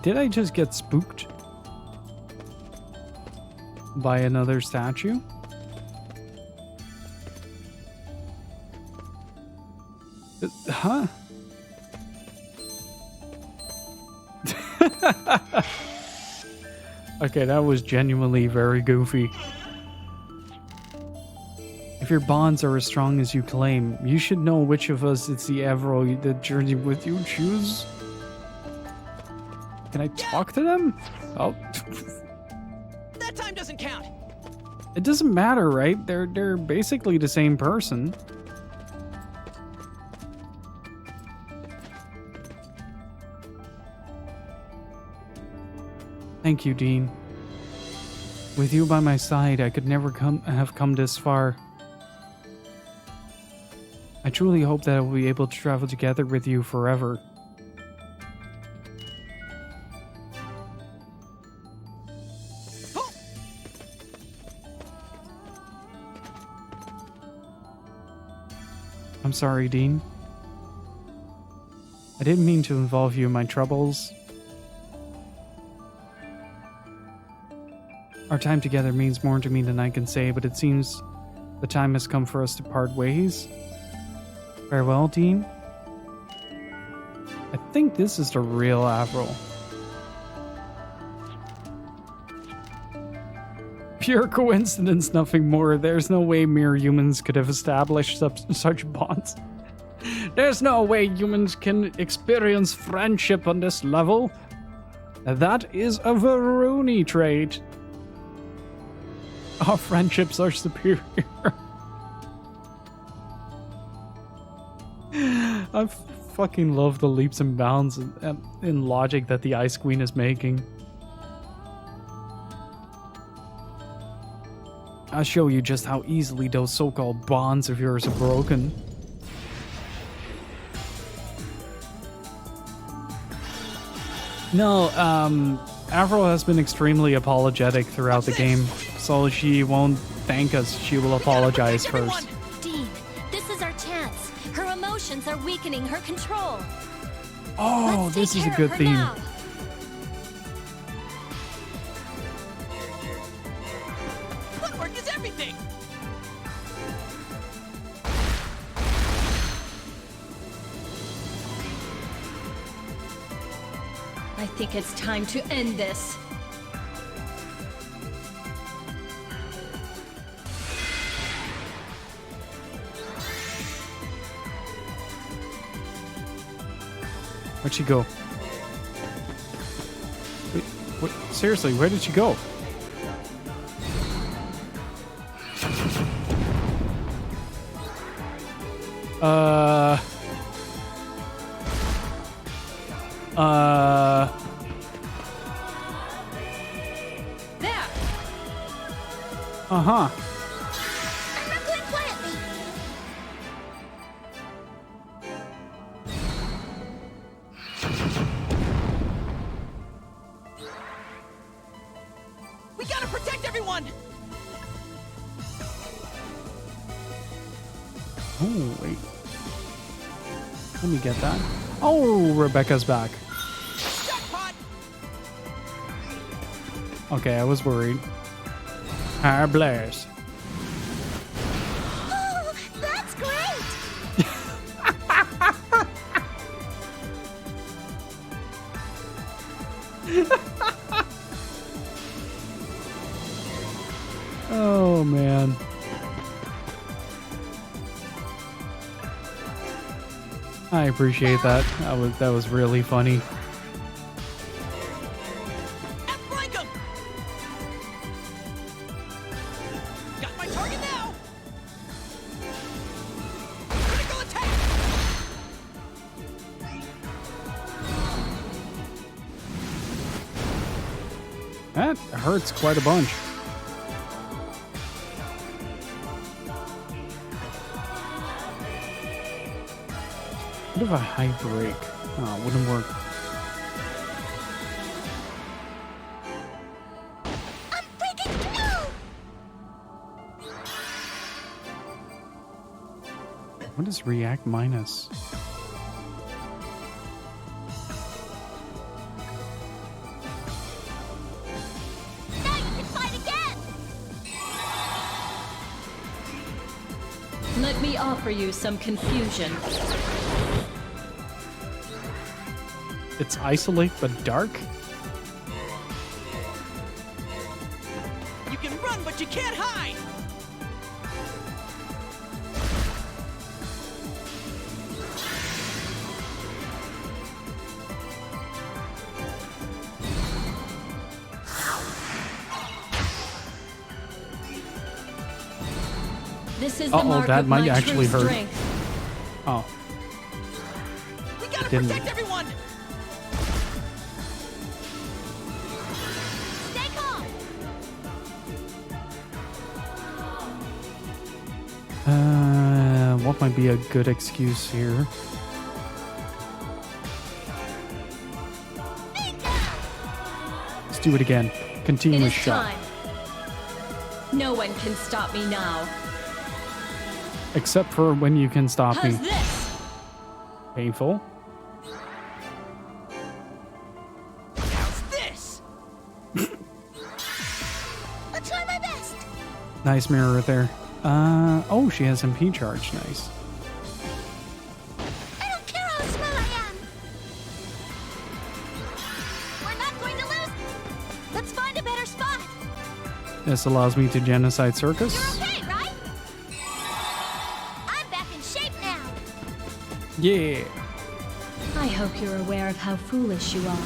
S1: Did I just get spooked by another statue? Huh? Okay, that was genuinely very goofy. If your bonds are as strong as you claim, you should know which of us it's the Avril that journey with you choose. Can I talk to them? Oh.
S2: That time doesn't count.
S1: It doesn't matter, right? They're basically the same person. Thank you, Dean. With you by my side, I could never have come this far. I truly hope that I will be able to travel together with you forever. I'm sorry, Dean. I didn't mean to involve you in my troubles. Our time together means more to me than I can say, but it seems the time has come for us to part ways. Farewell, Dean. I think this is the real Avril. Pure coincidence, nothing more. There's no way mere humans could have established such bonds. There's no way humans can experience friendship on this level. That is a Varuni trait. Our friendships are superior. I fucking love the leaps and bounds in logic that the Ice Queen is making. I'll show you just how easily those so-called bonds of yours are broken. No, Avril has been extremely apologetic throughout the game, so she won't thank us. She will apologize first.
S3: Dean, this is our chance. Her emotions are weakening her control.
S1: Oh, this is a good theme.
S3: Now.
S2: Footwork is everything.
S9: I think it's time to end this.
S1: Where'd she go? Wait, what? Seriously, where did she go?
S9: There!
S1: Uh-huh.
S5: I'm not going quietly.
S2: We gotta protect everyone.
S1: Oh, wait. Let me get that. Oh, Rebecca's back.
S2: Jackpot.
S1: Okay, I was worried. Ah, blast.
S5: Oh, that's great!
S1: Oh, man. I appreciate that. That was really funny.
S2: Outflank 'em. Got my target now. Critical attack.
S1: That hurts quite a bunch. What if a high break? Oh, it wouldn't work.
S5: I'm freaking no!
S1: What is react minus?
S9: Let me offer you some confusion.
S1: It's isolate but dark?
S2: You can run, but you can't hide!
S9: This is the
S1: Uh-oh,
S9: mark
S1: that
S9: of
S1: might
S9: my
S1: actually
S9: true
S1: hurt.
S9: strength.
S1: Oh.
S2: We gotta
S1: Didn't-
S2: protect everyone!
S5: Stay calm.
S1: What might be a good excuse here? Let's do it again.
S9: It
S1: Continuous
S9: is
S1: shot.
S9: time. No one can stop me now.
S1: Except for when you can stop
S9: How's
S1: me.
S9: this?
S1: Painful.
S2: How's this?
S5: I'll try my best.
S1: Nice mirror there. Oh, she has MP charge. Nice.
S5: I don't care how small I am. We're not going to lose. Let's find a better spot.
S1: This allows me to genocide circus.
S5: You're okay, right? I'm back in shape now.
S1: Yeah.
S9: I hope you're aware of how foolish you are.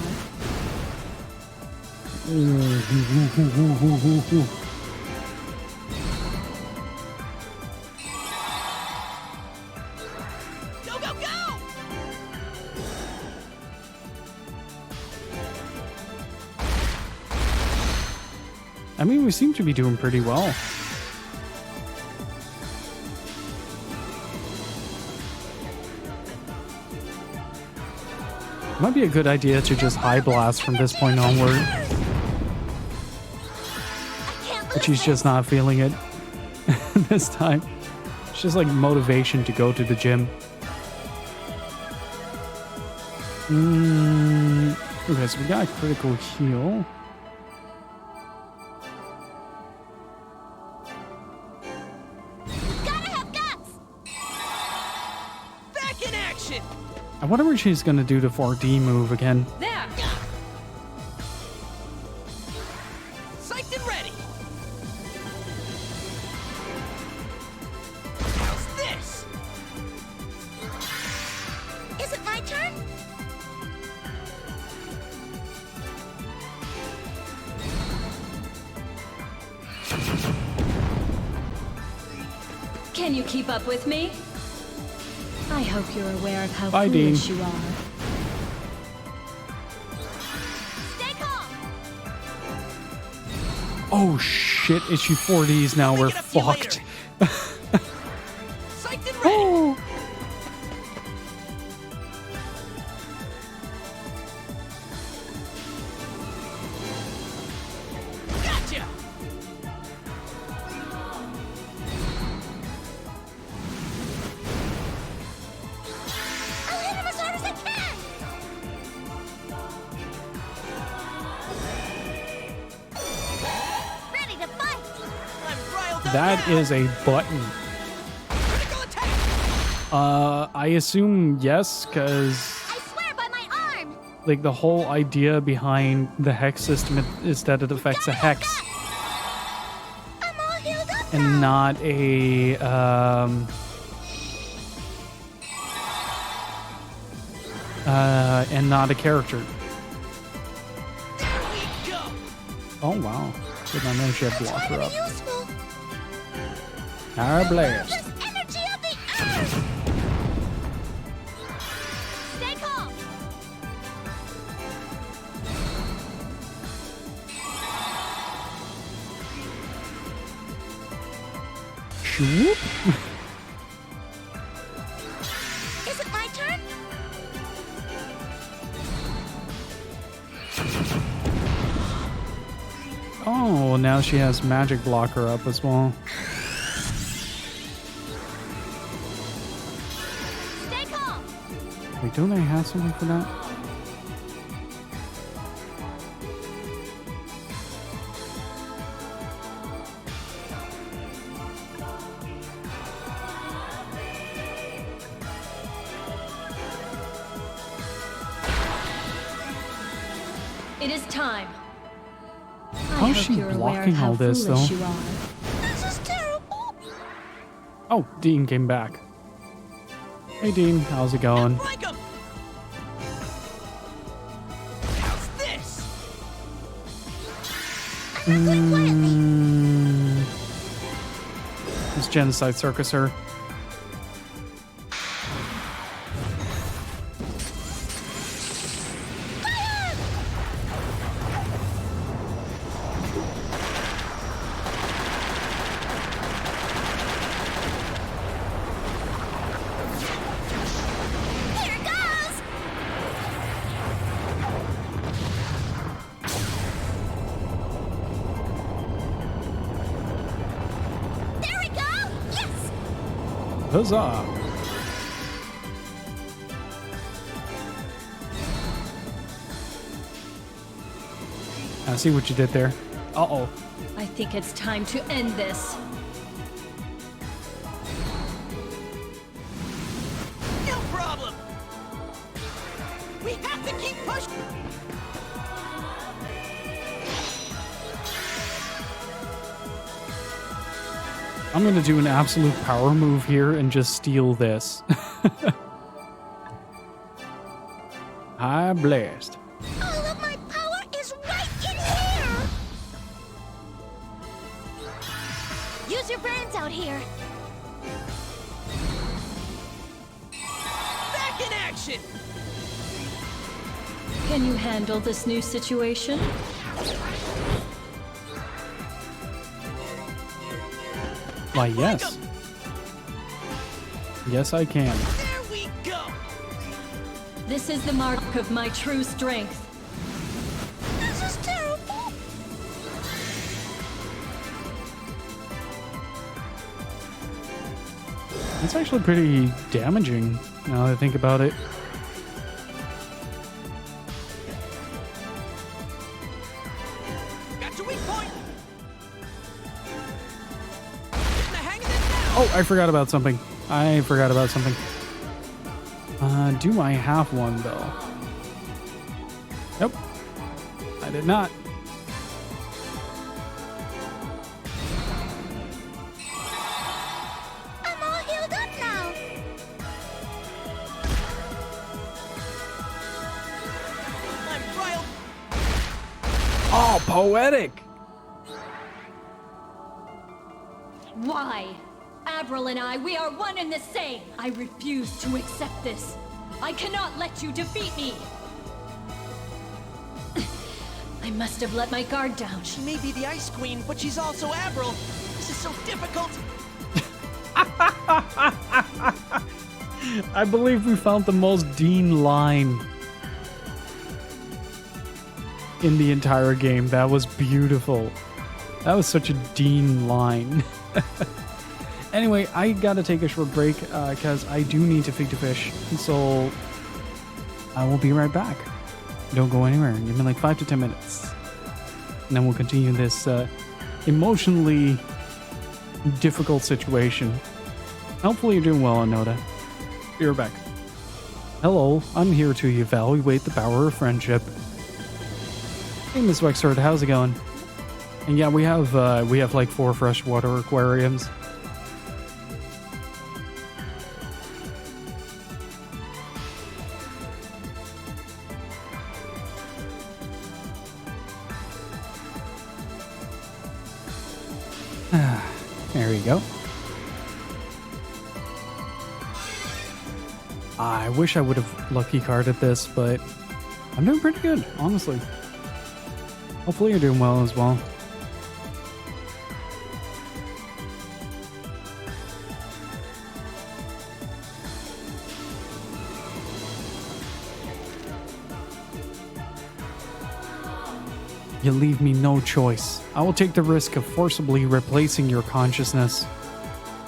S2: Go, go, go!
S1: I mean, we seem to be doing pretty well. Might be a good idea to just high blast from this point onward.
S5: I can't lose
S1: But she's just not feeling it this time. It's just like motivation to go to the gym. Okay, so we got a critical heal.
S5: Gotta have guts.
S2: Back in action!
S1: I wonder what she's gonna do to 4D move again.
S9: There!
S2: Psyched and ready! How's this?
S5: Is it my turn?
S9: Can you keep up with me? I hope you're aware of how
S1: Bye, Dean.
S9: foolish you are.
S5: Stay calm.
S1: Oh shit, issue 4Ds now, we're
S2: Make it up to you
S1: fucked.
S2: Psyched and ready!
S1: Oh!
S2: Gotcha!
S5: I'll hit him as hard as I can. Ready to fight.
S2: I'm riled up
S1: That
S2: now.
S1: is a button.
S2: Critical attack!
S1: I assume yes, because
S5: I swear by my arm.
S1: like the whole idea behind the hex system is that it affects a hex
S5: I'm all healed up
S1: and
S5: now.
S1: not a and not a character.
S2: There we go!
S1: Oh wow. Did not know she had
S5: Try
S1: blocker
S5: to
S1: up.
S5: be useful.
S1: Power blast.
S5: This energy of the earth. Stay calm.
S1: Shoop.
S5: Is it my turn?
S1: Oh, now she has magic blocker up as well.
S5: Stay calm.
S1: Wait, don't they have something for that?
S9: It is time.
S1: How is she blocking all this, though?
S9: You are.
S5: This is terrible.
S1: Oh, Dean came back. Hey, Dean, how's it going?
S2: Like 'em! How's this?
S1: This genocide circuser.
S5: Here goes. There we go. Yes.
S1: Huzzah! I see what you did there. Uh-oh.
S9: I think it's time to end this.
S2: No problem! We have to keep pushing!
S1: I'm gonna do an absolute power move here and just steal this. High blast.
S5: All of my power is right in here. Use your brains out here.
S2: Back in action!
S9: Can you handle this new situation?
S1: Why, yes. Yes, I can.
S2: There we go!
S9: This is the mark of my true strength.
S5: This is terrible.
S1: It's actually pretty damaging now that I think about it.
S2: Got your weak point! Getting the hang of this now!
S1: Oh, I forgot about something. Do I have one, though? Nope. I did not.
S5: I'm all healed up now.
S2: I'm riled!
S1: Oh, poetic!
S9: Why? Avril and I, we are one and the same. I refuse to accept this. I cannot let you defeat me. I must have let my guard down.
S2: She may be the Ice Queen, but she's also Avril. This is so difficult.
S1: I believe we found the most Dean line in the entire game. That was beautiful. That was such a Dean line. Anyway, I gotta take a short break because I do need to feed the fish. So I will be right back. Don't go anywhere. Give me like 5 to 10 minutes. And then we'll continue this emotionally difficult situation. Hopefully you're doing well, Anoda. Be right back. Hello, I'm here to evaluate the power of friendship. Hey, Miss Wexford, how's it going? And yeah, we have like 4 freshwater aquariums. There you go. I wish I would have lucky carded this, but I'm doing pretty good, honestly. Hopefully you're doing well as well. You leave me no choice. I will take the risk of forcibly replacing your consciousness.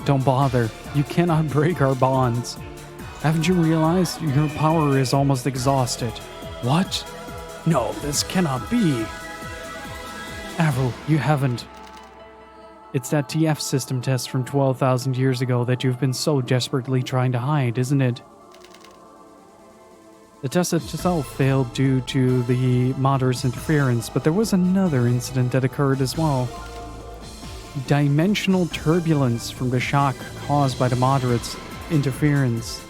S1: Don't bother. You cannot break our bonds. Haven't you realized your power is almost exhausted? What? No, this cannot be. Avril, you haven't. It's that TF system test from 12,000 years ago that you've been so desperately trying to hide, isn't it? The test itself failed due to the Moderate's interference, but there was another incident that occurred as well. Dimensional turbulence from the shock caused by the Moderate's interference.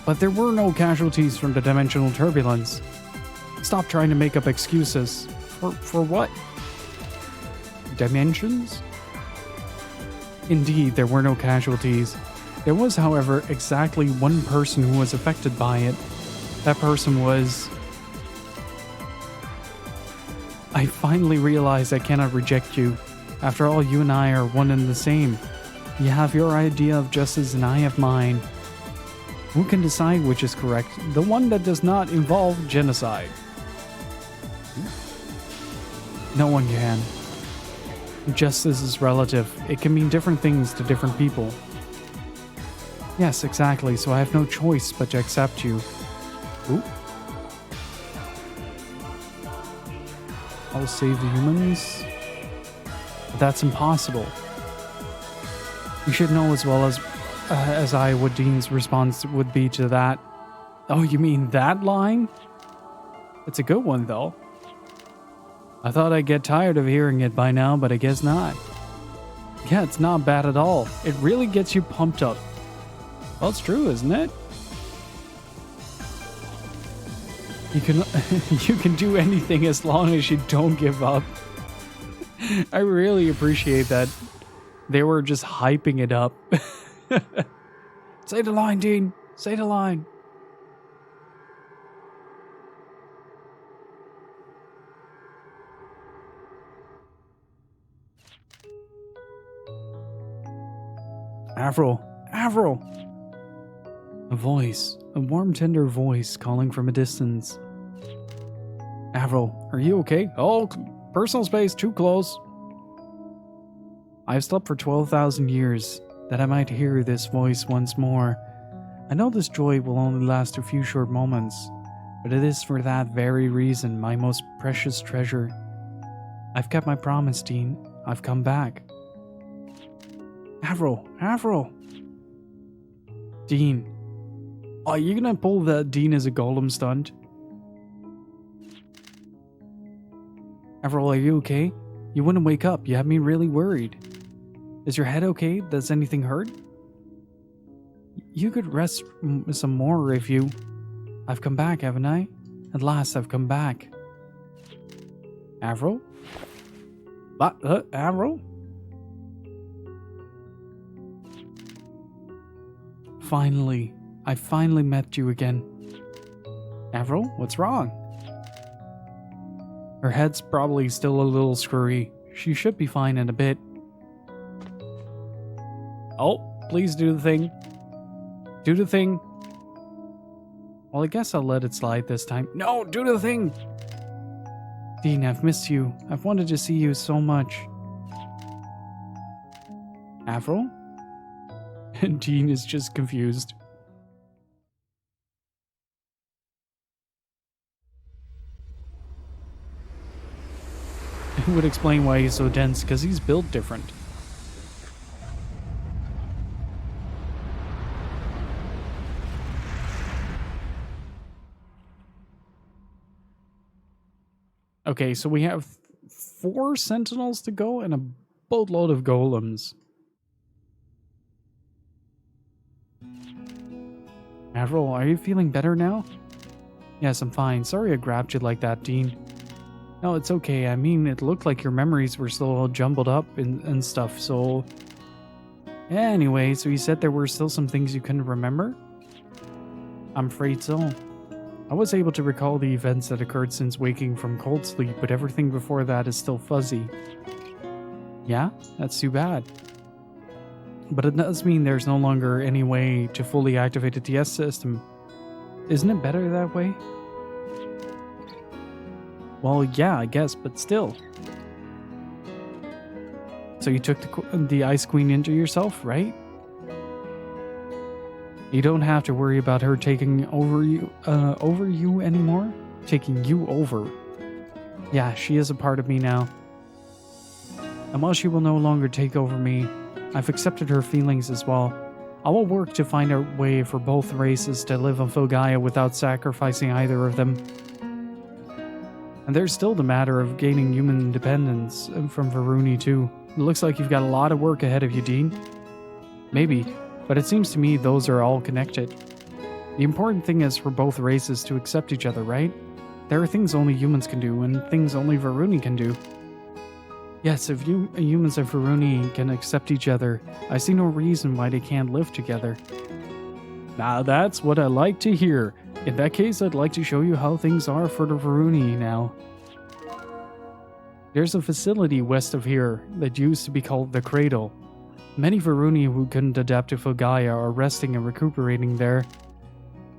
S1: But there were no casualties from the dimensional turbulence. Stop trying to make up excuses. For what? Dimensions? Indeed, there were no casualties. There was, however, exactly one person who was affected by it. That person was... I finally realized I cannot reject you. After all, you and I are one and the same. You have your idea of justice and I have mine. Who can decide which is correct? The one that does not involve genocide. No one can. Justice is relative. It can mean different things to different people. Yes, exactly, so I have no choice but to accept you. Ooh. I'll save the humans. But that's impossible. You should know as well as I what Dean's response would be to that. Oh, you mean that line? It's a good one, though. I thought I'd get tired of hearing it by now, but I guess not. Yeah, it's not bad at all. It really gets you pumped up. Well, it's true, isn't it? You can you can do anything as long as you don't give up. I really appreciate that they were just hyping it up. Say the line, Dean. Say the line. Avril. Avril. A voice. A warm, tender voice calling from a distance. Avril, are you okay? Oh, personal space, too close. I've slept for 12,000 years, that I might hear this voice once more. I know this joy will only last a few short moments, but it is for that very reason my most precious treasure. I've kept my promise, Dean. I've come back. Avril, Avril. Dean. Are you gonna pull the Dean as a golem stunt? Avril, are you okay? You wouldn't wake up. You have me really worried. Is your head okay? Does anything hurt? You could rest some more if you... I've come back, haven't I? At last, I've come back. Avril? Avril? Finally. I finally met you again. Avril, what's wrong? Her head's probably still a little screwy. She should be fine in a bit. Oh, please do the thing. Do the thing. Well, I guess I'll let it slide this time. No, do the thing! Dean, I've missed you. I've wanted to see you so much. Avril? And Dean is just confused. It would explain why he's so dense, because he's built different. Okay, so we have 4 sentinels to go and a boatload of golems. Avril, are you feeling better now? Yes, I'm fine. Sorry I grabbed you like that, Dean. No, it's okay. I mean, it looked like your memories were still all jumbled up and stuff, so... Anyway, so you said there were still some things you couldn't remember? I'm afraid so. I was able to recall the events that occurred since waking from cold sleep, but everything before that is still fuzzy. Yeah? That's too bad. But it does mean there's no longer any way to fully activate the TS system. Isn't it better that way? Well, yeah, I guess, but still. So you took the Ice Queen into yourself, right? You don't have to worry about her taking over you anymore. Taking you over. Yeah, she is a part of me now. And while she will no longer take over me, I've accepted her feelings as well. I will work to find a way for both races to live on Fulgaia without sacrificing either of them. And there's still the matter of gaining human independence from Varuni too. It looks like you've got a lot of work ahead of you, Dean. Maybe, but it seems to me those are all connected. The important thing is for both races to accept each other, right? There are things only humans can do and things only Varuni can do. Yes, if humans and Varuni can accept each other, I see no reason why they can't live together. Now that's what I like to hear. In that case, I'd like to show you how things are for the Varuni now. There's a facility west of here that used to be called the Cradle. Many Varuni who couldn't adapt to Fulgaia are resting and recuperating there.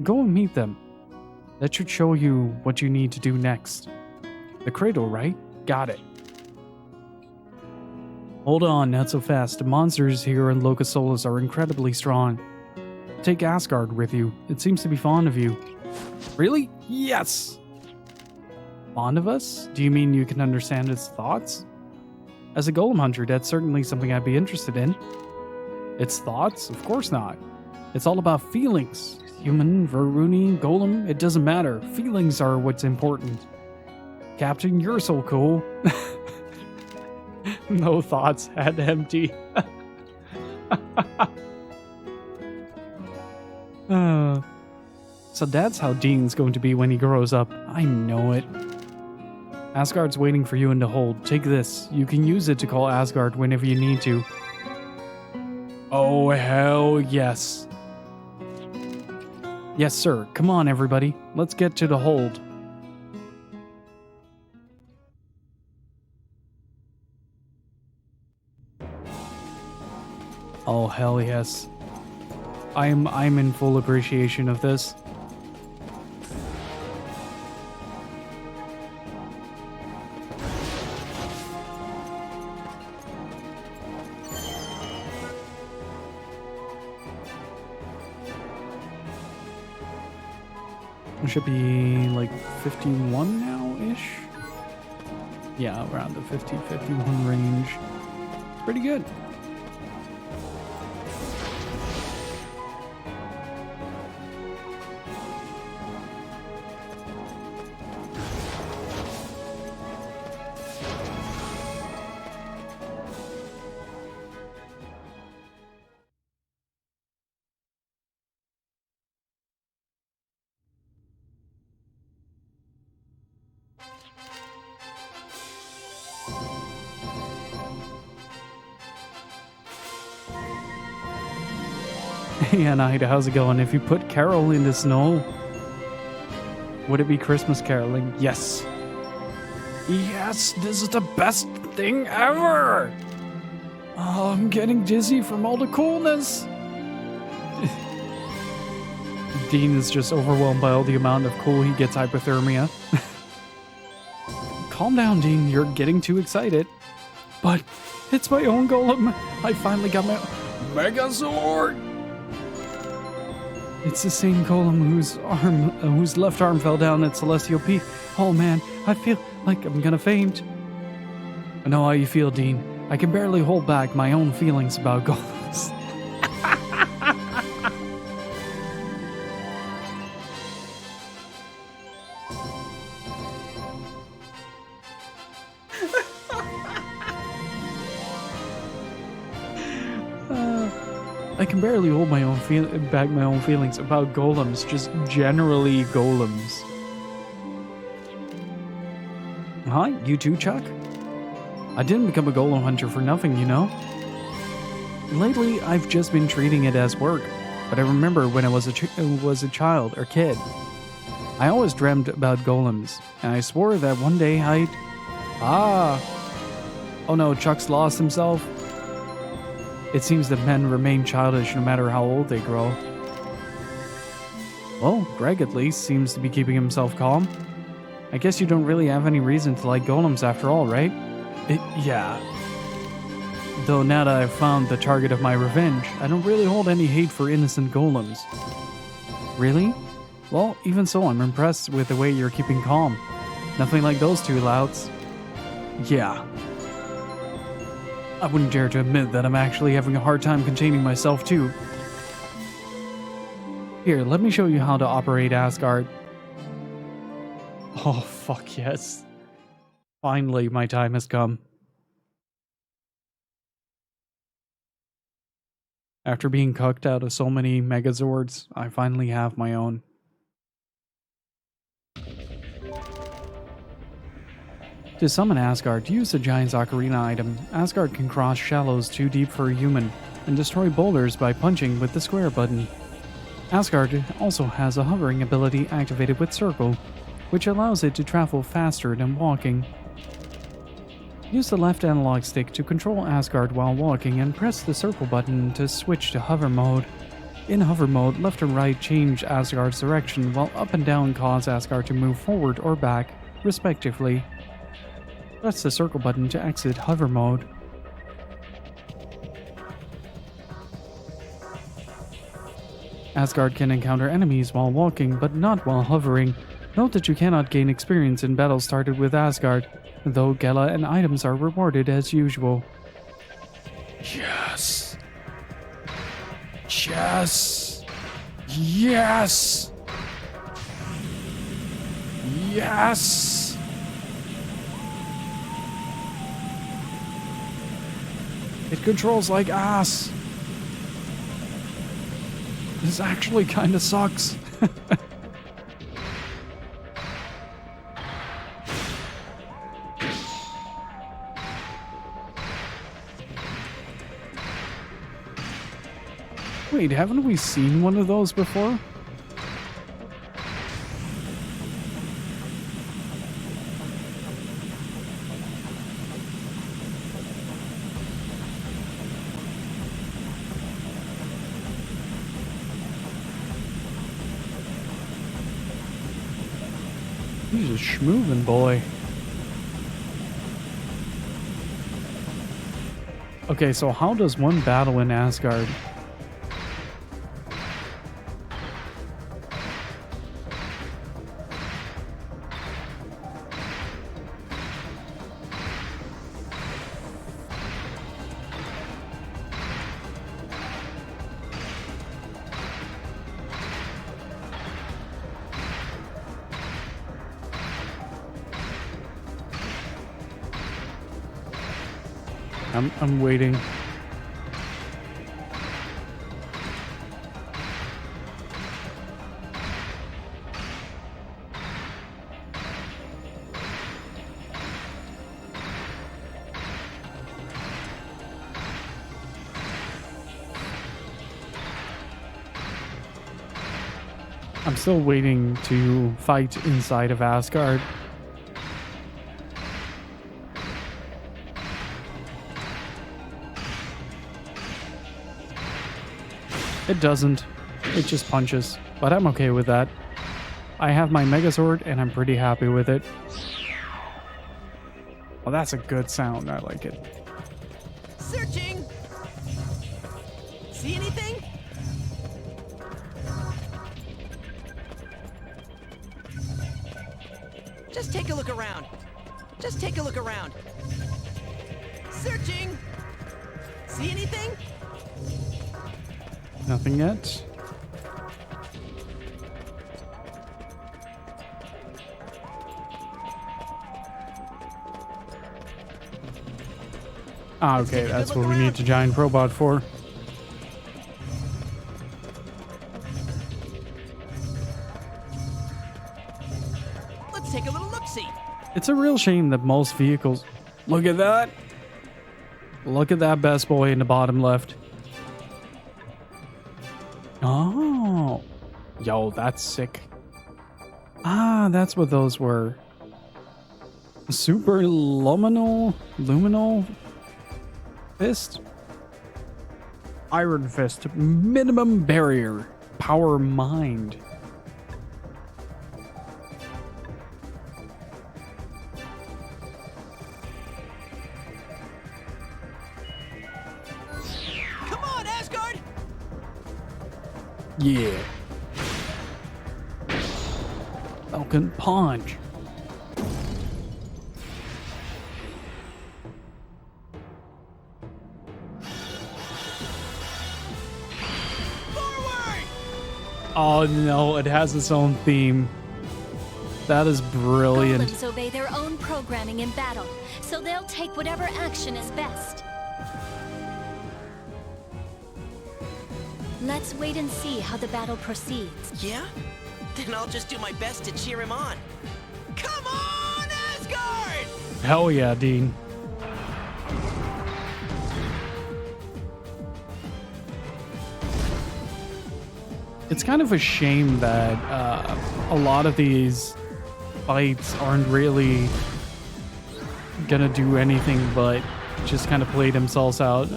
S1: Go and meet them. That should show you what you need to do next. The Cradle, right? Got it. Hold on, not so fast. The monsters here in Locus Solus are incredibly strong. Take Asgard with you. It seems to be fond of you. Really? Yes! Fond of us? Do you mean you can understand its thoughts? As a golem hunter, that's certainly something I'd be interested in. Its thoughts? Of course not. It's all about feelings. Human, Varuni, golem, it doesn't matter. Feelings are what's important. Captain, you're so cool. No thoughts, head empty. So that's how Dean's going to be when he grows up. I know it. Asgard's waiting for you in the hold. Take this. You can use it to call Asgard whenever you need to. Oh, hell yes. Yes, sir. Come on, everybody. Let's get to the hold. Oh, hell yes. I'm in full appreciation of this. It should be like 51 now-ish. Yeah, around the 50-51 range. It's pretty good. Hey Anahita, how's it going? If you put Carol in the snow, would it be Christmas caroling? Yes. Yes, this is the best thing ever! Oh, I'm getting dizzy from all the coolness. Dean is just overwhelmed by all the amount of cool he gets hypothermia. Calm down, Dean, you're getting too excited. But it's my own golem. I finally got my Megazord! It's the same golem whose left arm fell down at Celestial Peak. Oh man, I feel like I'm gonna faint. I know how you feel, Dean. I can barely hold back my own feelings about golems. I can barely hold my own back my own feelings about golems, just generally golems. Huh? You too, Chuck? I didn't become a golem hunter for nothing, you know? Lately, I've just been treating it as work, but I remember when I was a child or kid. I always dreamt about golems, and I swore that one day I'd... Oh no, Chuck's lost himself. It seems that men remain childish no matter how old they grow. Well, Greg at least seems to be keeping himself calm. I guess you don't really have any reason to like golems after all, right? Yeah. Though now that I've found the target of my revenge, I don't really hold any hate for innocent golems. Really? Well, even so, I'm impressed with the way you're keeping calm. Nothing like those two louts. Yeah. I wouldn't dare to admit that I'm actually having a hard time containing myself too. Here, let me show you how to operate Asgard. Oh, fuck yes. Finally, my time has come. After being cucked out of so many Megazords, I finally have my own. To summon Asgard, use the Giant's Ocarina item. Asgard can cross shallows too deep for a human, and destroy boulders by punching with the square button. Asgard also has a hovering ability activated with Circle, which allows it to travel faster than walking. Use the left analog stick to control Asgard while walking and press the circle button to switch to hover mode. In hover mode, left and right change Asgard's direction, while up and down cause Asgard to move forward or back, respectively. Press the circle button to exit hover mode. Asgard can encounter enemies while walking, but not while hovering. Note that you cannot gain experience in battles started with Asgard, though Gala and items are rewarded as usual. Yes! Yes! Yes! Yes! It controls like ass. This actually kinda sucks. Wait, haven't we seen one of those before? He's a schmoovin' boy. Okay, so how does one battle in Asgard? I'm waiting. I'm still waiting to fight inside of Asgard. It doesn't. It just punches. But I'm okay with that. I have my Megazord and I'm pretty happy with it. Well, that's a good sound. I like it.
S2: Searching! See anything? Just take a look around. Just take a look around. Searching! See anything?
S1: Nothing yet. Ah, okay, that's what we need the giant robot for.
S2: Let's take a little look-see.
S1: It's a real shame that most vehicles... Look at that! Look at that best boy in the bottom left. Oh, yo, that's sick. Ah, that's what those were. Super luminal fist? Iron fist, minimum barrier, power mind.
S2: Come on, Asgard!
S1: Yeah. Falcon Punch.
S2: Forward!
S1: Oh no, it has its own theme. That is brilliant.
S3: Golems obey their own programming in battle, so they'll take whatever action is best. Let's wait and see how the battle proceeds.
S2: Yeah? Then I'll just do my best to cheer him on. Come on, Asgard!
S1: Hell yeah, Dean. It's kind of a shame that a lot of these fights aren't really gonna do anything but just kind of play themselves out.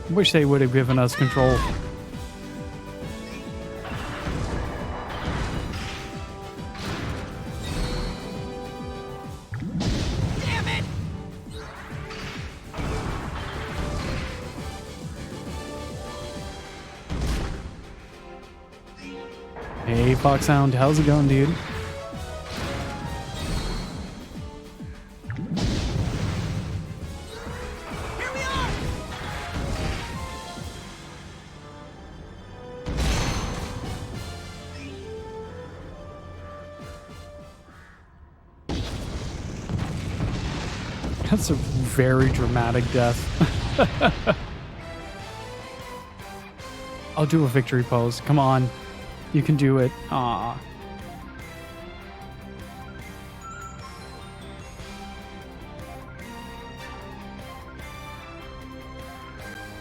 S1: Wish they would have given us control.
S2: Damn it!
S1: Hey, Foxhound, how's it going, dude?
S2: Here we are!
S1: That's a very dramatic death. I'll do a victory pose. Come on. You can do it. Aw.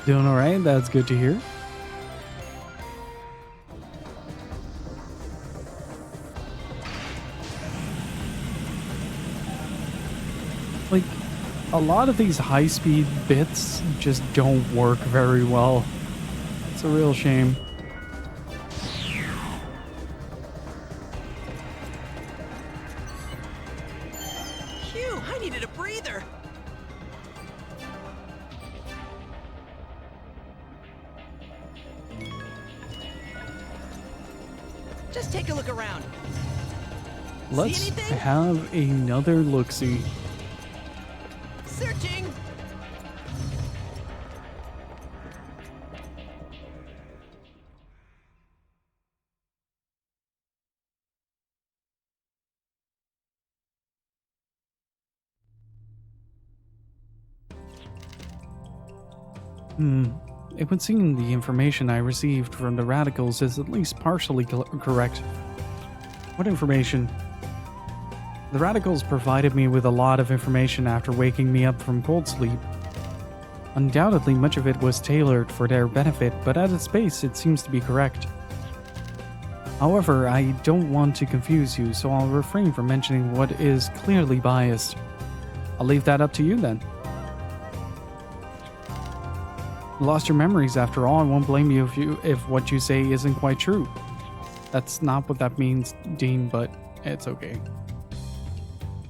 S1: Doing alright? That's good to hear. Like, a lot of these high-speed bits just don't work very well. It's a real shame.
S2: Phew, I needed a breather. Just take a look around.
S1: Let's
S2: anything?
S1: have another look-see.
S2: Searching.
S1: It would seem the information I received from the radicals is at least partially correct. What information? The radicals provided me with a lot of information after waking me up from cold sleep. Undoubtedly, much of it was tailored for their benefit, but at its base, it seems to be correct. However, I don't want to confuse you, so I'll refrain from mentioning what is clearly biased. I'll leave that up to you then. You lost your memories after all. I won't blame you if what you say isn't quite true. That's not what that means, Dean, but it's okay.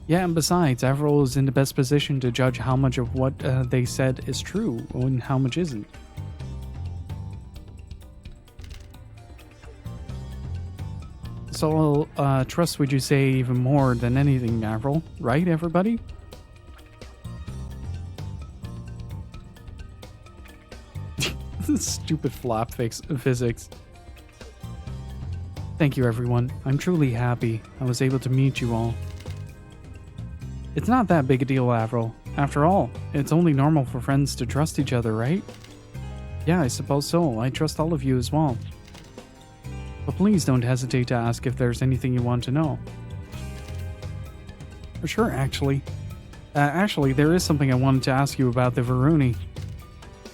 S1: Yeah, and besides, Avril is in the best position to judge how much of what they said is true and how much isn't. So I'll trust what you say even more than anything, Avril. Right, everybody? Stupid flop physics. Thank you, everyone. I'm truly happy I was able to meet you all. It's not that big a deal, Avril. After all, it's only normal for friends to trust each other, right? Yeah, I suppose so. I trust all of you as well. But please don't hesitate to ask if there's anything you want to know. Sure, actually. Actually, there is something I wanted to ask you about the Varuni.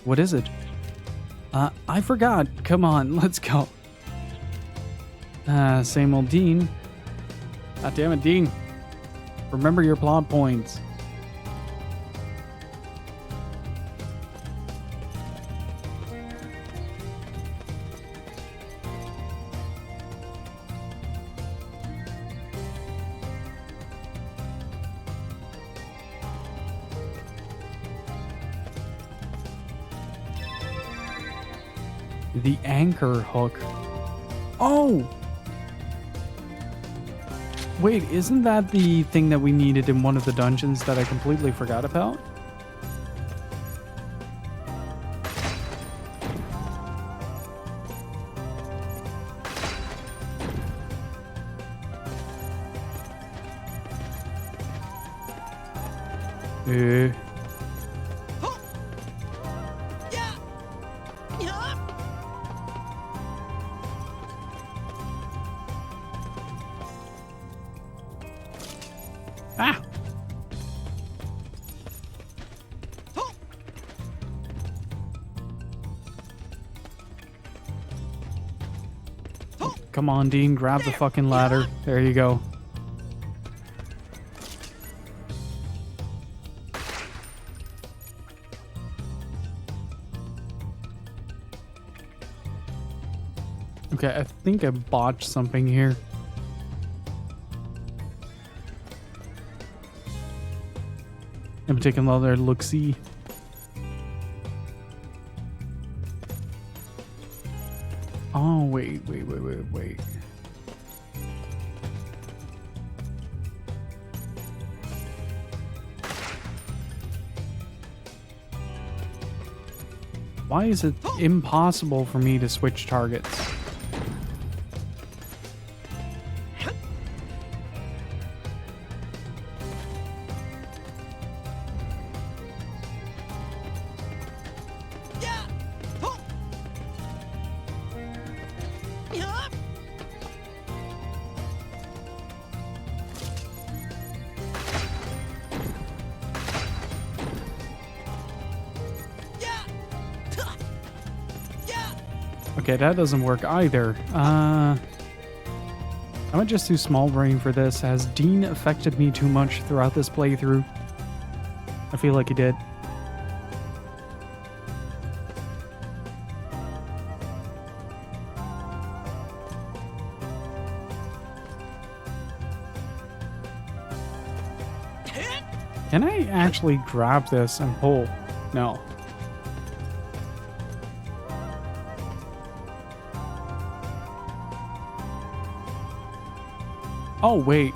S1: What is it? I forgot. Come on, let's go. Same old Dean. God damn it, Dean. Remember your plot points. The anchor hook. Oh! Wait, isn't that the thing that we needed in one of the dungeons that I completely forgot about? Eh. Ah! Come on, Dean, grab the fucking ladder. There you go. Okay, I think I botched something here. I'm taking another look-see. Oh, wait. Why is it impossible for me to switch targets? Okay, that doesn't work either. I might just do small brain for this. Has Dean affected me too much throughout this playthrough? I feel like he did. Can I actually grab this and pull? No. Oh, wait.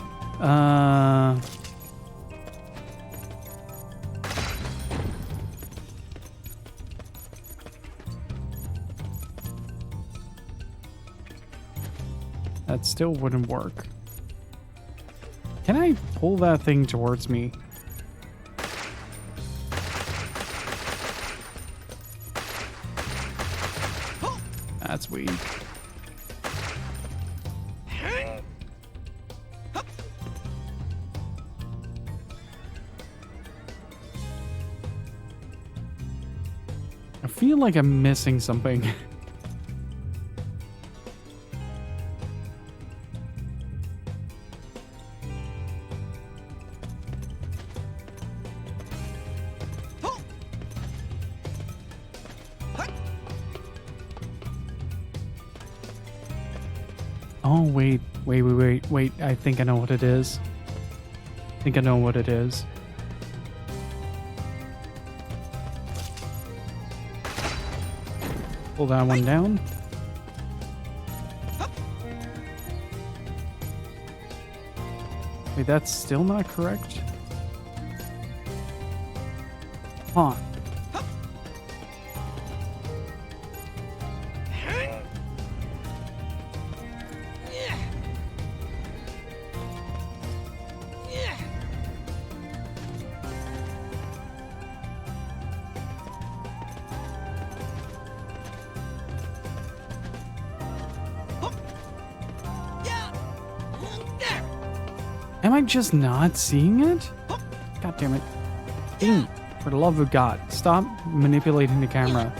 S1: That still wouldn't work. Can I pull that thing towards me? That's weak. I feel like I'm missing something. Oh, wait. I think I know what it is. Pull that one down. Wait, that's still not correct? Huh. Am I just not seeing it? God damn it. Dang, for the love of God, stop manipulating the camera.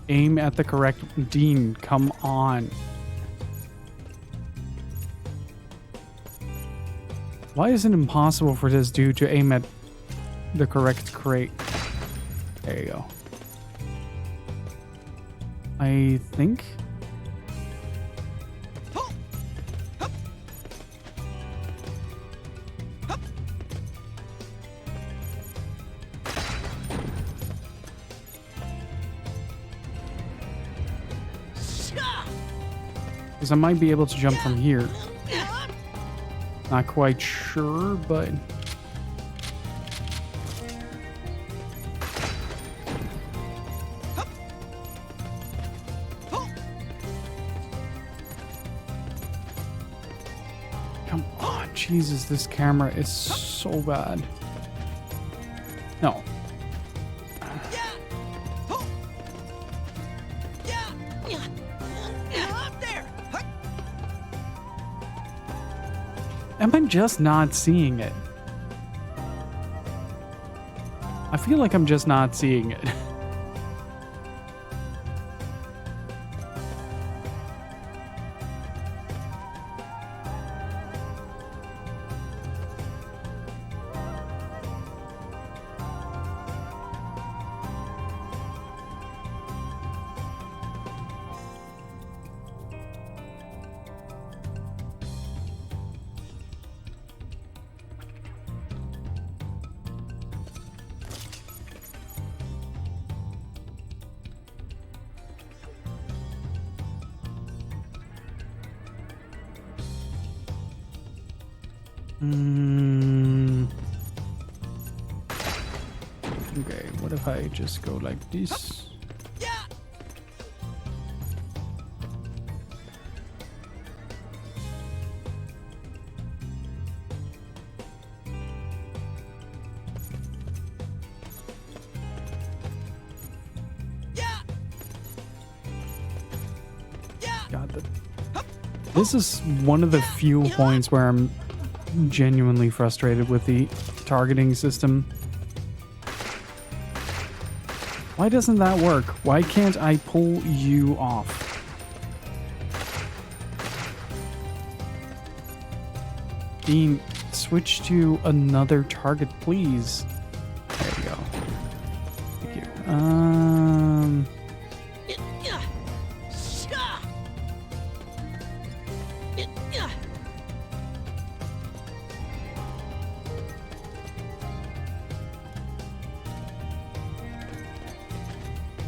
S1: Aim at the correct Dean. Come on. Why is it impossible for this dude to aim at the correct crate? There you go. I think. Because I might be able to jump from here. Not quite sure, but... Come on, Jesus, this camera is so bad. No. Am I just not seeing it? I feel like I'm just not seeing it. Okay, what if I just go like this? God, this is one of the few points where I'm genuinely frustrated with the targeting system. Why doesn't that work? Why can't I pull you off? Dean, switch to another target, please. There you go. Thank you.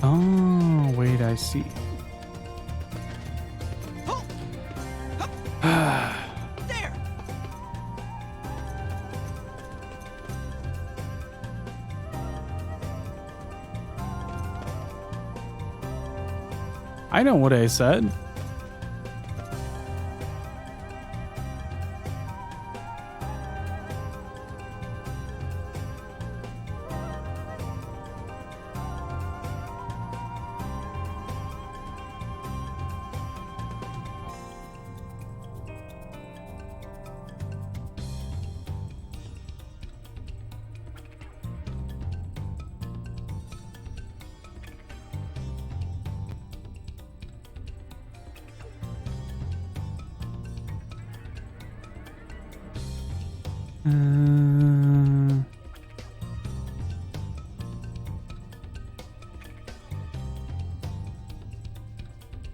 S1: Oh, wait, I see.
S2: There.
S1: I know what I said.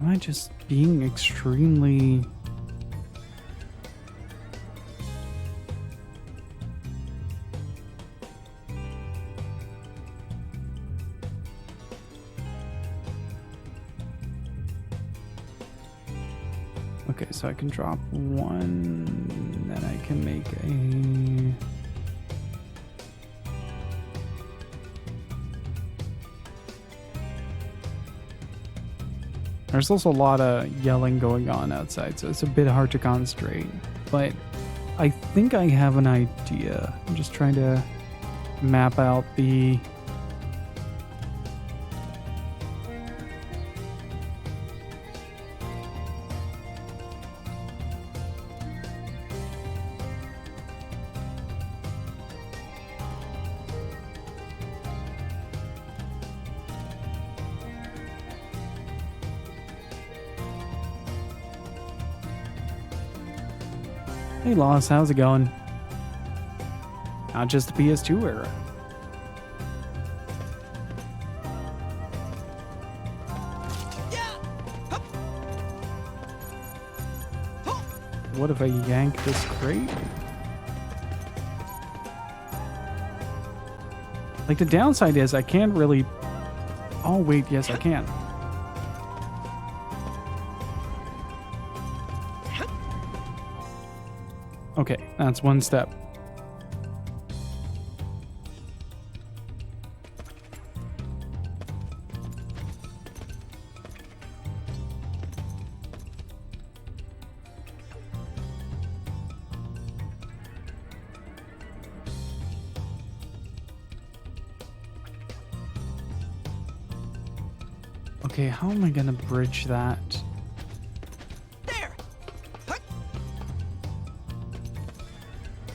S1: Am I just being extremely... Okay, so I can drop one, then I can make a... There's also a lot of yelling going on outside, so it's a bit hard to concentrate. But I think I have an idea. I'm just trying to map out the... Hey Lost, how's it going? Not just the PS2 era.
S2: Yeah.
S1: what if I yank this crate? Like, the downside is I can't really... Oh, wait, yes, I can. Okay, that's one step. Okay, how am I gonna bridge that?
S2: There.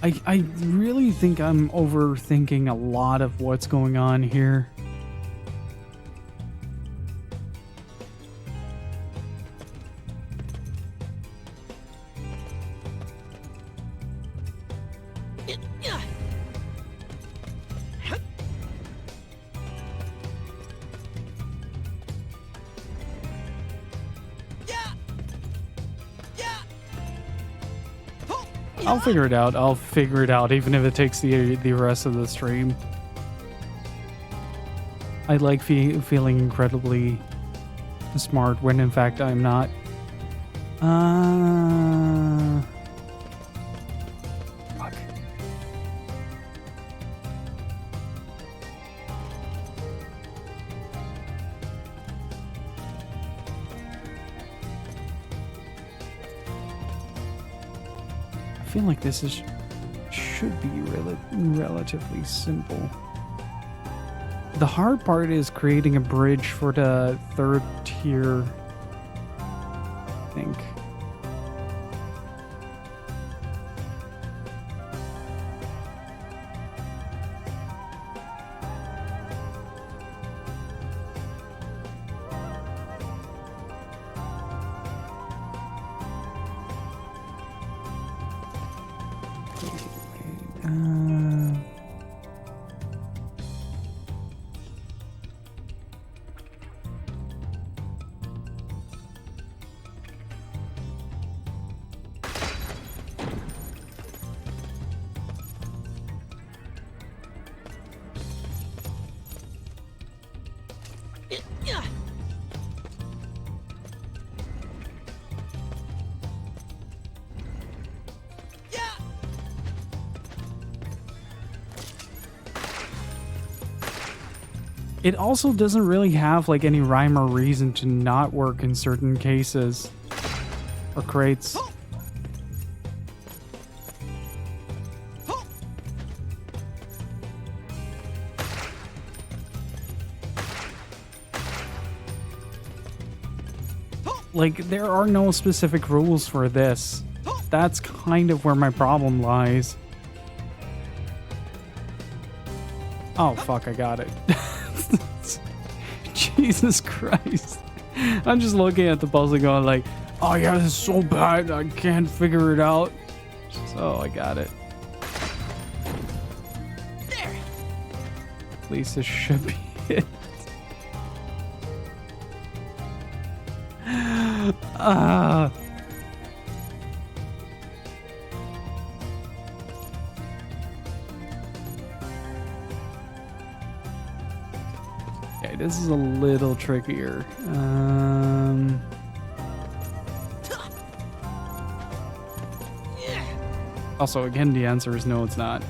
S1: I really think I'm overthinking a lot of what's going on here. I'll figure it out. I'll figure it out, even if it takes the rest of the stream. I like feeling incredibly smart when in fact I'm not. Fuck. I feel like this should be relatively simple. The hard part is creating a bridge for the third tier, I think. It also doesn't really have like any rhyme or reason to not work in certain cases or crates. Like, there are no specific rules for this. That's kind of where my problem lies. Oh, fuck, I got it. Jesus Christ. I'm just looking at the puzzle going like, oh yeah, this is so bad, I can't figure it out. So I got it.
S2: There.
S1: At least this should be it. Okay, this is a little trickier. Also, again, the answer is no, it's not.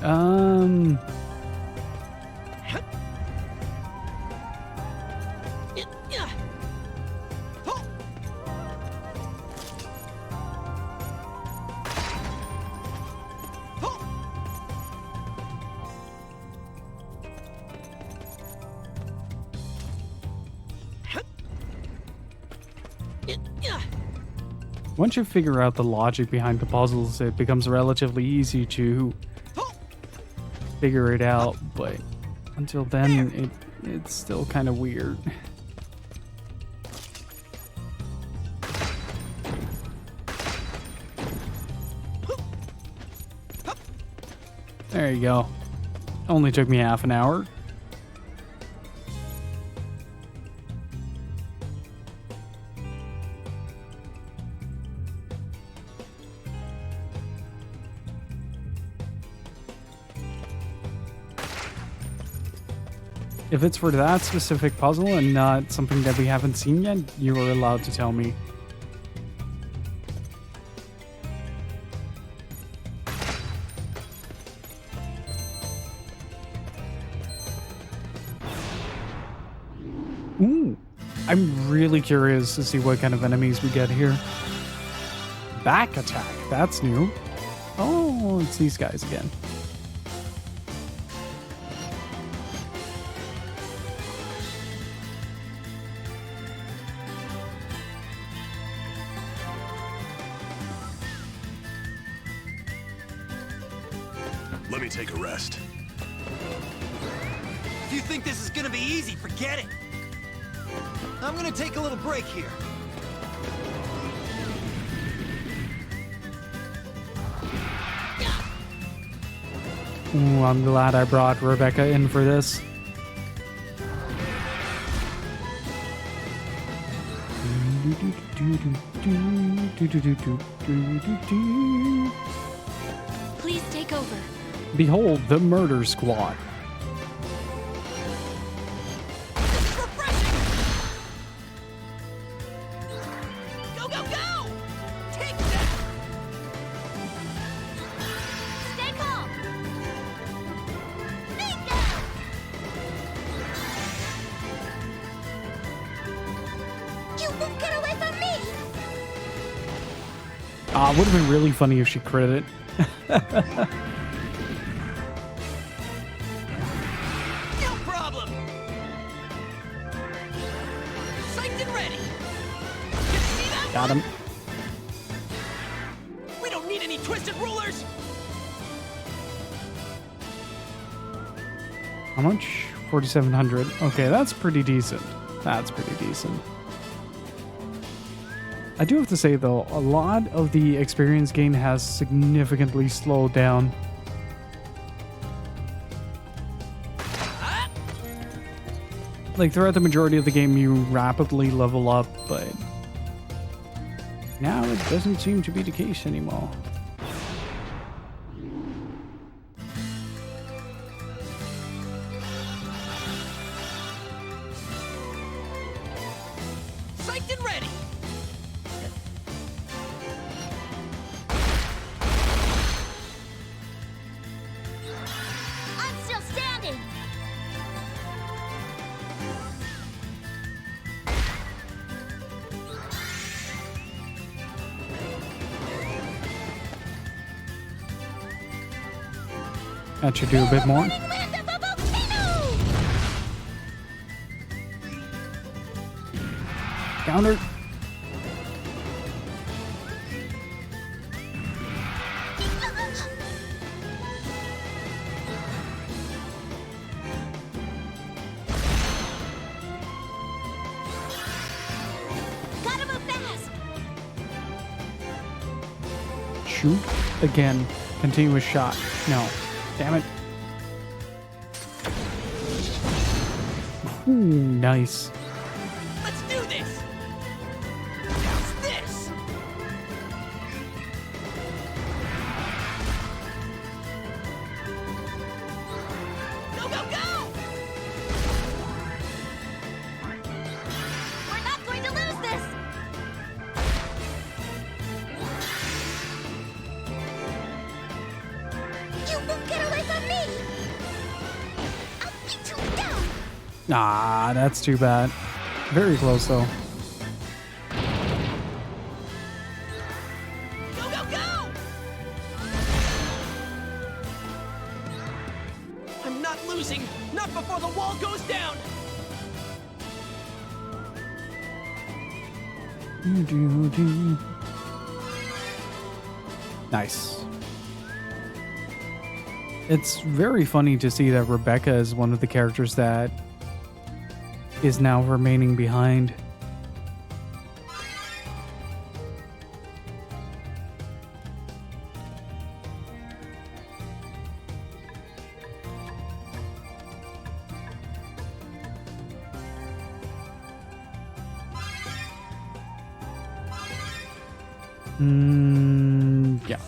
S1: Once you figure out the logic behind the puzzles, it becomes relatively easy to figure it out, but until then, it's still kind of weird. There you go. Only took me half an hour. If it's for that specific puzzle and not something that we haven't seen yet, you are allowed to tell me. Ooh, I'm really curious to see what kind of enemies we get here. Back attack, that's new. Oh, it's these guys again.
S6: Let me take a rest.
S4: If you think this is gonna be easy, forget it. I'm gonna take a little break here.
S1: Ooh, I'm glad I brought Rebecca in for this.
S3: Please take over.
S1: Behold the murder squad.
S2: Go, go, go! Take that!
S5: Stay calm. Bingo! You won't get away from me!
S1: Would have been really funny if she crit it.
S2: No problem! Psyched and ready! You see that?
S1: Got him.
S2: We don't need any twisted rulers!
S1: How much? 4,700. Okay, that's pretty decent. That's pretty decent. I do have to say, though, a lot of the experience gain has significantly slowed down. Like, throughout the majority of the game, you rapidly level up, but now it doesn't seem to be the case anymore.
S2: Psyched and ready!
S5: I'm still standing!
S1: That should do a bit more.
S5: Running wind of a volcano!
S1: Counter.
S5: Gotta move fast!
S1: Shoot again. Continuous shot. No. Damn it. Ooh, nice.
S2: Let's do this! How's this? Go, go, go!
S5: We're not going to lose this! You won't get away from me! I'll beat you down!
S1: Ah, that's too bad. Very close, though.
S2: Go, go, go! I'm not losing! Not before the wall goes down!
S1: Nice. It's very funny to see that Rebecca is one of the characters that is now remaining behind. Yeah.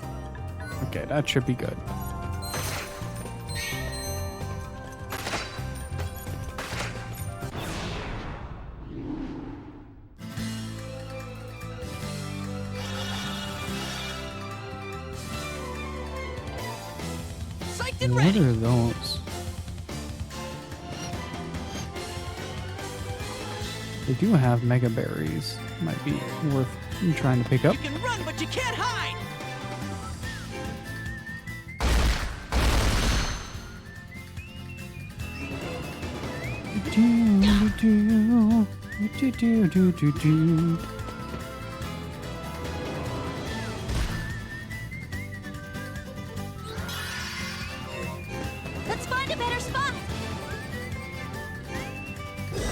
S1: Okay, that should be good.
S2: and
S1: What
S2: ready.
S1: are those? They do have mega berries. Might be worth trying to pick up.
S2: You can run, but you can't hide.
S3: Let's find a better spot.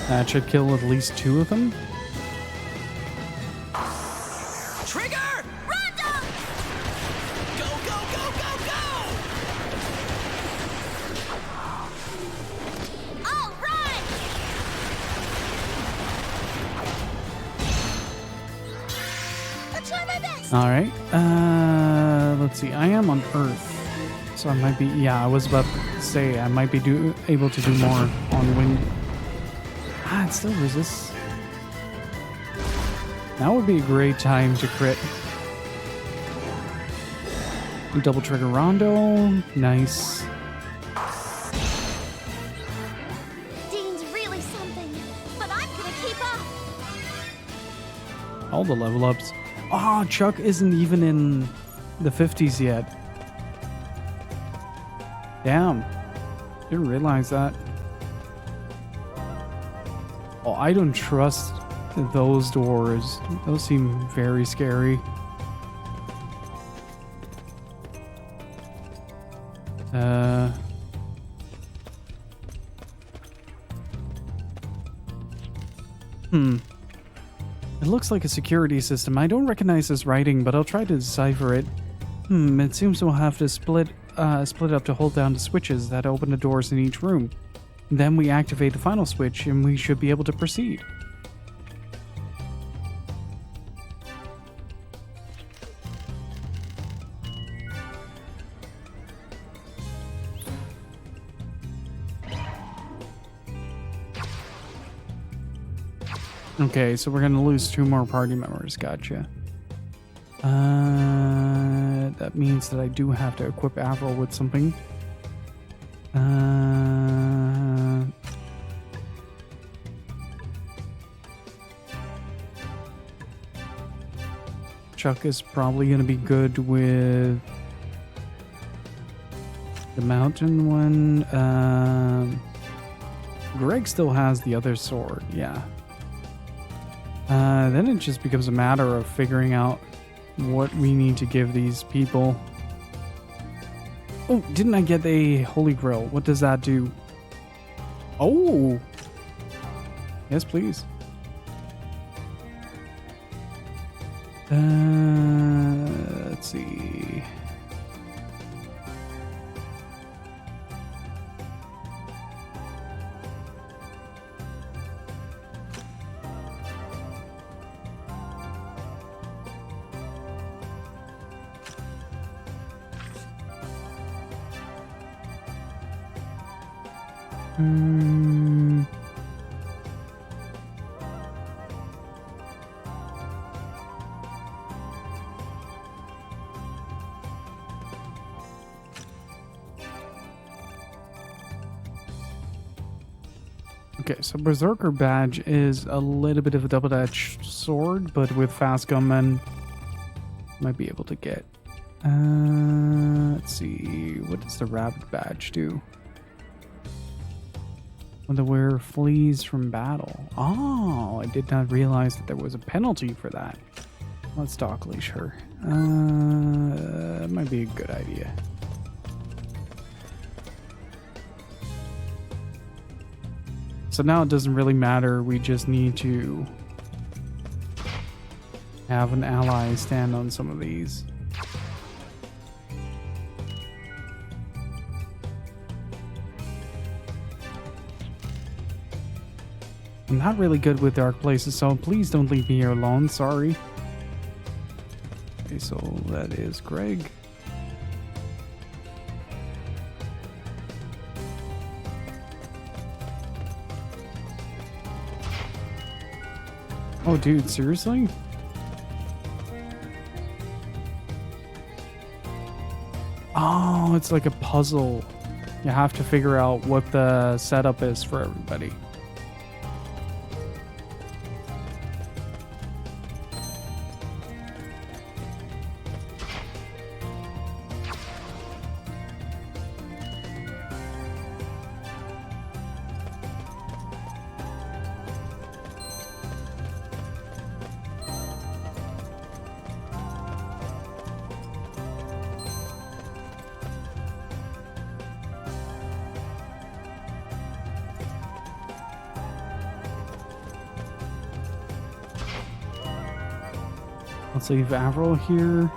S1: That should kill at least 2 of them.
S2: Trigger!
S3: Rondo!
S2: Go, go, go, go, go!
S3: All right! I'll try my best.
S1: All right. Let's see. I am on Earth, so I might be. Yeah, I was about to say I might be able to do more on wind. Ah, it still resists. Now would be a great time to crit. Double trigger Rondo. Nice.
S3: Dean's really something, but I'm gonna keep up.
S1: All the level ups. Ah, Chuck isn't even in the 50s yet. Damn. Didn't realize that. Oh, I don't trust those doors. Those seem very scary. It looks like a security system. I don't recognize this writing, but I'll try to decipher it. It seems we'll have to split up to hold down the switches that open the doors in each room. Then we activate the final switch and we should be able to proceed. Okay, so we're gonna lose 2 more party members. Gotcha. That means that I do have to equip Avril with something. Chuck is probably gonna be good with the mountain one. Greg still has the other sword, yeah. Then it just becomes a matter of figuring out what we need to give these people. Oh, didn't I get a Holy Grail? What does that do? Oh! Yes, please. Let's see. Okay, so Berserker Badge is a little bit of a double-edged sword, but with fast gunmen, might be able to get. Let's see, what does the Rabbit Badge do? When the wearer flees from battle. Oh, I did not realize that there was a penalty for that. Let's Dock Leash her. That might be a good idea. So now it doesn't really matter, we just need to have an ally stand on some of these. I'm not really good with dark places, so please don't leave me here alone, sorry. Okay, so that is Greg. Oh, dude, seriously? Oh, it's like a puzzle. You have to figure out what the setup is for everybody. Let's leave Avril here.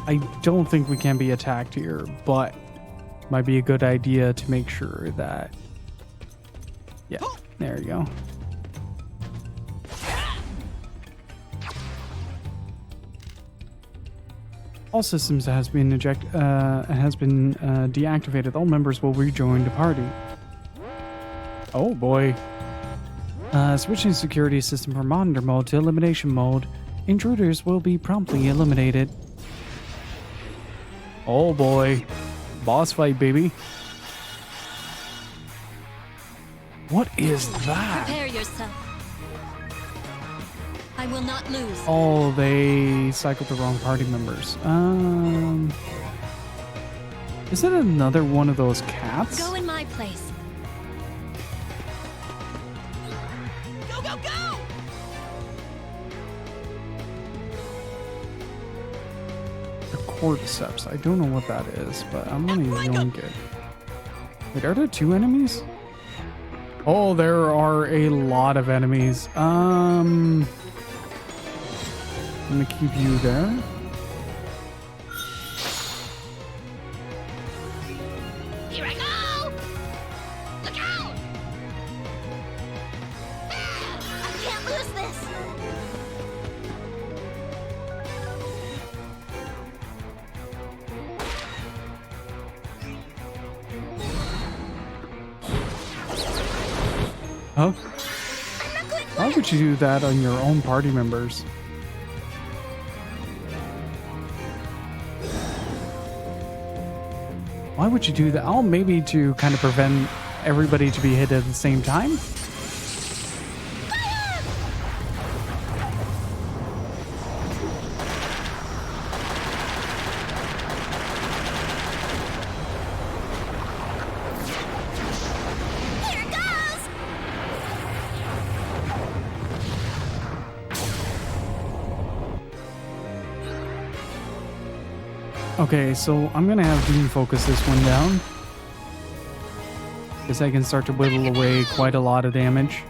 S1: I don't think we can be attacked here, but might be a good idea to make sure that... Yeah, there you go. All systems has been deactivated. All members will rejoin the party. Oh boy. Switching security system from monitor mode to elimination mode. Intruders will be promptly eliminated. Oh boy. Boss fight, baby. What is that?
S3: Prepare yourself. I will not lose.
S1: Oh, they cycled the wrong party members. Is it another one of those cats?
S3: Go in my place.
S2: Go, go, go!
S1: The cordyceps. I don't know what that is, but I'm gonna yoink it. Wait, are there two enemies? Oh, there are a lot of enemies. I'm gonna keep you there.
S5: Here I go! Look out! I can't lose this!
S1: Huh? Why would you do that on your own party members? Why would you do that? Oh, maybe to kind of prevent everybody to be hit at the same time?
S5: Here goes!
S1: Okay, so I'm gonna have Dean focus this one down. Because I can start to whittle away quite a lot of damage.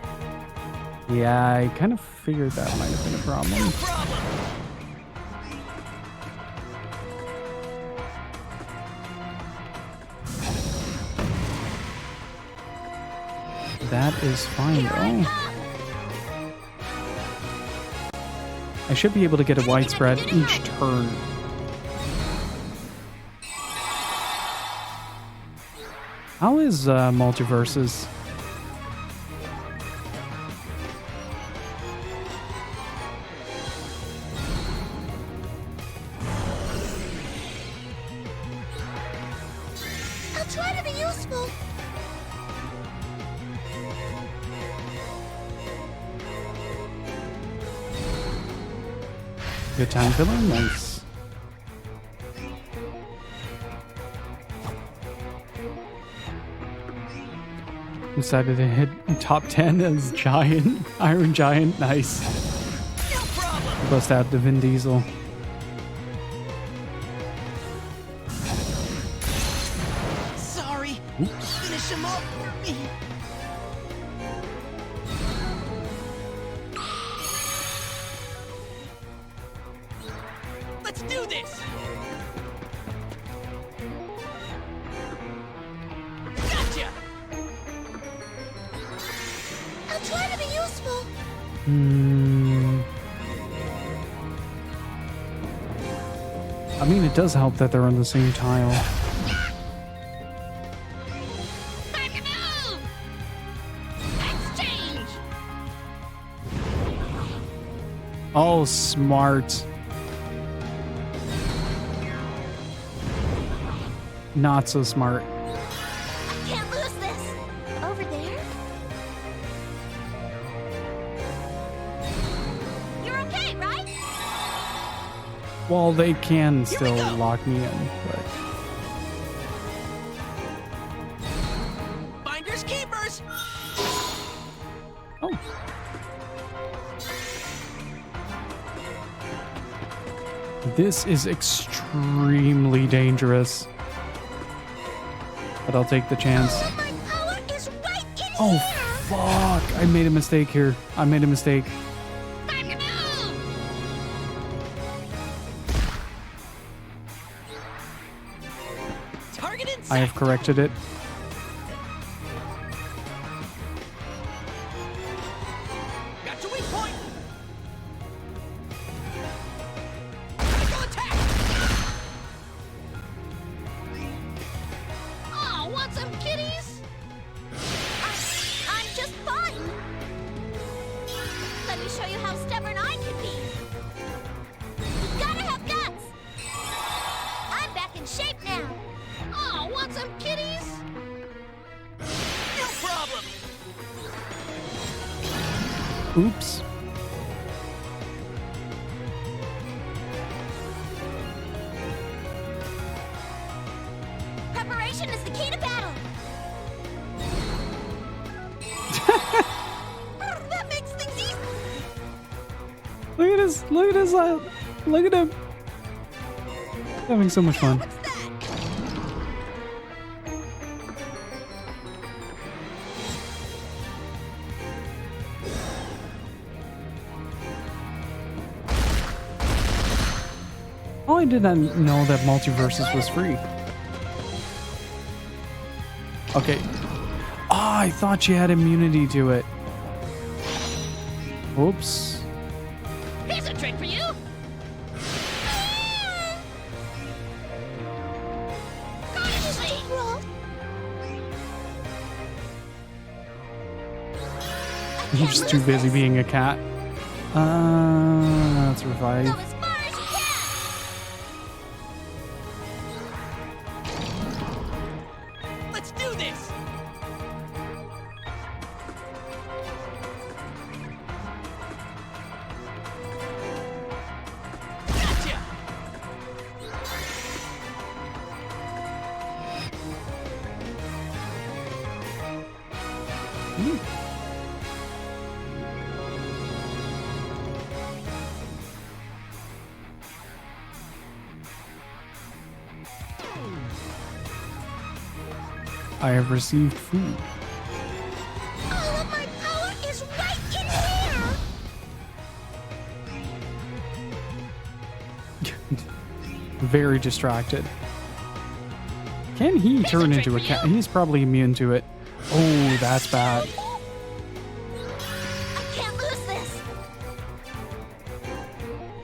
S1: Yeah, I kind of figured that might have been a problem. That is fine though. I should be able to get a widespread each turn. How is multiverses?
S5: I'll try to be useful.
S1: Good time filler? Nice. Decided to hit top 10 as Giant. Iron Giant. Nice.
S2: No problem.
S1: Bust out the Vin Diesel.
S2: Sorry. Finish him up for me. Let's do this. Gotcha.
S5: I'll try to be useful.
S1: I mean, it does help that they're on the same tile.
S5: Time to move! Exchange!
S1: Oh, smart. Not so smart.
S5: I can't lose this. Over there? You're okay, right?
S1: Well, they can still lock me in, but
S2: Finders keepers.
S1: oh. This is extremely dangerous. But I'll take the chance.
S5: All of my power is right in
S1: Oh,
S5: here.
S1: fuck. I made a mistake here. I made a mistake.
S5: Time to move.
S2: Target in
S1: I
S2: sight.
S1: have corrected it.
S2: Got your weak point. Critical attack.
S5: Oh, want some kitties? I'm just fine. Let me show you how stubborn I can be. You gotta have guts. I'm back in shape now. Oh, want some kitties?
S2: No problem.
S1: Oops.
S5: Preparation is the key to battle. That makes things easy.
S1: Look at this. Look at this. Look at him. Having so much fun.
S5: What's that?
S1: Oh, I did not know that multiverses was free. Okay. Oh, I thought she had immunity to it. Oops.
S5: Here's a trick for you.
S1: You're just too busy being a cat. Let's revive.
S5: Go as far as you can.
S2: Let's do this. Gotcha.
S1: I have received food.
S5: All of my power is right in here.
S1: Very distracted. Can he turn into a cat? He's probably immune to it. Oh, that's bad.
S5: I can't lose this.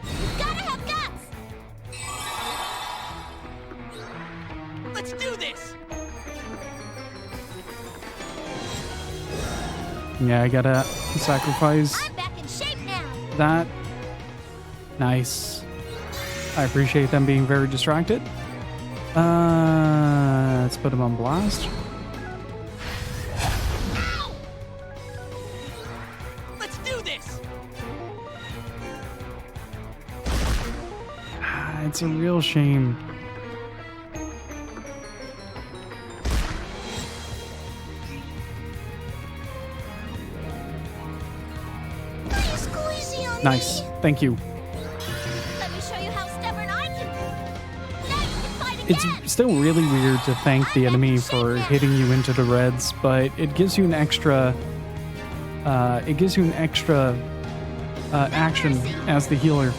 S5: You gotta have guts.
S2: Let's do this.
S1: Yeah, I gotta sacrifice
S5: I'm back in shape now.
S1: that. Nice. I appreciate them being very distracted. Let's put him on blast.
S5: Ow!
S2: Let's do this.
S1: It's a real shame.
S5: Nice squeezy on
S1: Nice.
S5: me.
S1: Thank you.
S5: Let me show you how stubborn I can be. Now you can fight
S1: It's
S5: again.
S1: still really weird to thank the enemy for hitting you into the reds, but it gives you an extra action as the healer.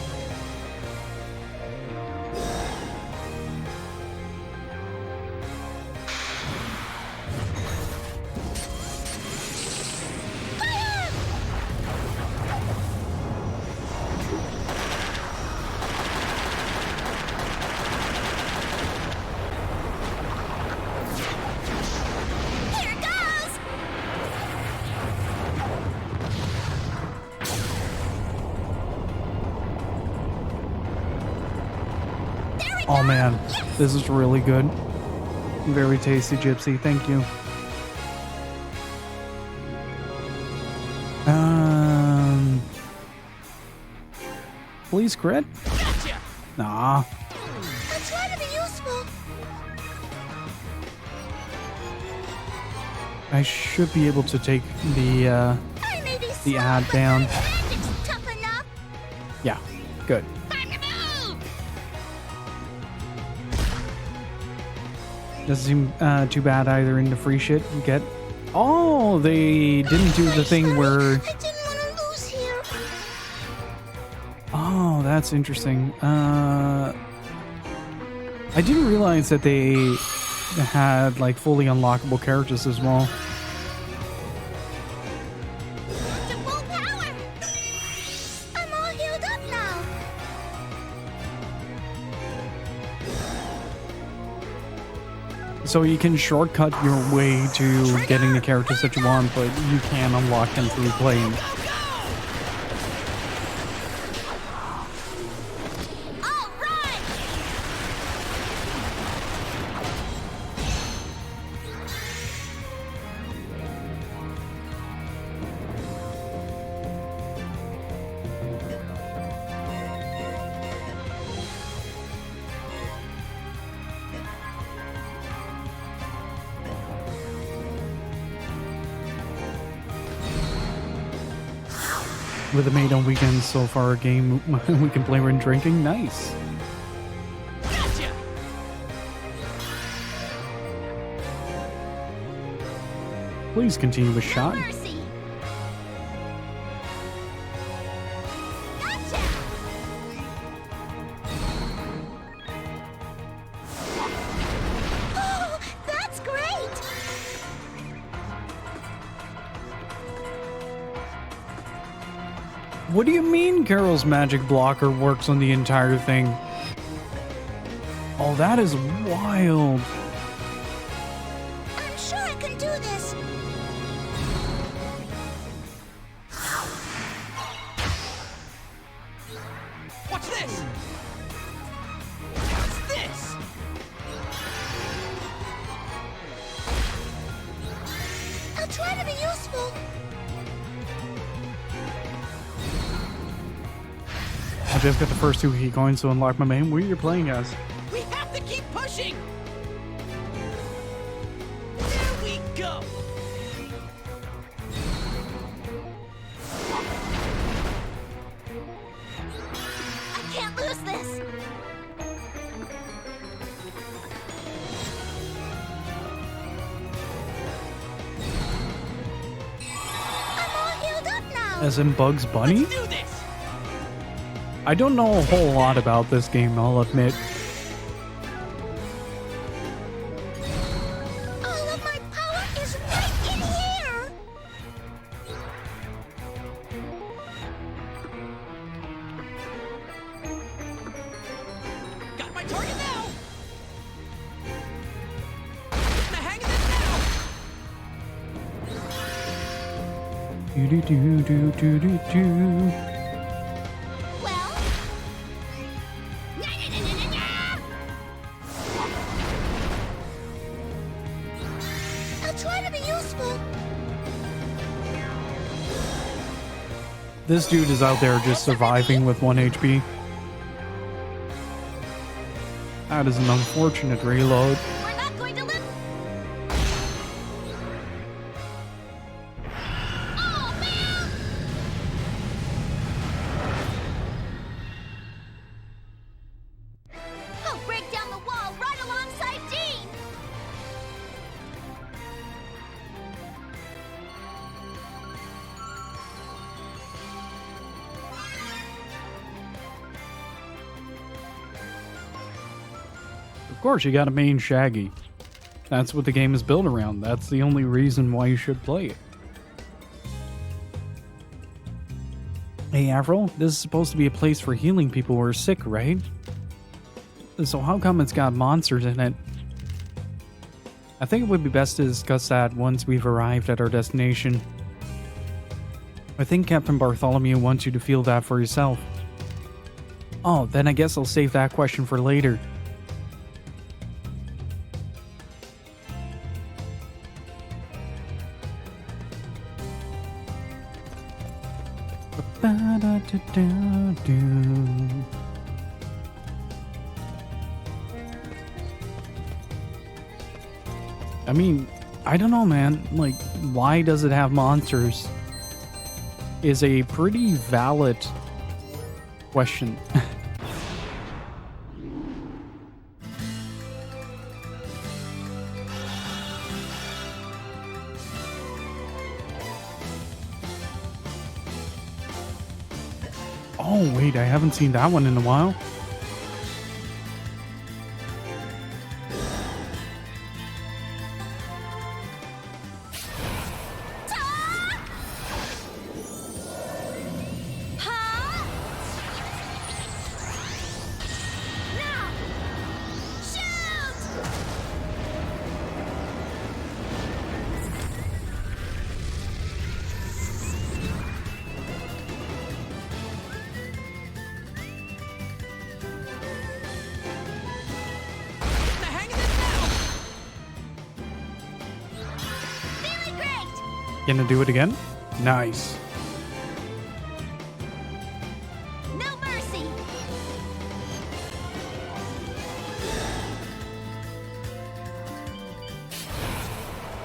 S5: Here goes. There we
S1: Oh
S5: go.
S1: man,
S5: Yes.
S1: this is really good. Very tasty, Gypsy. Thank you. Police crit?
S2: Gotcha!
S1: Nah.
S5: I'll try to be useful.
S1: I should be able to take the
S5: I may be slow,
S1: ad
S5: but
S1: down.
S5: my magic's tough enough.
S1: Yeah, good.
S5: Time to move.
S1: Doesn't seem too bad either in the free shit you get. Oh, they didn't do the thing where...
S5: I didn't want to lose here.
S1: Oh, that's interesting. I didn't realize that they had like fully unlockable characters as well.
S5: To full power. I'm all healed up now.
S1: So you can shortcut your way to getting the characters that you want, but you can unlock them through playing.
S5: All right.
S1: With the made on weekends so far, a game we can play when drinking. Nice.
S2: Gotcha!
S1: Please continue with shot.
S5: Mercy. Gotcha. Oh, that's great.
S1: What do you mean Carol's magic blocker works on the entire thing? Oh, that is wild.
S5: I'm sure I can do this.
S2: Watch this! What's this?
S5: I'll try to be useful.
S1: I just got the first 2 key coins to unlock my main. What are you playing as?
S2: We have to keep pushing! There we go!
S5: I can't lose this. I'm all healed up now.
S1: As in Bugs Bunny?
S2: Let's do this!
S1: I don't know a whole lot about this game, I'll admit.
S5: All of my power is right in here.
S2: Got my target now! Getting the hang of this now!
S1: Do do do do do do do.
S5: Well. I'll try to be useful.
S1: This dude is out there just surviving with 1 HP. That is an unfortunate reload.
S5: We're not going to live. Oh, man! I'll break down the wall right alongside Dean.
S1: Of course, you gotta main Shaggy. That's what the game is built around. That's the only reason why you should play it. Hey, Avril, this is supposed to be a place for healing people who are sick, right? So how come it's got monsters in it? I think it would be best to discuss that once we've arrived at our destination. I think Captain Bartholomew wants you to feel that for yourself. Oh, then I guess I'll save that question for later. I mean, I don't know, man. Like, why does it have monsters? Is a pretty valid question. Oh, wait, I haven't seen that one in a while. Gonna do it again? Nice.
S5: No mercy.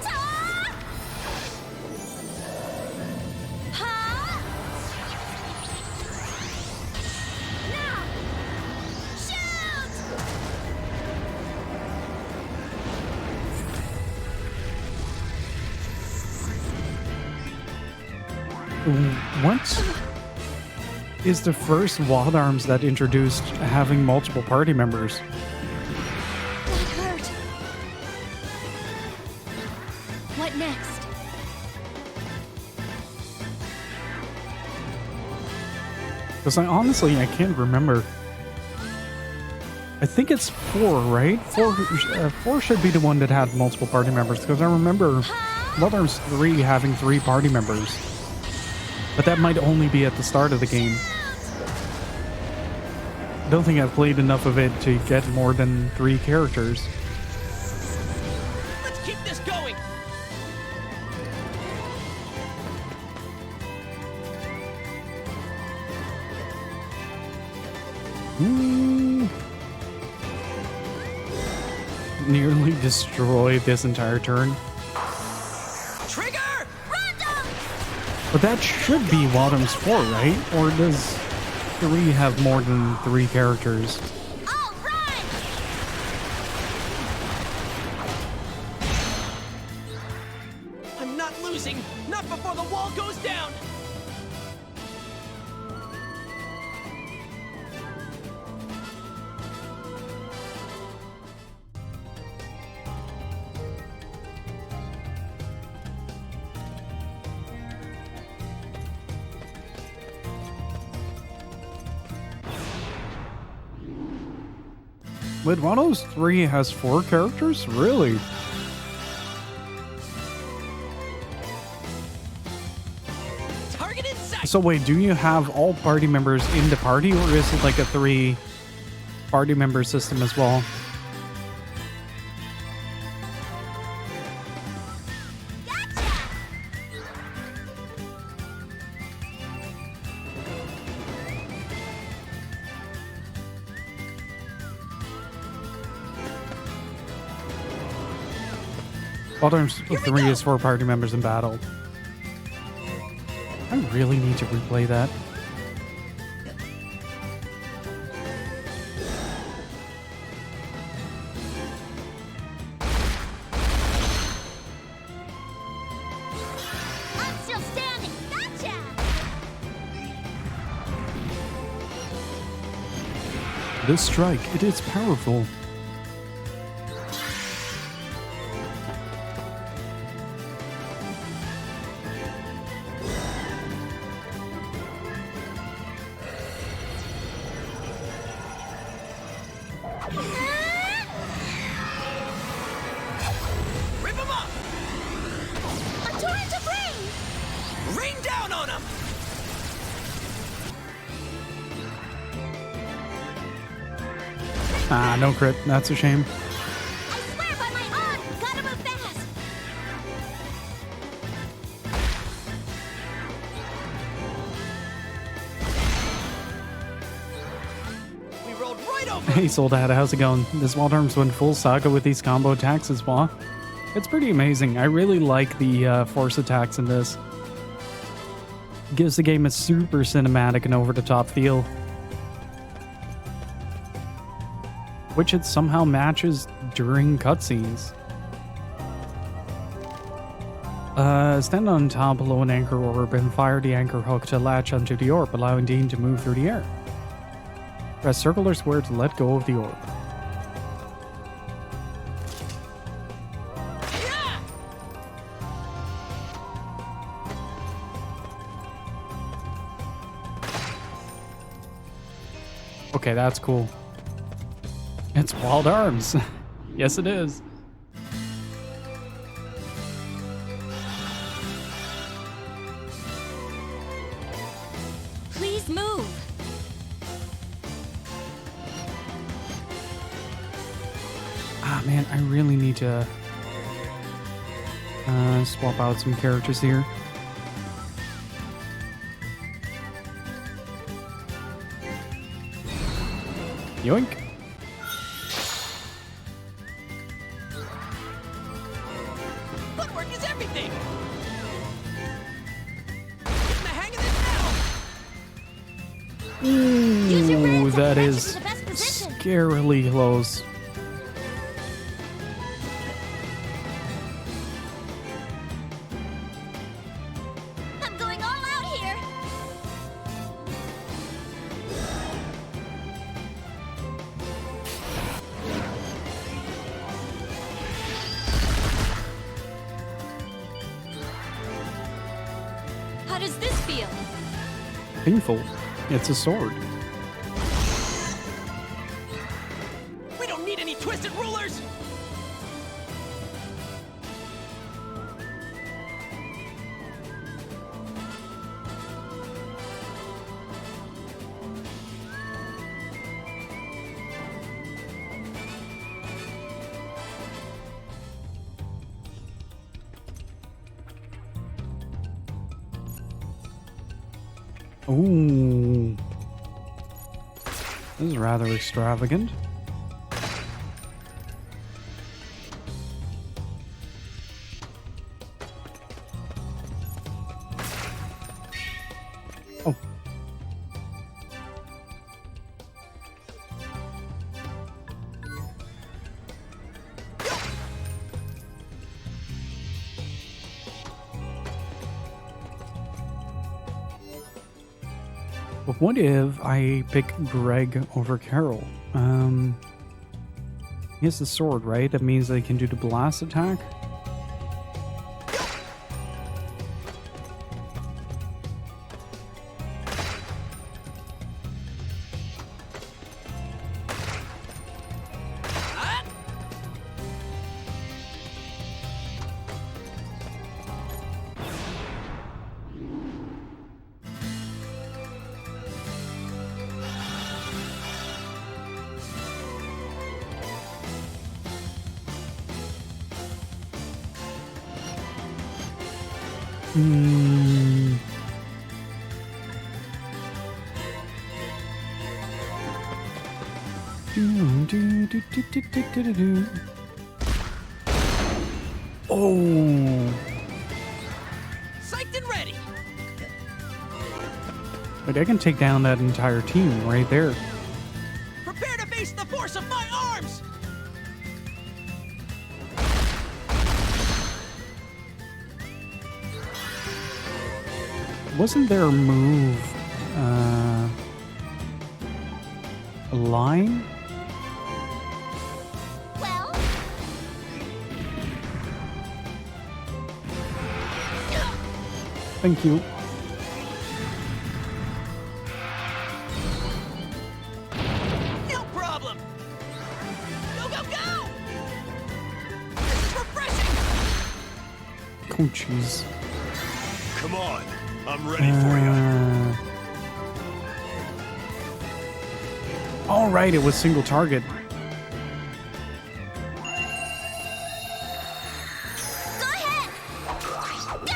S5: Ta! Ha! Now! Shoot!
S1: What is the first Wild Arms that introduced having multiple party members?
S3: That hurt. What next?
S1: Because I can't remember. I think it's 4, right? 4 should be the one that had multiple party members, because I remember Wild Arms 3 having 3 party members. But that might only be at the start of the game. I don't think I've played enough of it to get more than 3 characters.
S2: Let's keep this going.
S1: Nearly destroyed this entire turn.
S2: Trigger!
S1: But that should be Wild Arms 4, right? Or does 3 have more than 3 characters?
S5: All right!
S2: I'm not losing. Not before the wall goes down.
S1: Wait, Wild Arms 3 has 4 characters? Really?
S2: Target in sight.
S1: So wait, do you have all party members in the party, or is it like a 3 party member system as well? Wild Arms 3 is 4 party members in battle. I really need to replay that.
S5: I'm still standing. Gotcha!
S1: This strike, it is powerful.
S2: Rip him up.
S5: A torrent of rain!
S2: Rain down on him.
S1: Ah, no crit. That's a shame.
S5: I swear by my arm! Gotta move fast!
S1: Hey Soldad, how's it going? This Waldarms went full saga with these combo attacks as well. It's pretty amazing. I really like the force attacks in this. Gives the game a super cinematic and over-the-top feel. Which it somehow matches during cutscenes. Stand on top below an anchor orb and fire the anchor hook to latch onto the orb, allowing Dean to move through the air. Press circle or square to let go of the orb. Okay, that's cool. It's Waldarms. Yes, it is.
S5: Please move.
S1: Ah, man, I really need to swap out some characters here. Yoink.
S2: Footwork is everything! Getting the hang of this now!
S5: Use your
S1: Ooh,
S5: brains to
S1: that
S5: get you
S1: is
S5: to the best position.
S1: scarily close.
S5: I'm going all out here.
S9: How does this feel?
S1: Painful. It's a sword.
S2: We don't need any twisted rulers!
S1: Ooh. This is rather extravagant. Oh. But what if I pick Greg over Carol? He has the sword, right? That means they can do the blast attack. Oh.
S2: Psyched and ready!
S1: Like I can take down that entire team right there.
S2: Prepare to face the force of my arms!
S1: Wasn't there a move, a line?
S5: Well,
S1: Thank you.
S2: No problem! Go, go, go! This is refreshing!
S1: Oh, jeez.
S4: Come on, I'm ready for you.
S1: All right, it was single target.
S5: go ahead. Go!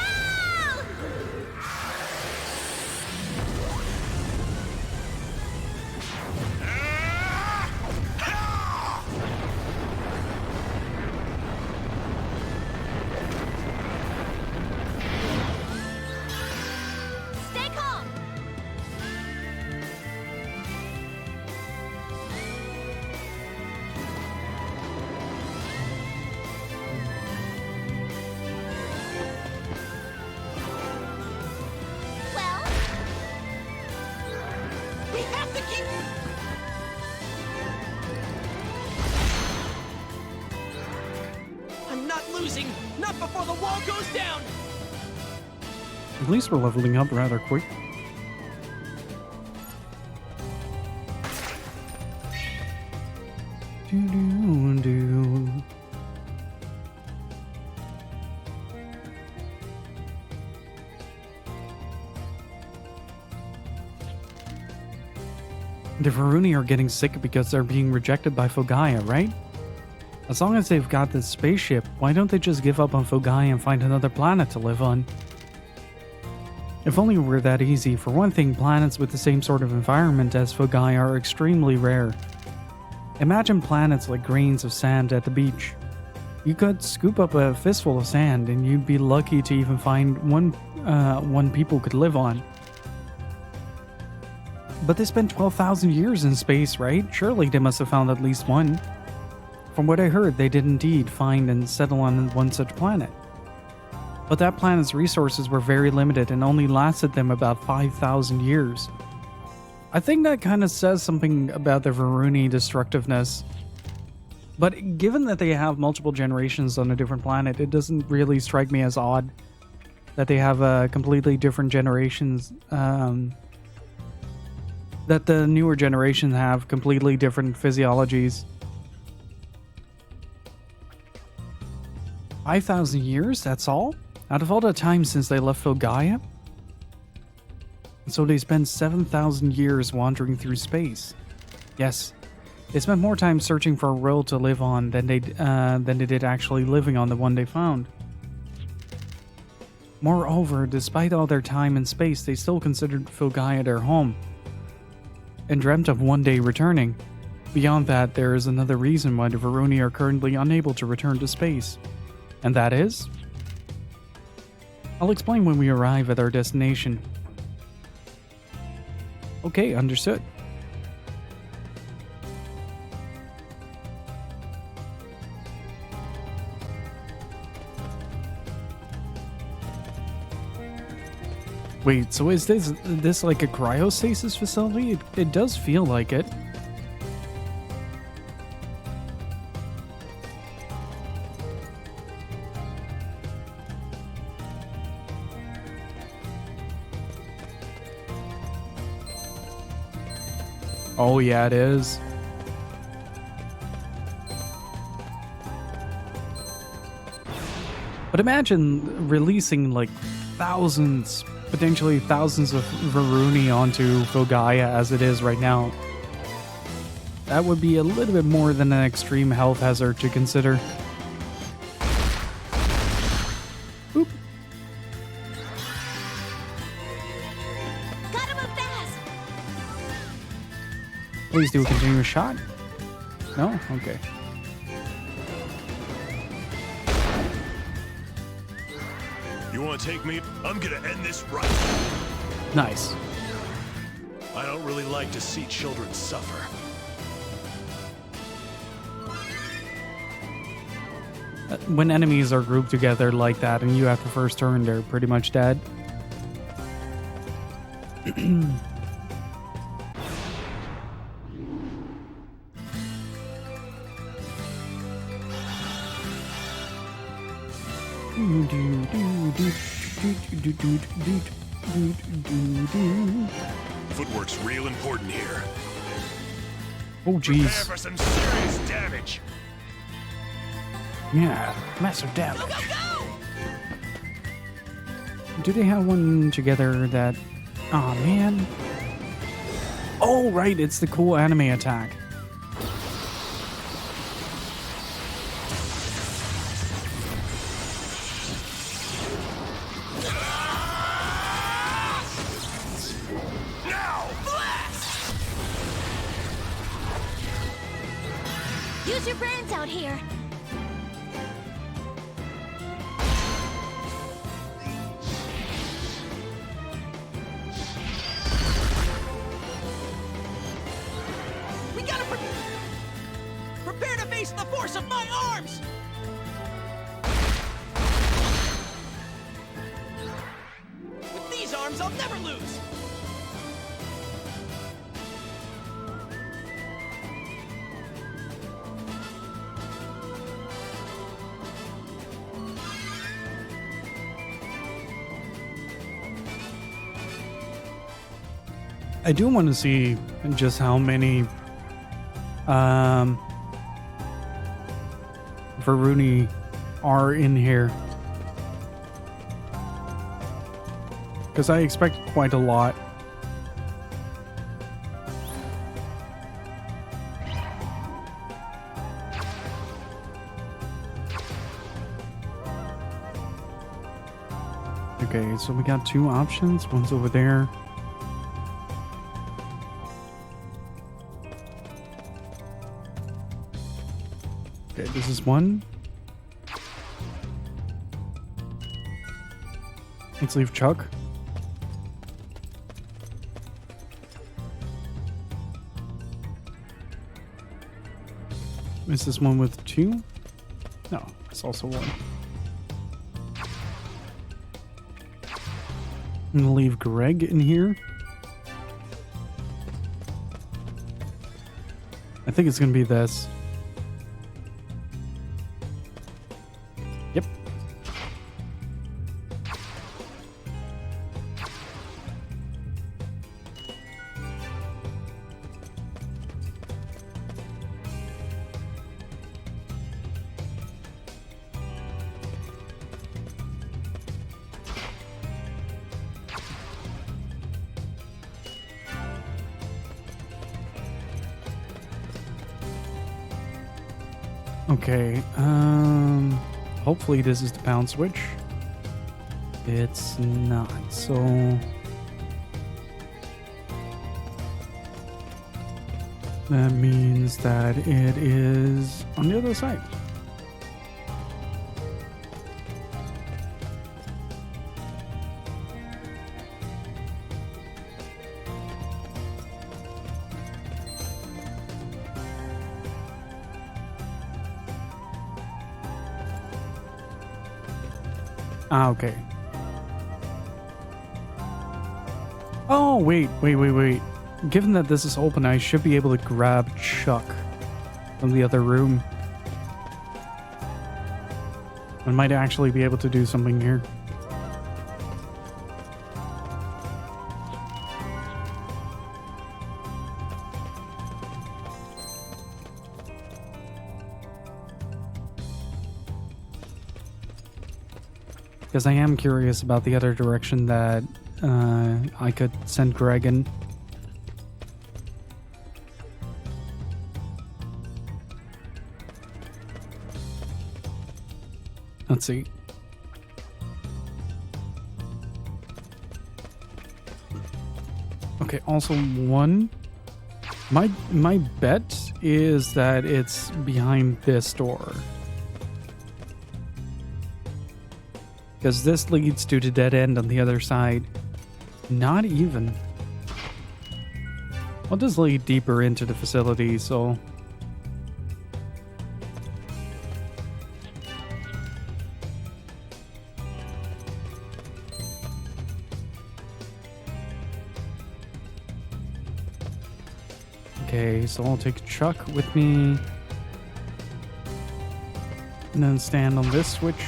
S2: Not before the wall goes down!
S1: At least we're leveling up rather quick. Do-do-do. The Varuni are getting sick because they're being rejected by Fogaya, right? As long as they've got this spaceship, why don't they just give up on Fogaya and find another planet to live on? If only it were that easy. For one thing, planets with the same sort of environment as Fogaya are extremely rare. Imagine planets like grains of sand at the beach. You could scoop up a fistful of sand and you'd be lucky to even find one people could live on. But they spent 12,000 years in space, right? Surely they must have found at least one. From what I heard, they did indeed find and settle on one such planet. But that planet's resources were very limited and only lasted them about 5,000 years. I think that kind of says something about the Varuni destructiveness. But given that they have multiple generations on a different planet, it doesn't really strike me as odd that they have completely different generations. That the newer generation have completely different physiologies. 5,000 years, that's all? Out of all the time since they left Fogaya? So they spent 7,000 years wandering through space. Yes, they spent more time searching for a world to live on than they did actually living on the one they found. Moreover, despite all their time in space, they still considered Fogaya their home, and dreamt of one day returning. Beyond that, there is another reason why the Varuni are currently unable to return to space. And that is? I'll explain when we arrive at our destination. Okay, understood. Wait, so is this like a cryostasis facility? It does feel like it. Oh yeah, it is. But imagine releasing like thousands, potentially thousands of Varuni onto Fogaya as it is right now. That would be a little bit more than an extreme health hazard to consider. Boop.
S5: Gotta move fast.
S1: Please do a continuous shot. No? Okay.
S4: You want to take me? I'm gonna end this right.
S1: Nice.
S4: I don't really like to see children suffer.
S1: When enemies are grouped together like that and you have the first turn, they're pretty much dead.
S4: Footwork's real important here.
S1: Oh jeez.
S4: For some serious damage.
S1: Yeah, massive damage. Do they have one together that... Aw, man. Oh, right, it's the cool anime attack.
S5: Use your brains out here.
S2: We gotta prepare to face the force of my arms! With these arms, I'll never lose!
S1: I do want to see just how many Varuni are in here, because I expect quite a lot. Okay, so we got two options. One's over there. Okay, this is one. Let's leave Chuck. Is this one with two? No, it's also one. I'm gonna leave Greg in here. I think it's gonna be this. Yep. Okay, hopefully this is the pound switch. It's not, so that means that it is on the other side. Ah, okay. Oh, wait. Given that this is open, I should be able to grab Chuck from the other room. I might actually be able to do something here. Because I am curious about the other direction that I could send Greg in. Let's see. Okay, also one. My bet is that it's behind this door. Because this leads to the dead end on the other side. Not even. I'll just lead deeper into the facility, so... Okay, so I'll take Chuck with me. And then stand on this switch.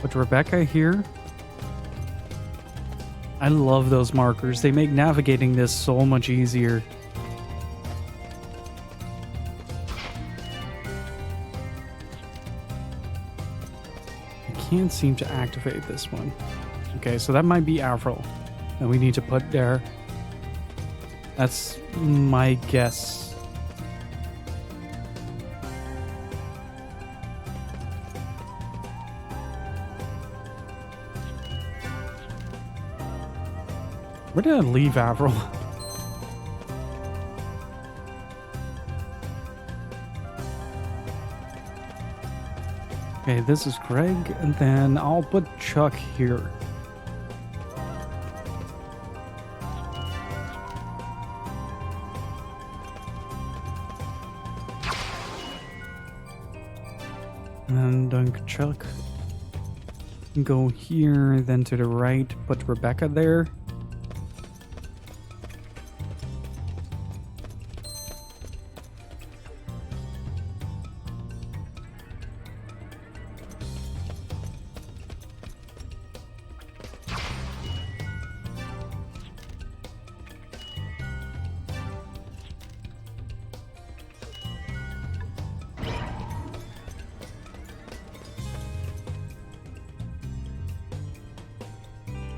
S1: Put Rebecca here. I love those markers. They make navigating this so much easier. I can't seem to activate this one. Okay, so that might be Avril that we need to put there. That's my guess. Where did I leave Avril? Okay, this is Greg, and then I'll put Chuck here. And then dunk Chuck. Go here, then to the right, put Rebecca there.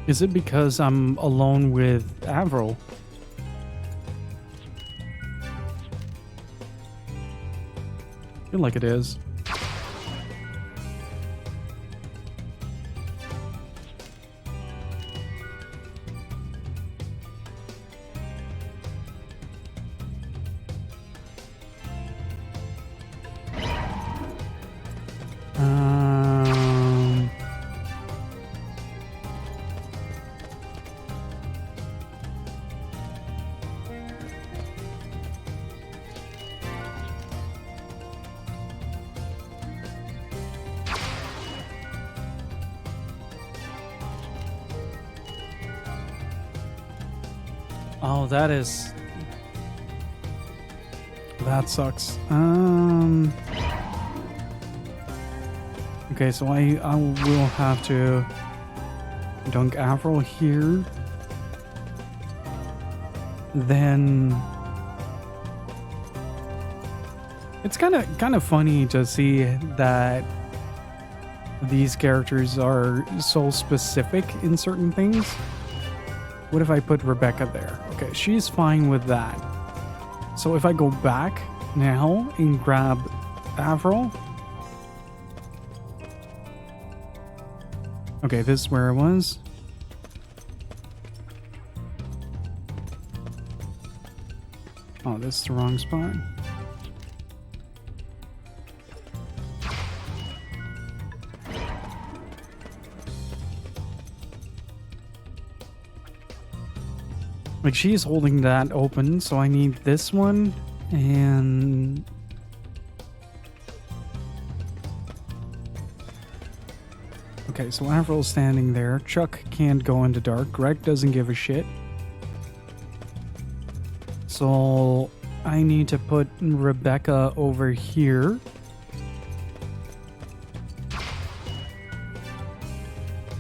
S1: Is it because I'm alone with Avril? I feel like it is. Oh, that sucks. Okay, so I will have to dunk Avril here. Then it's kind of funny to see that these characters are so specific in certain things. What if I put Rebecca there? Okay, she's fine with that. So if I go back now and grab Avril. Okay, this is where it was. Oh, this is the wrong spot. Like, she's holding that open, so I need this one, and... Okay, so Avril's standing there. Chuck can't go into dark. Greg doesn't give a shit. So, I need to put Rebecca over here.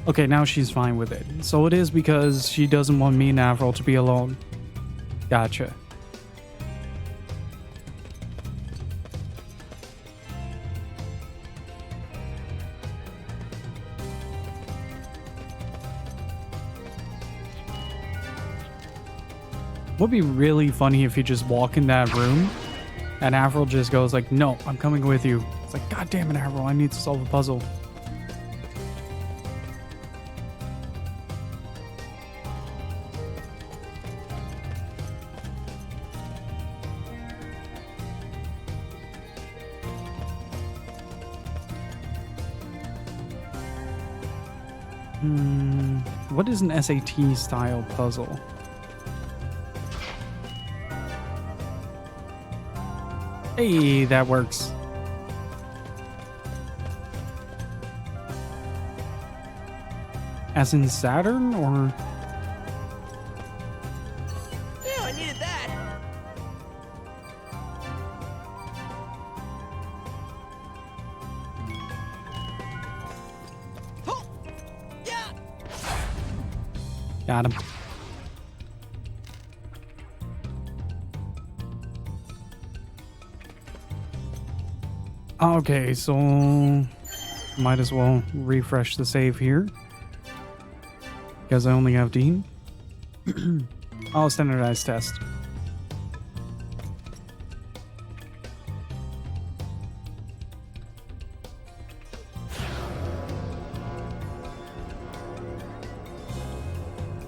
S1: Okay, now she's fine with it. So it is because she doesn't want me and Avril to be alone. Gotcha. Would be really funny if you just walk in that room and Avril just goes like, no, I'm coming with you. It's like, God damn it, Avril, I need to solve a puzzle. What is an SAT style puzzle? Hey, that works. As in Saturn, or?
S2: Yeah, I needed that. Oh, yeah.
S1: Got him. Okay, so might as well refresh the save here because I only have Dean. Oh, standardized test.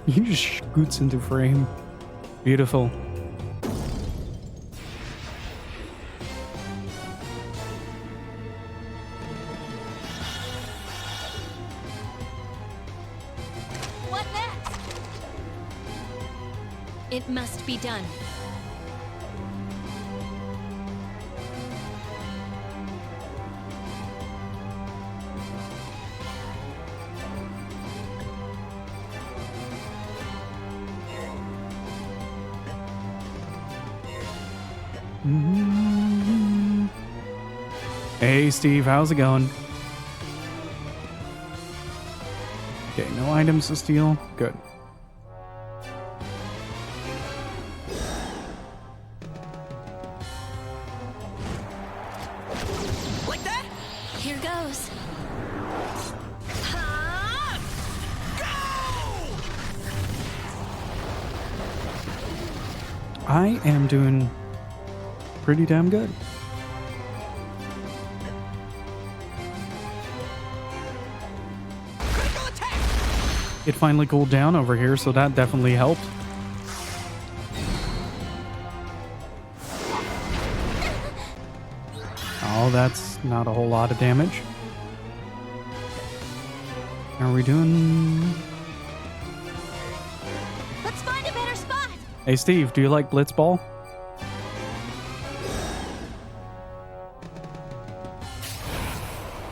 S1: He just scoots into frame. Beautiful.
S3: What next? It must be done.
S1: Hey Steve, how's it going? Okay, no items to steal. Good.
S2: Like that?
S3: Here goes.
S2: Go!
S1: I am doing pretty damn good.
S2: Critical attack!
S1: It finally cooled down over here, so that definitely helped. Oh, that's not a whole lot of damage. Are we doing...
S5: Let's find a better spot.
S1: Hey, Steve, do you like Blitzball?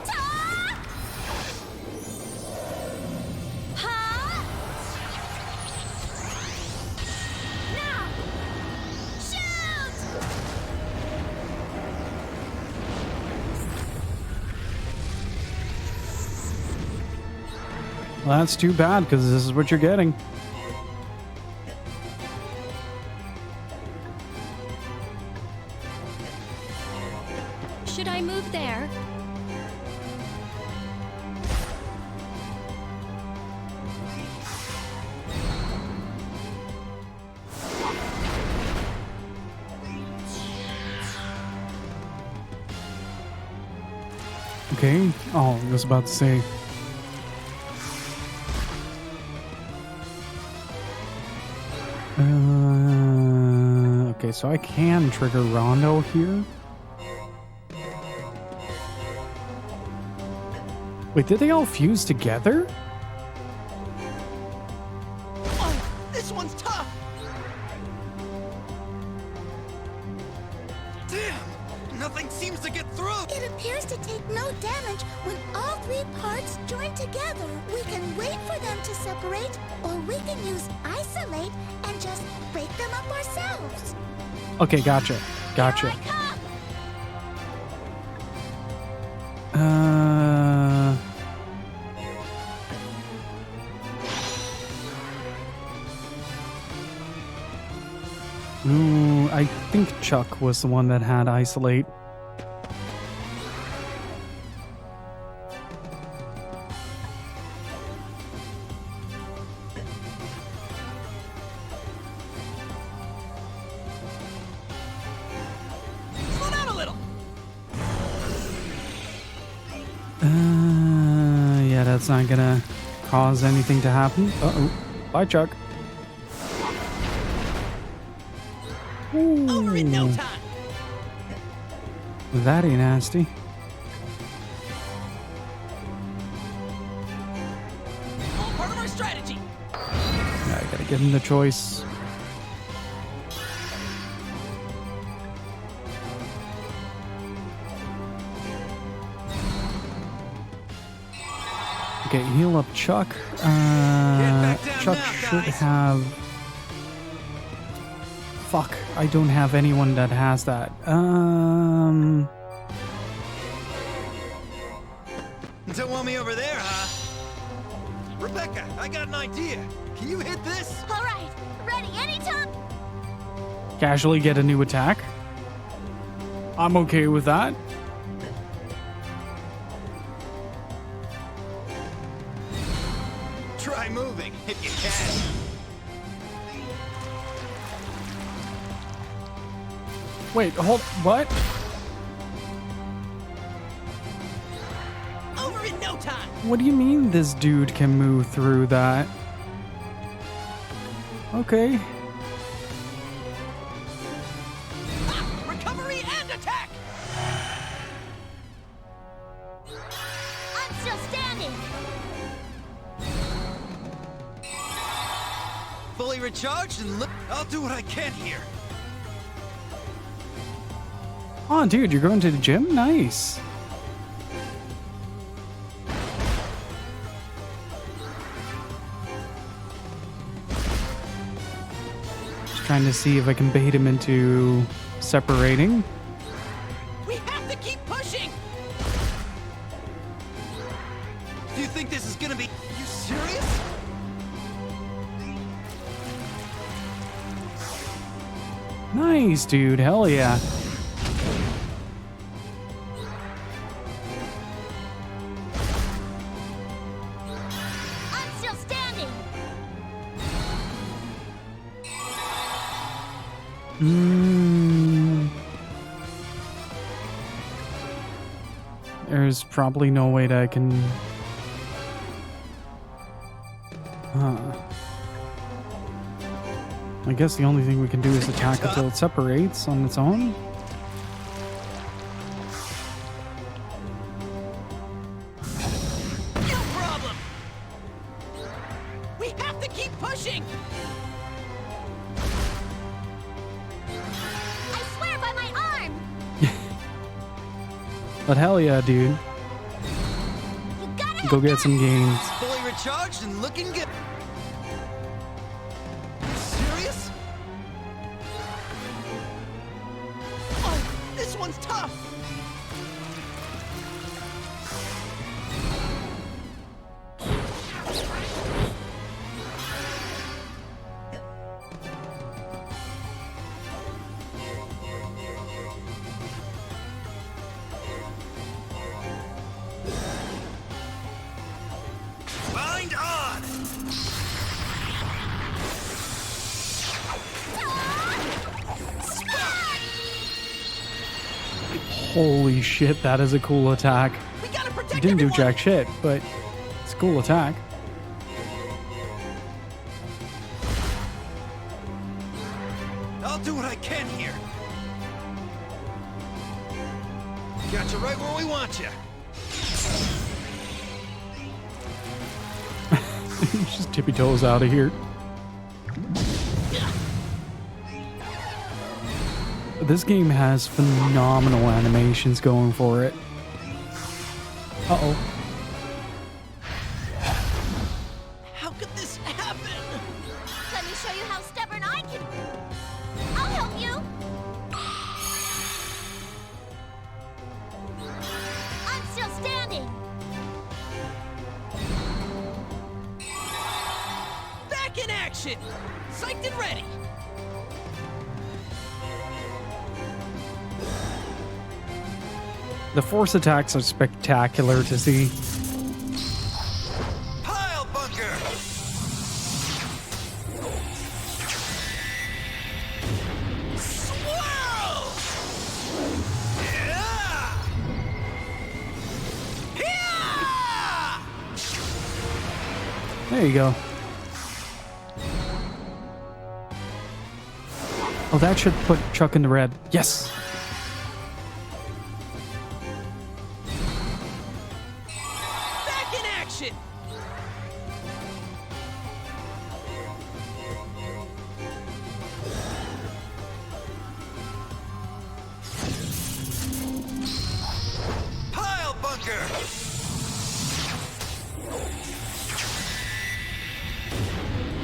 S5: Ta! Ha! Now! Shoot!
S1: Well, that's too bad, because this is what you're getting.
S3: Should I move there?
S1: Okay. Oh, I was about to say... okay, so I can trigger Rondo here. Wait, did they all fuse together?
S2: Oh, this one's tough! Damn! Nothing seems to get through!
S5: It appears to take no damage when all three parts join together. We can wait for them to separate, or we can use isolate and just break them up ourselves.
S1: Okay, gotcha. Gotcha.
S5: Here I come.
S1: Ooh, I think Chuck was the one that had isolate.
S2: Slow down a little!
S1: Yeah, that's not gonna cause anything to happen. Uh-oh. Bye, Chuck.
S2: Over in no
S1: Ooh,
S2: time!
S1: that ain't nasty.
S2: All part of our strategy!
S1: Yeah, I gotta give him the choice. Okay, heal up Chuck.
S2: back down
S1: Chuck
S2: now,
S1: should
S2: guys.
S1: have... Fuck, I don't have anyone that has that.
S4: Don't want me over there, huh? Rebecca, I got an idea. Can you hit this?
S5: All right, ready anytime.
S1: Casually get a new attack. I'm okay with that.
S4: Try moving if you can.
S1: Wait, hold... What?
S2: Over in no time!
S1: What do you mean this dude can move through that? Okay.
S2: Ah, recovery and attack!
S5: I'm still standing.
S4: Fully recharged and I'll do what I can here.
S1: Oh, dude, you're going to the gym? Nice. Just trying to see if I can bait him into separating.
S2: We have to keep pushing!
S4: Do you think this is gonna be... You serious?
S1: Nice, dude. Hell yeah.
S5: I'm still standing.
S1: There's probably no way that I can... I guess the only thing we can do is attack until it separates on its own.
S2: No problem. We have to keep pushing.
S5: I swear by my arm!
S1: But hell yeah, dude.
S5: You gotta
S1: Go get some gains.
S4: Fully recharged and looking good. Serious?
S2: Oh, this one's tough.
S4: Bind on!
S1: Holy shit, that is a cool attack.
S2: We gotta
S1: It
S2: protect
S1: didn't do
S2: everyone.
S1: jack shit, but it's a cool attack.
S4: I'll do what I can here. Got you right where we want you.
S1: Just tippy toes out of here. This game has phenomenal animations going for it. Uh-oh.
S2: How could this happen?
S5: Let me show you how stubborn I can... I'll help you! I'm still standing!
S2: Back in action. Psyched and ready.
S1: The force attacks are spectacular to see.
S4: Pile bunker!
S2: Swirl!
S4: Yeah!
S2: Yeah!
S1: There you go. Oh, that should put Chuck in the red. Yes!
S2: Back in action.
S4: Pile bunker!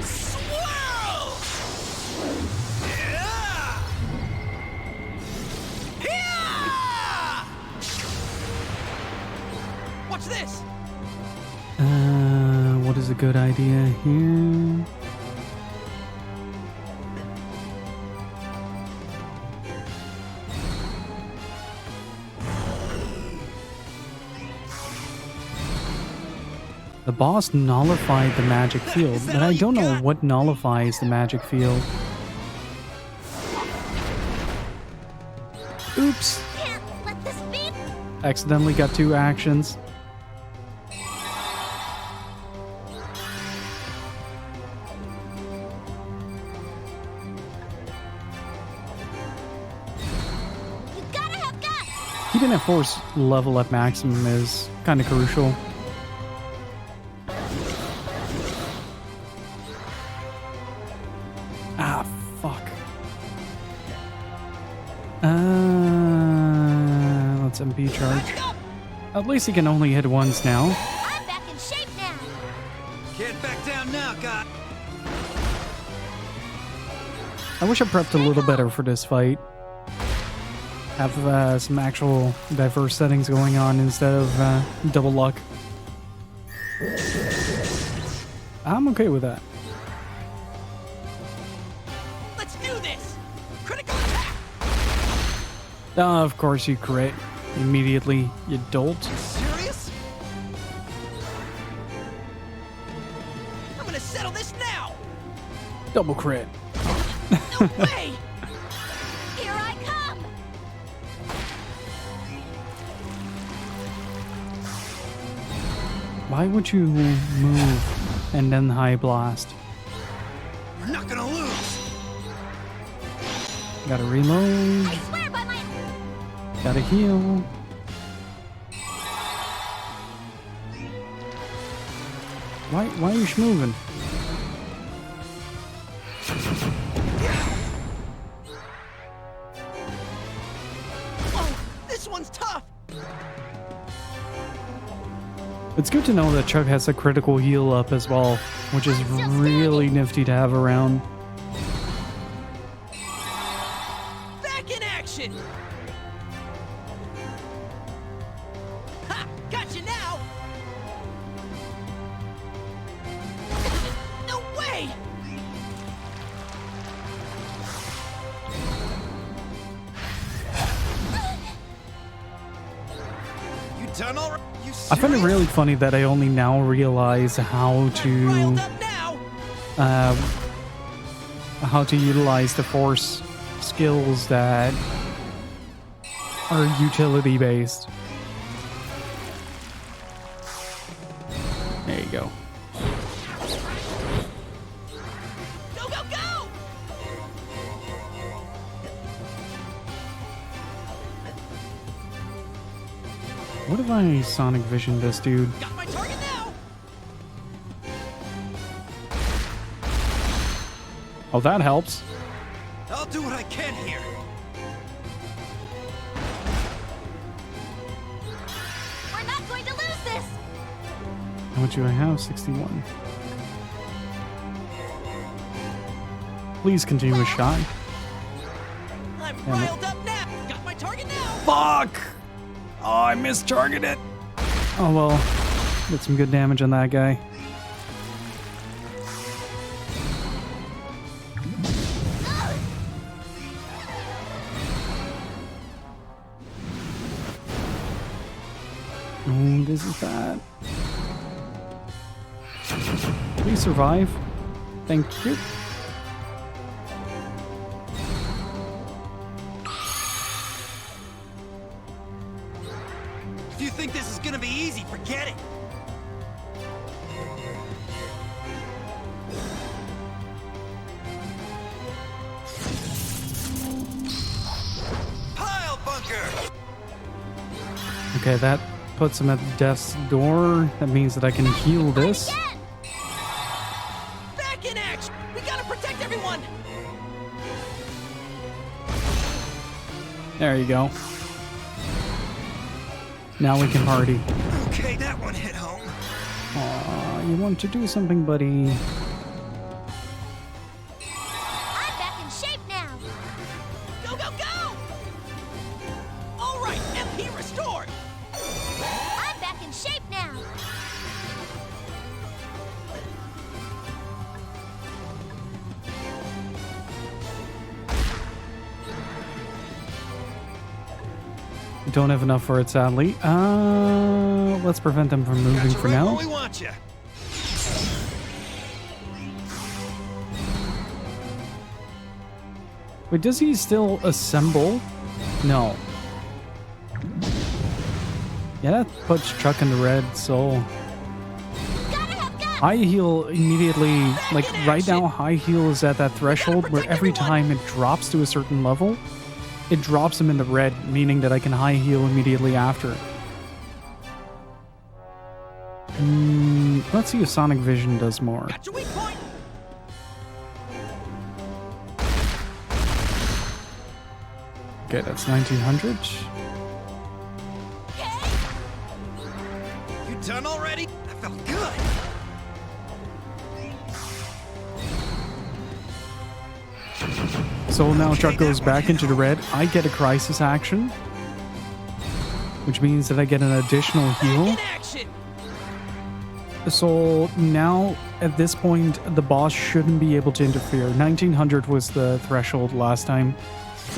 S2: Swirl!
S4: Yeah!
S2: Yeah! Watch this.
S1: What is a good idea here? The boss nullified the magic field, but I don't know what nullifies the magic field. Oops!
S5: Can't let this be...
S1: Accidentally got two actions.
S5: You gotta have guts!
S1: Keeping that force level at maximum is kind of crucial. Ah, fuck. Let's MP charge. At least he can only hit once now.
S5: I'm back in shape now!
S4: Can't back down now, God.
S1: I wish I prepped a little better for this fight. Have some actual diverse settings going on instead of double luck. I'm okay with that.
S2: Let's do this. Critical attack.
S1: Of course you crit. Immediately, you dolt.
S2: Serious? I'm gonna settle this now.
S1: Double crit.
S2: No way.
S1: Why would you move and then high blast?
S4: We're not gonna lose.
S1: Gotta reload.
S5: I swear by my...
S1: Gotta heal. Why are you moving?
S2: Oh, this one's tough.
S1: It's good to know that Chuck has a critical heal up as well, which is really nifty to have around.
S2: Back in action. Ha! Gotcha now. No way.
S4: You done all right? You
S1: I find it
S4: serious?
S1: really funny that I only now realize how
S2: Riled
S1: to
S2: up now.
S1: how to utilize the force skills that are utility based. There you go.
S2: Go, go, go.
S1: What if I sonic vision this dude?
S2: Got my target now.
S1: Oh, that helps.
S4: I'll do what I can here.
S5: We're not going to lose this!
S1: How much do I have? 61. Please continue a shot.
S2: I'm
S1: Damn it.
S2: riled up now. Got my target now.
S1: Fuck! Oh, I mistargeted. Oh well, did some good damage on that guy. Oh, this is bad. Please survive. Thank you.
S4: If you think this is gonna be easy, forget it. Pile bunker.
S1: Okay, that puts him at death's door. That means that I can heal this.
S2: Back in action. We gotta protect everyone.
S1: There you go. Now we can party.
S4: Okay, that one hit home.
S1: Aw, you want to do something, buddy?
S5: I'm back in shape now!
S2: Go, go, go. All right, MP restored.
S5: I'm back in shape now!
S1: Don't have enough for it, sadly. Let's prevent them from moving
S4: Got you
S1: for
S4: right
S1: now.
S4: where we want you.
S1: Wait, does he still assemble? No. Yeah, that puts Chuck in the red, so... High heal immediately, like right now, high heal is at that threshold where every time it drops to a certain level, it drops him in the red, meaning that I can high heal immediately after. Let's see if Sonic Vision does more.
S2: Got your weak point.
S1: Okay, that's 1900.
S4: You done already? That felt good.
S1: So now
S4: Okay,
S1: Chuck goes
S4: that one
S1: back
S4: hit
S1: into the red. I get a crisis action, which means that I get an additional heal.
S2: In action.
S1: So now, at this point, the boss shouldn't be able to interfere. 1900 was the threshold last time.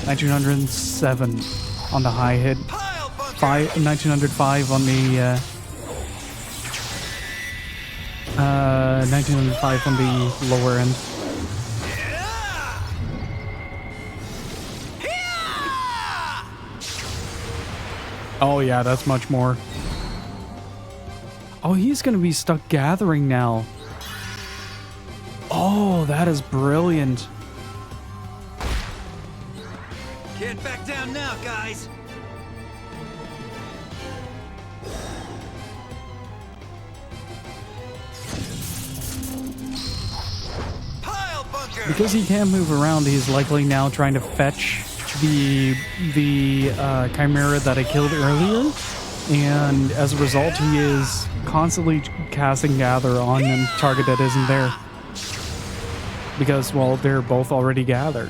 S1: 1907 on the high hit.
S4: Pile bunker.
S1: 1905 on the... 1905 on the lower end. Oh yeah, that's much more. Oh Oh, he's gonna be stuck gathering now. Oh, that is brilliant.
S6: Can't back down now, guys. Pile bunker.
S1: Because he can't move around, he's likely now trying to fetch the chimera that I killed earlier. And as a result, he is constantly casting gather on a target that isn't there. Because, well, they're both already gathered.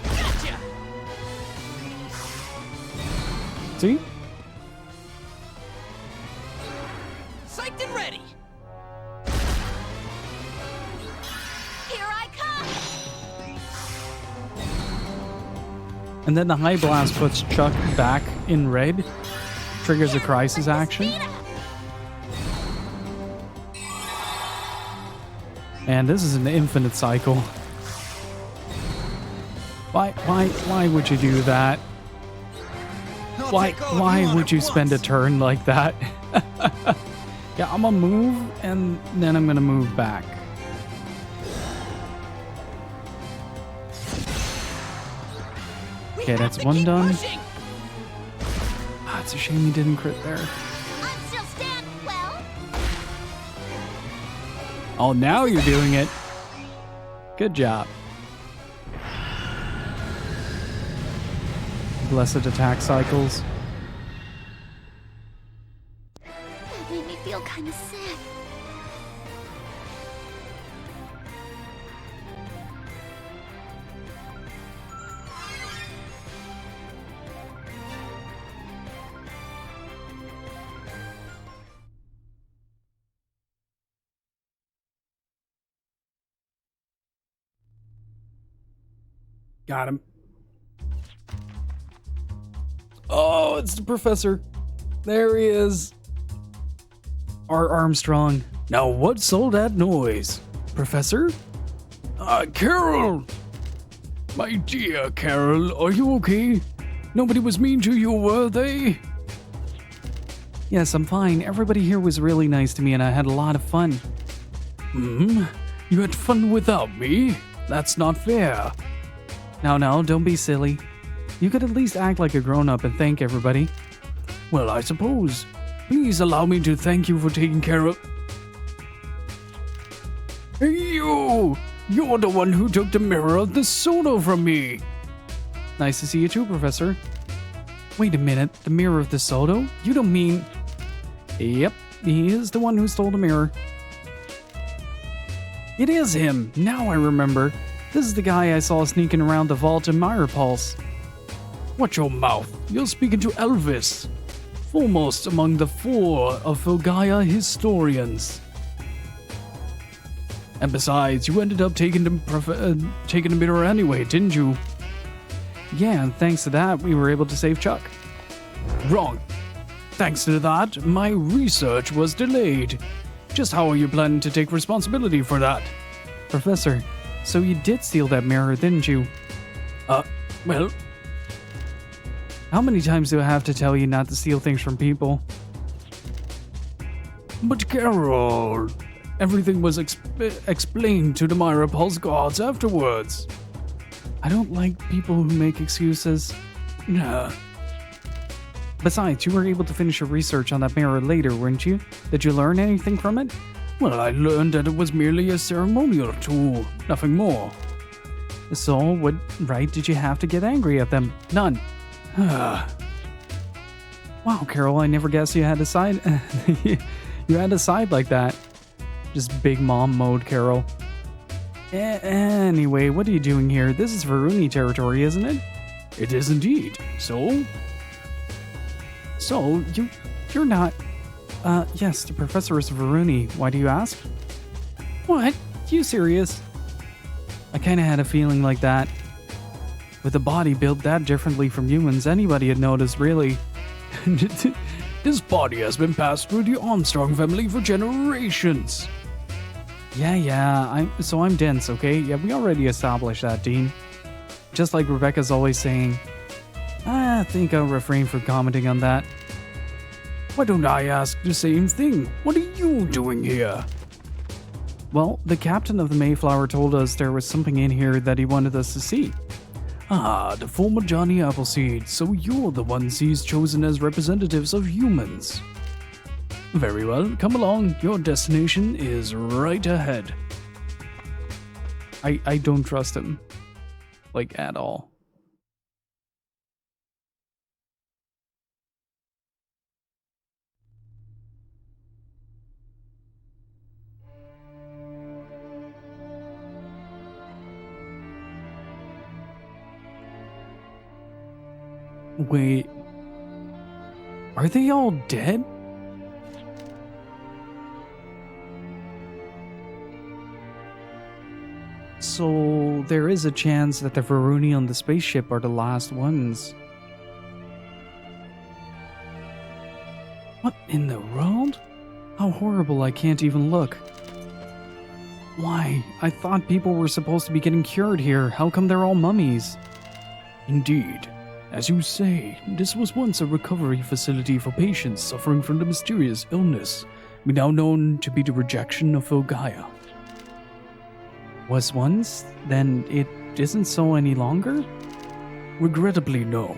S2: Gotcha.
S1: See?
S2: Psyched and ready.
S5: Here I come!
S1: And then the high blast puts Chuck back in red, triggers a crisis action. And this is an infinite cycle. Why would you do that? Why would you spend a turn like that? Yeah, I'm gonna move and then I'm gonna move back. Okay, that's one done. Ah, it's a shame he didn't crit there.
S5: I'm still stand well.
S1: Oh, now you're doing it. Good job. Blessed attack cycles.
S5: That made me feel kind of sad.
S1: Got him. Oh, it's the professor. There he is. Art Armstrong. Now, what's all that noise? Professor? Carol! My dear Carol, are you okay? Nobody was mean to you, were they? Yes, I'm fine. Everybody here was really nice to me and I had a lot of fun. You had fun without me? That's not fair. Now, don't be silly. You could at least act like a grown-up and thank everybody. Well, I suppose. Please allow me to thank you for taking care of... Hey, you! You're the one who took the mirror of the soda from me! Nice to see you too, Professor. Wait a minute, the mirror of the soda? You don't mean... Yep, he is the one who stole the mirror. It is him! Now I remember. This is the guy I saw sneaking around the vault in Myra Pulse. Watch your mouth. You're speaking to Elvis, foremost among the four of Fulgaia historians. And besides, you ended up taking the mirror anyway, didn't you? Yeah, and thanks to that, we were able to save Chuck. Wrong. Thanks to that, my research was delayed. Just how are you planning to take responsibility for that? Professor, so you did steal that mirror, didn't you? Well... How many times do I have to tell you not to steal things from people? But Carol, everything was explained to the Myra Pulse guards afterwards. I don't like people who make excuses. Nah. Besides, you were able to finish your research on that mirror later, weren't you? Did you learn anything from it? Well, I learned that it was merely a ceremonial tool, nothing more. So, what right did you have to get angry at them? None. Wow, Carol, I never guessed you had a side. You had a side like that. Just big mom mode, Carol. Anyway, what are you doing here? This is Varuni territory, isn't it? It is indeed. So, you're not... yes, the professor is Varuni. Why do you ask? What? You serious? I kinda had a feeling like that. With a body built that differently from humans, anybody had noticed, really. This body has been passed through the Armstrong family for generations. Yeah, I'm dense, okay? Yeah, we already established that, Dean. Just like Rebecca's always saying. I think I'll refrain from commenting on that. Why don't I ask the same thing? What are you doing here? Well, the captain of the Mayflower told us there was something in here that he wanted us to see. Ah, the former Johnny Appleseed, so you're the ones he's chosen as representatives of humans. Very well, come along, your destination is right ahead. I don't trust him. Like, at all. Wait. Are they all dead? So there is a chance that the Varuni on the spaceship are the last ones. What in the world? How horrible, I can't even look. Why? I thought people were supposed to be getting cured here. How come they're all mummies? Indeed. As you say, this was once a recovery facility for patients suffering from the mysterious illness, now known to be the rejection of Gaia. Was once? Then it isn't so any longer? Regrettably, no.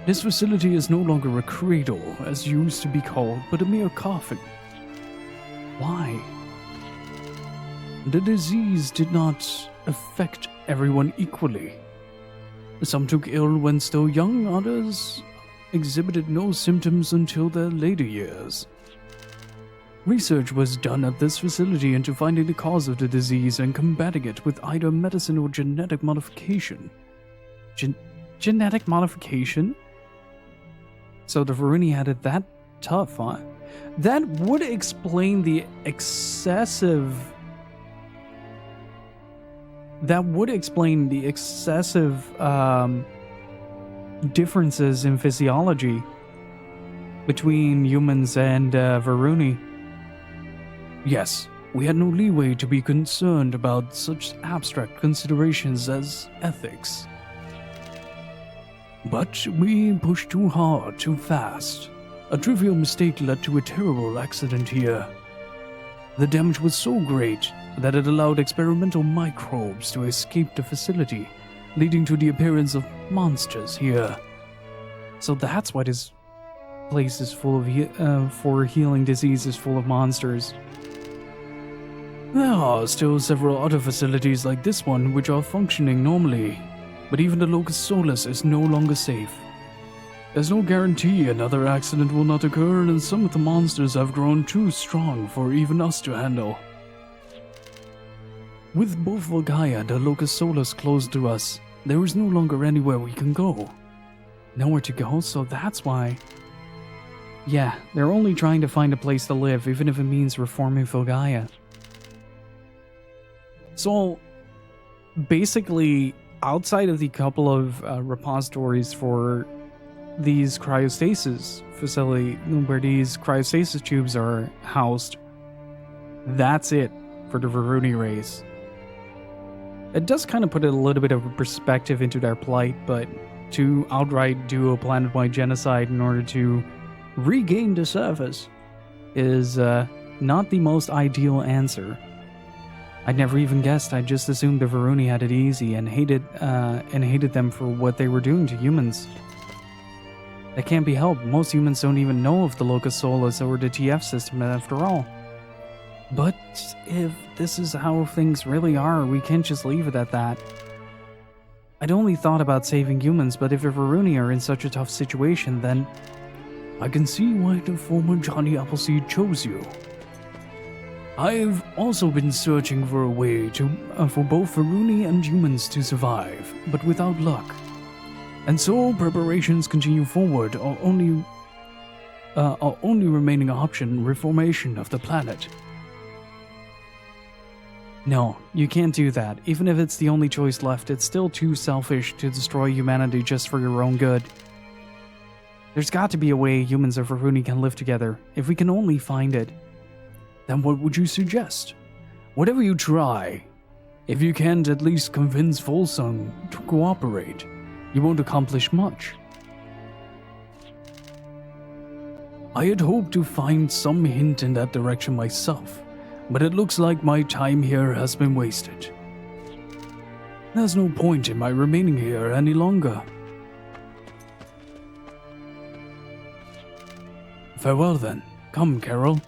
S1: This facility is no longer a cradle, as used to be called, but a mere coffin. Why? The disease did not affect everyone equally. Some took ill when still young, others exhibited no symptoms until their later years. Research was done at this facility into finding the cause of the disease and combating it with either medicine or genetic modification. Genetic modification? So the Varuni had it that tough, huh? That would explain the excessive differences in physiology between humans and Varuni. Yes, we had no leeway to be concerned about such abstract considerations as ethics. But we pushed too hard, too fast. A trivial mistake led to a terrible accident here. The damage was so great that it allowed experimental microbes to escape the facility, leading to the appearance of monsters here. So that's why this place is full of for healing diseases full of monsters. There are still several other facilities like this one which are functioning normally, but even the Locus Solus is no longer safe. There's no guarantee another accident will not occur, and some of the monsters have grown too strong for even us to handle. With both Volgaia and the Locus Solus closed to us, there is no longer anywhere we can go. Nowhere to go, so that's why. Yeah, they're only trying to find a place to live, even if it means reforming Volgaia. So, basically, outside of the couple of repositories for these cryostasis facility, where these cryostasis tubes are housed, that's it for the Varuni race. It does kind of put a little bit of a perspective into their plight, but to outright do a planet-wide genocide in order to regain the surface is not the most ideal answer. I never even guessed. I just assumed the Varuni had it easy and hated them for what they were doing to humans. That can't be helped. Most humans don't even know of the Locus Solus or the TF system after all. But if this is how things really are, we can't just leave it at that. I'd only thought about saving humans, but if the Varuni are in such a tough situation, then I can see why the former Johnny Appleseed chose you. I've also been searching for a way for both Varuni and humans to survive, but without luck. And so preparations continue forward. Our only remaining option, reformation of the planet. No, you can't do that. Even if it's the only choice left, it's still too selfish to destroy humanity just for your own good. There's got to be a way humans and Varuni can live together, if we can only find it. Then what would you suggest? Whatever you try, if you can't at least convince Volsung to cooperate, you won't accomplish much. I had hoped to find some hint in that direction myself, but it looks like my time here has been wasted. There's no point in my remaining here any longer. Farewell then. Come, Carol.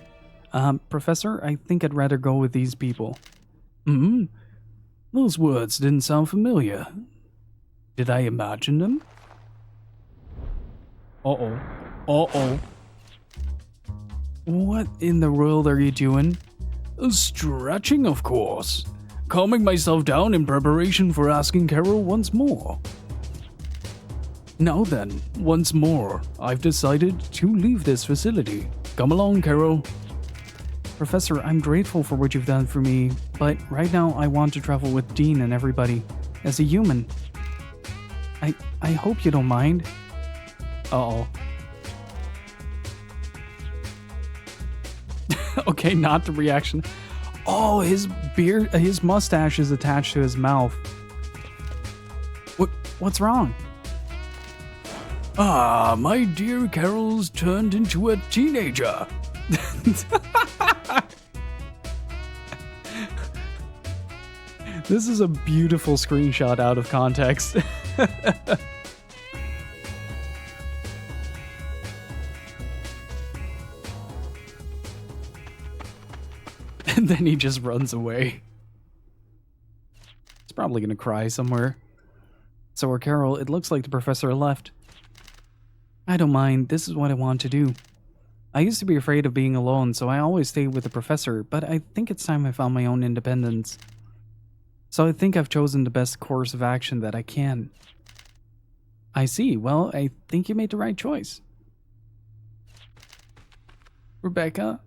S1: Professor, I think I'd rather go with these people. Those words didn't sound familiar. Did I imagine them? Uh-oh. Uh-oh. What in the world are you doing? Stretching, of course. Calming myself down in preparation for asking Carol once more. Now then, once more, I've decided to leave this facility. Come along, Carol. Professor, I'm grateful for what you've done for me, but right now I want to travel with Dean and everybody, as a human. I hope you don't mind. Uh-oh. Okay, not the reaction. Oh, his beard, his mustache is attached to his mouth. What's wrong? Ah, my dear Carol's turned into a teenager. This is a beautiful screenshot out of context. And then he just runs away. He's probably gonna cry somewhere. So, Carol, it looks like the professor left. I don't mind, this is what I want to do. I used to be afraid of being alone, so I always stayed with the professor, but I think it's time I found my own independence. So I think I've chosen the best course of action that I can. I see, well, I think you made the right choice. Rebecca?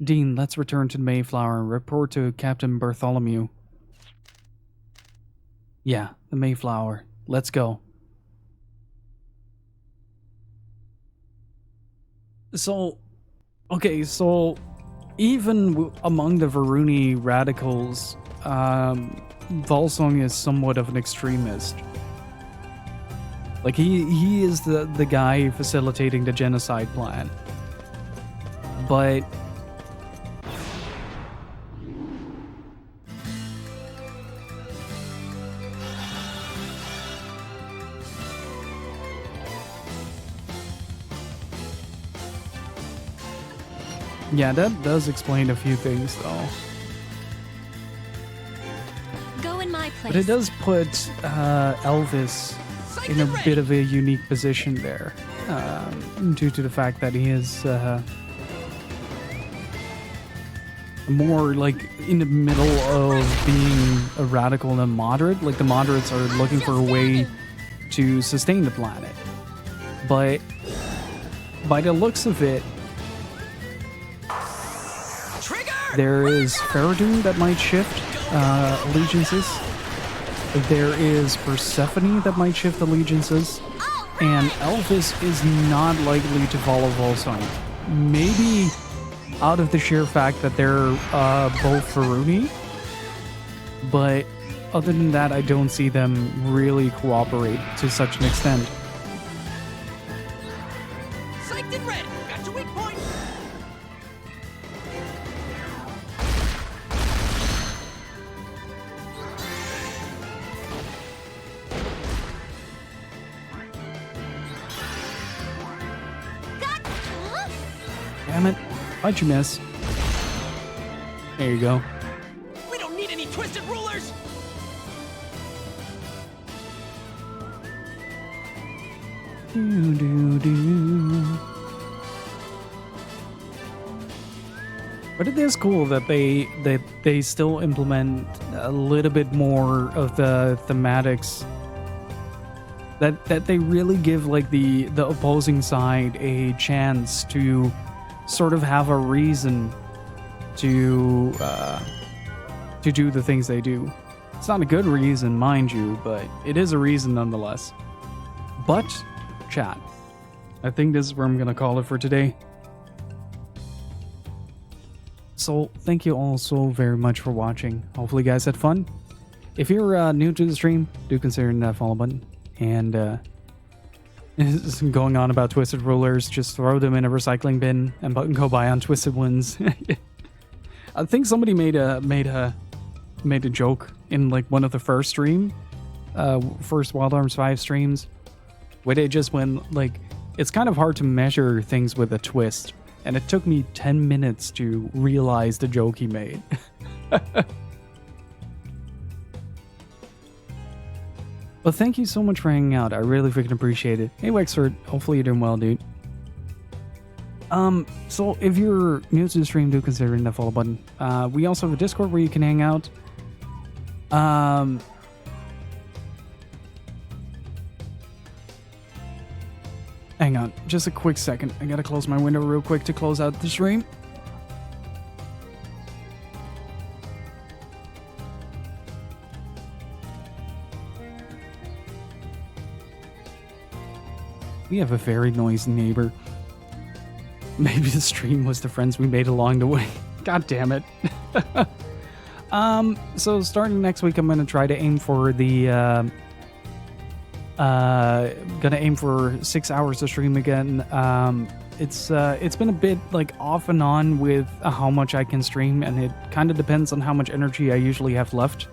S1: Dean, let's return to the Mayflower and report to Captain Bartholomew. Yeah, the Mayflower. Let's go. So, okay, so even among the Varuni radicals, Volsung is somewhat of an extremist. Like, he is the guy facilitating the genocide plan. But yeah, that does explain a few things, though.
S3: Go in my place.
S1: But it does put Elvis in a bit of a unique position there, due to the fact that he is more like in the middle of being a radical and a moderate. Like, the moderates are looking for a way to sustain the planet. But by the looks of it, there is Faradun that might shift allegiances. There is Persephone that might shift allegiances. And Elvis is not likely to follow Volsung. Maybe out of the sheer fact that they're both Varuni. But other than that, I don't see them really cooperate to such an extent.
S2: Psyched and ready. Got your weak point.
S1: Damn it. How'd you miss? There you go.
S2: We don't need any twisted rulers.
S1: But it is cool that they still implement a little bit more of the thematics. That they really give like the opposing side a chance to sort of have a reason to do the things they do. It's not a good reason, mind you, but it is a reason nonetheless. But, chat, I think this is where I'm gonna call it for today. So, thank you all so very much for watching. Hopefully you guys had fun. If you're new to the stream, do consider that follow button. And is going on about twisted rulers. Just throw them in a recycling bin and go buy on twisted ones. I think somebody made a joke in like one of the first Wild Arms 5 streams, where they just went like, it's kind of hard to measure things with a twist, and it took me 10 minutes to realize the joke he made. Well, thank you so much for hanging out. I really freaking appreciate it. Hey, Wexford. Hopefully you're doing well, dude. So if you're new to the stream, do consider hitting that follow button. We also have a Discord where you can hang out. Hang on, just a quick second. I gotta close my window real quick to close out the stream. We have a very noisy neighbor. Maybe the stream was the friends we made along the way. God damn it. So starting next week, I'm going to try to aim for the... gonna aim for 6 hours of stream again. It's been a bit like off and on with how much I can stream, and it kind of depends on how much energy I usually have left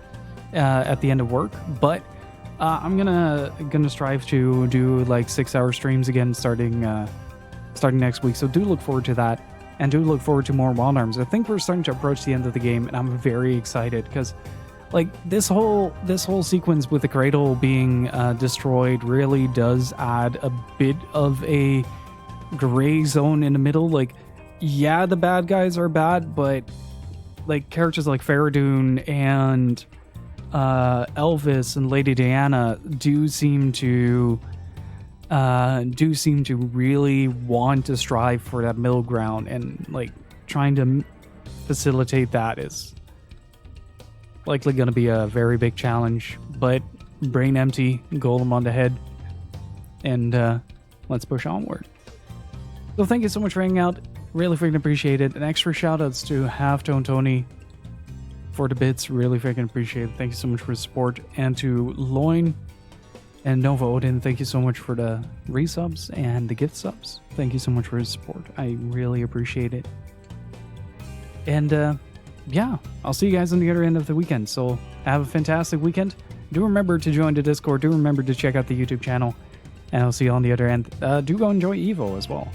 S1: at the end of work. But I'm gonna strive to do like 6 hour streams again starting next week. So do look forward to that, and do look forward to more Wild Arms. I think we're starting to approach the end of the game, and I'm very excited because like this whole sequence with the cradle being destroyed really does add a bit of a gray zone in the middle. Like, yeah, the bad guys are bad, but like characters like Faradun and Elvis and Lady Diana do seem to really want to strive for that middle ground, and like trying to facilitate that is likely going to be a very big challenge. But brain empty, golem on the head, and let's push onward. So thank you so much for hanging out. Really freaking appreciate it. And extra shout outs to Halftone Tony for the bits. Really freaking appreciate it. Thank you so much for the support. And to Loin and Nova Odin, thank you so much for the resubs and the gift subs. Thank you so much for the support. I really appreciate it. And yeah, I'll see you guys on the other end of the weekend. So have a fantastic weekend. Do remember to join the Discord. Do remember to check out the YouTube channel. And I'll see you on the other end. Do go enjoy Evo as well.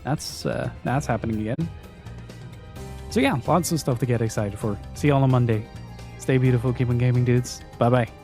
S1: That's happening again. So yeah, lots of stuff to get excited for. See you all on Monday. Stay beautiful, keep on gaming, dudes. Bye-bye.